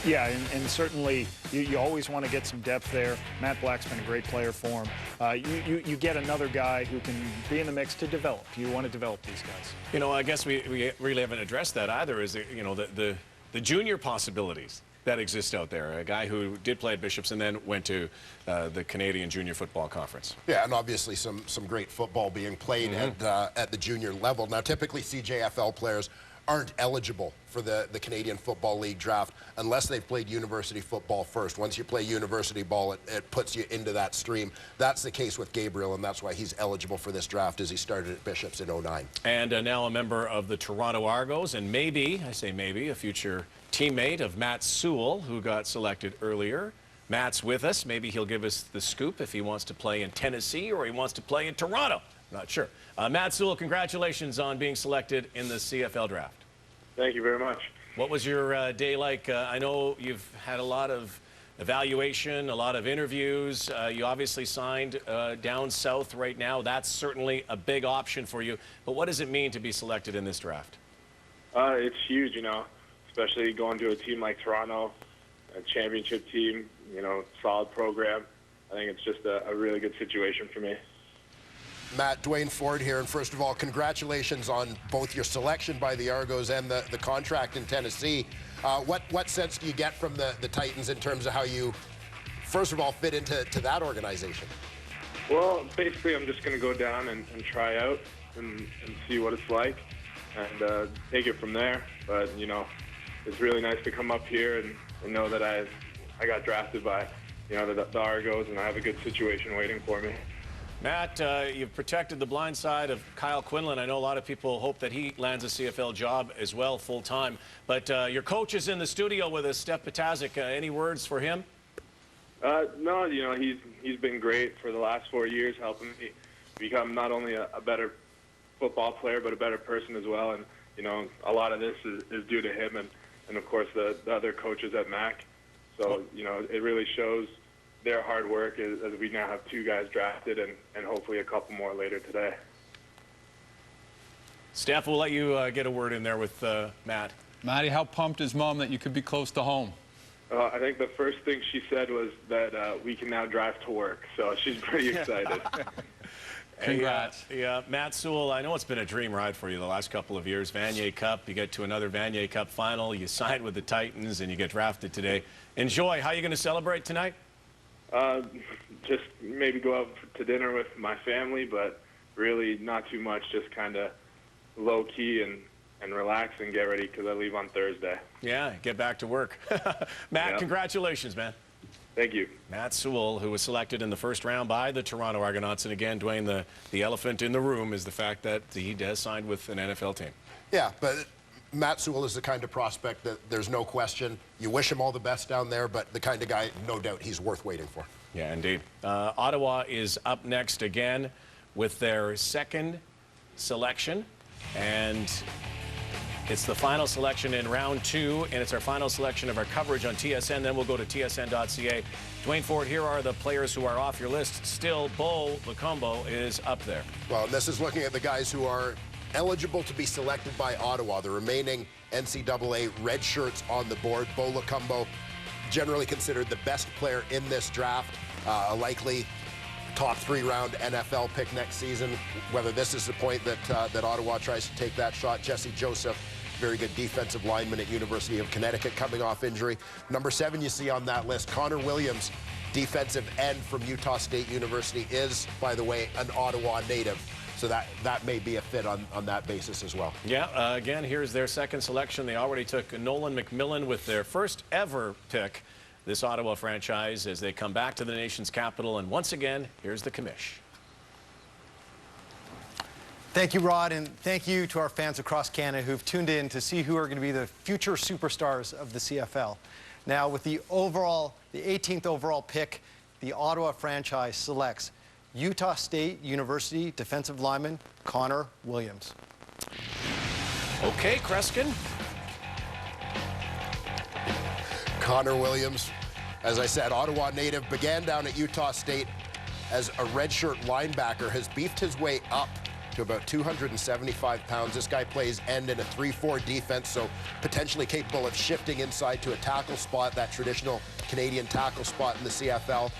Yeah, and certainly you always want to get some depth there. Matt Black's been a great player for him. You get another guy who can be in the mix to develop. You want to develop these guys. You know, I guess we really haven't addressed that either, is, you know, the junior possibilities that exist out there. A guy who did play at Bishop's and then went to the Canadian Junior Football Conference. Yeah, and obviously some great football being played at the junior level. Now, typically CJFL players aren't eligible for the Canadian Football League draft unless they've played university football first. Once you play university ball, it puts you into that stream. That's the case with Gabriel, and that's why he's eligible for this draft, as he started at Bishops in '09. And now a member of the Toronto Argos, and maybe, I say maybe, a future teammate of Matt Sewell, who got selected earlier. Matt's with us. Maybe he'll give us the scoop if he wants to play in Tennessee or he wants to play in Toronto. Not sure. Matt Sewell, congratulations on being selected in the CFL draft. Thank you very much. What was your day like? I know you've had a lot of evaluation, a lot of interviews. You obviously signed down south right now. That's certainly a big option for you. But what does it mean to be selected in this draft? It's huge, you know, especially going to a team like Toronto, a championship team, you know, solid program. I think it's just a really good situation for me. Matt, Dwayne Ford here, and first of all, congratulations on both your selection by the Argos and the contract in Tennessee. What sense do you get from the Titans in terms of how you, first of all, fit into that organization? Well, basically, I'm just going to go down and try out and see what it's like and take it from there. But, you know, it's really nice to come up here and know that I got drafted by, you know, the Argos, and I have a good situation waiting for me. Matt, you've protected the blind side of Kyle Quinlan. I know a lot of people hope that he lands a CFL job as well, full-time. But your coach is in the studio with us, Steph Patazik. Any words for him? No, you know, he's been great for the last 4 years, helping me become not only a better football player, but a better person as well. And, you know, a lot of this is due to him and of course, the other coaches at MAC. So, you know, it really shows their hard work as we now have 2 guys drafted and hopefully a couple more later today. Steph, we'll let you get a word in there with Matt. Matty, how pumped is Mom that you could be close to home? I think the first thing she said was that we can now drive to work, so she's pretty excited. Congrats. Yeah, Matt Sewell, I know it's been a dream ride for you the last couple of years. Vanier Cup, you get to another Vanier Cup final, you signed with the Titans, and you get drafted today. Enjoy. How are you going to celebrate tonight? Just maybe go out to dinner with my family, but really not too much, just kind of low-key and relax and get ready because I leave on Thursday. Yeah, get back to work. Matt, Congratulations, man. Thank you. Matt Sewell, who was selected in the first round by the Toronto Argonauts. And again, Dwayne, the elephant in the room is the fact that he has signed with an NFL team. Yeah, but Matt Sewell is the kind of prospect that there's no question. You wish him all the best down there, but the kind of guy, no doubt, he's worth waiting for. Yeah, indeed. Ottawa is up next again with their second selection. And it's the final selection in round 2, and it's our final selection of our coverage on TSN. Then we'll go to tsn.ca. Dwayne Ford, here are the players who are off your list. Still, Bo Lacombo is up there. Well, this is looking at the guys who are eligible to be selected by Ottawa. The remaining NCAA red shirts on the board. Bo Lacombo, generally considered the best player in this draft, a likely top 3-round NFL pick next season. Whether this is the point that Ottawa tries to take that shot. Jesse Joseph, very good defensive lineman at University of Connecticut, coming off injury. Number 7 you see on that list, Connor Williams, defensive end from Utah State University, is, by the way, an Ottawa native. So that may be a fit on that basis as well. Yeah, again, here's their second selection. They already took Nolan McMillan with their first ever pick, this Ottawa franchise, as they come back to the nation's capital. And once again, here's the commish. Thank you, Rod, and thank you to our fans across Canada who've tuned in to see who are going to be the future superstars of the CFL. Now, with the 18th overall pick, the Ottawa franchise selects Utah State University defensive lineman Connor Williams. Okay, Kreskin. Connor Williams, as I said, Ottawa native, began down at Utah State as a redshirt linebacker, has beefed his way up to about 275 pounds. This guy plays end in a 3-4 defense, so potentially capable of shifting inside to a tackle spot, that traditional Canadian tackle spot in the CFL.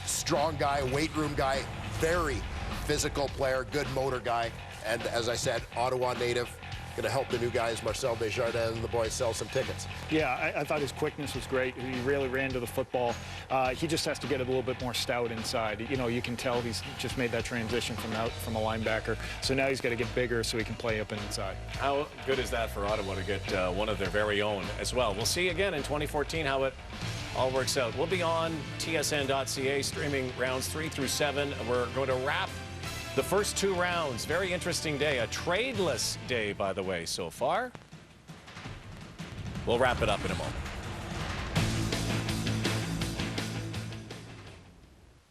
Strong guy, weight room guy, very physical player, good motor guy, and as I said, Ottawa native. going to help the new guys, Marcel Desjardins and the boys, sell some tickets. Yeah, I thought his quickness was great. He really ran to the football. He just has to get a little bit more stout inside. You know, you can tell he's just made that transition from a linebacker. So now he's got to get bigger so he can play up and inside. How good is that for Ottawa to get one of their very own as well? We'll see again in 2014 how it all works out. We'll be on tsn.ca streaming rounds 3 through 7. We're going to wrap the first 2 rounds. Very interesting day. A tradeless day, by the way, so far. We'll wrap it up in a moment.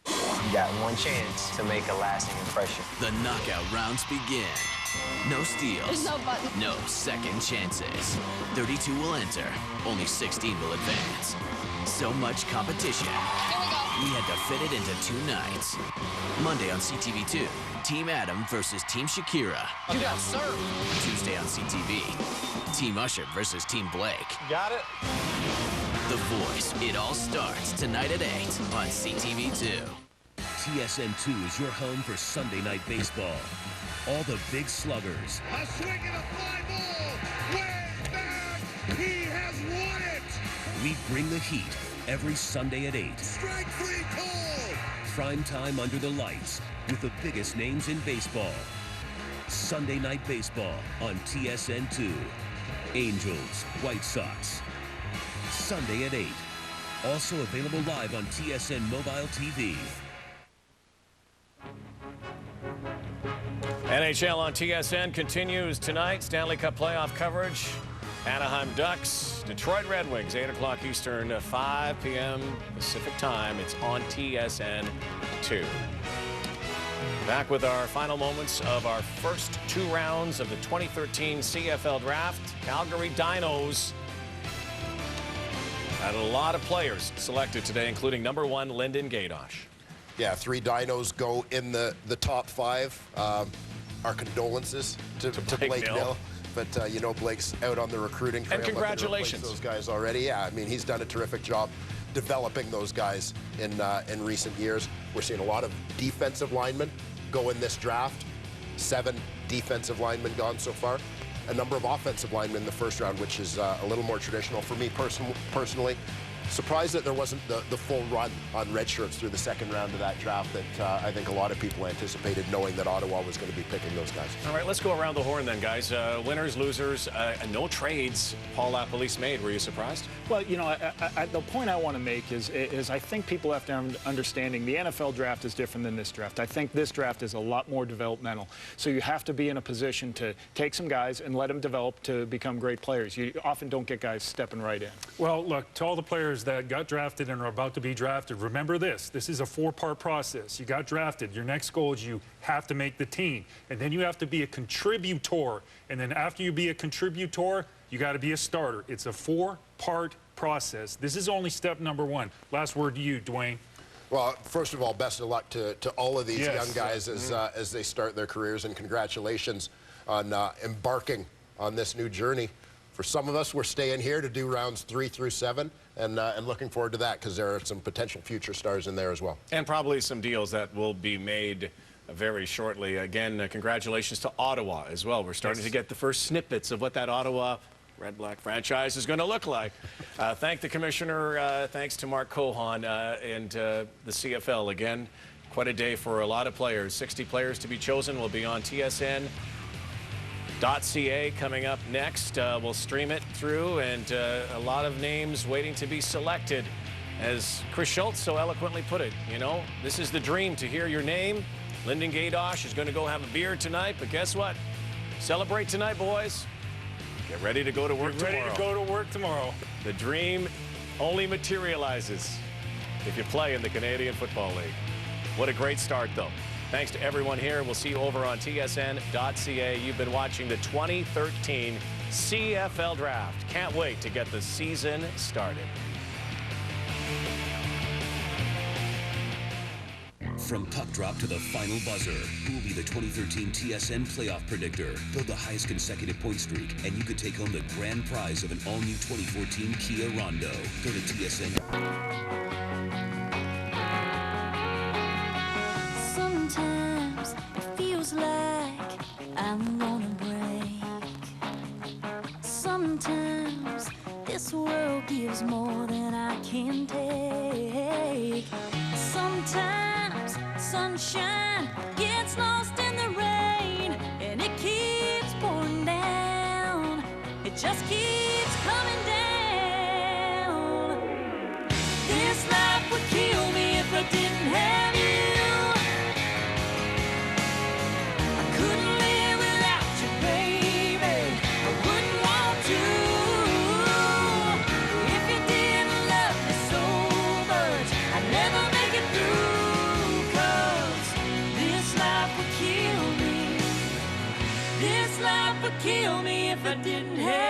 You got one chance to make a lasting impression. The knockout rounds begin. No steals. There's no button. No second chances. 32 will enter. Only 16 will advance. So much competition. Here we go. We had to fit it into 2 nights. Monday on CTV2, Team Adam versus Team Shakira. You got served. Tuesday on CTV, Team Usher versus Team Blake. Got it. The Voice. It all starts tonight at 8 on CTV2. TSN2 is your home for Sunday night baseball. All the big sluggers. A swing and a fly ball. Way back. He has won it. We bring the heat every Sunday at 8. Strike 3 call. Prime time under the lights with the biggest names in baseball. Sunday night baseball on TSN2. Angels, White Sox. Sunday at 8. Also available live on TSN Mobile TV. NHL on TSN continues tonight. Stanley Cup playoff coverage. Anaheim Ducks, Detroit Red Wings, 8 o'clock Eastern, 5 p.m. Pacific time. It's on TSN 2. Back with our final moments of our first 2 rounds of the 2013 CFL Draft. Calgary Dinos had a lot of players selected today, including number 1, Lyndon Gaydosh. Yeah, 3 Dinos go in the top 5. Our condolences to Blake Mill. But, you know, Blake's out on the recruiting trail. And congratulations. Those guys already. Yeah, I mean, he's done a terrific job developing those guys in recent years. We're seeing a lot of defensive linemen go in this draft. 7 defensive linemen gone so far. A number of offensive linemen in the first round, which is a little more traditional for me personally. Surprised that there wasn't the full run on red shirts through the second round of that draft that I think a lot of people anticipated, knowing that Ottawa was going to be picking those guys. All right, let's go around the horn then, guys. Winners, losers, and no trades Paul LaPolice made. Were you surprised? Well, you know, the point I want to make is I think people have to understanding the NFL draft is different than this draft. I think this draft is a lot more developmental. So you have to be in a position to take some guys and let them develop to become great players. You often don't get guys stepping right in. Well, look, to all the players that got drafted and are about to be drafted, remember this. This is a 4-part process. You got drafted. Your next goal is you have to make the team. And then you have to be a contributor. And then after you be a contributor, you got to be a starter. It's a 4-part process. This is only step number 1. Last word to you, Dwayne. Well, first of all, best of luck to all of these young guys as they start their careers, and congratulations on embarking on this new journey. For some of us, we're staying here to do rounds 3 through 7, and looking forward to that because there are some potential future stars in there as well. And probably some deals that will be made very shortly. Again, congratulations to Ottawa as well. We're starting to get the first snippets of what that Ottawa Red-Black franchise is going to look like. Thank the commissioner. Thanks to Mark Cohan and the CFL. Again, quite a day for a lot of players. 60 players to be chosen. Will be on TSN.ca coming up next. We'll stream it through, and a lot of names waiting to be selected. As Chris Schultz so eloquently put it, you know, this is the dream, to hear your name. Lyndon Gaydosh is going to go have a beer tonight, but guess what? Celebrate tonight, boys. Get ready to go to work tomorrow. Get ready to go to work tomorrow. The dream only materializes if you play in the Canadian Football League. What a great start, though. Thanks to everyone here. We'll see you over on tsn.ca. You've been watching the 2013 CFL Draft. Can't wait to get the season started. From puck drop to the final buzzer, who will be the 2013 TSN playoff predictor? Build the highest consecutive point streak, and you could take home the grand prize of an all-new 2014 Kia Rondo. Go to TSN. Sometimes it feels like I'm on a break. sunshine gets lost in the rain, and it keeps pouring down. It just keeps coming down. This life would kill me if I didn't have you. I couldn't live without you, baby. I wouldn't want to. If you didn't love me so much, I'd never make it through. 'Cause this life would kill me. This life would kill me if I didn't have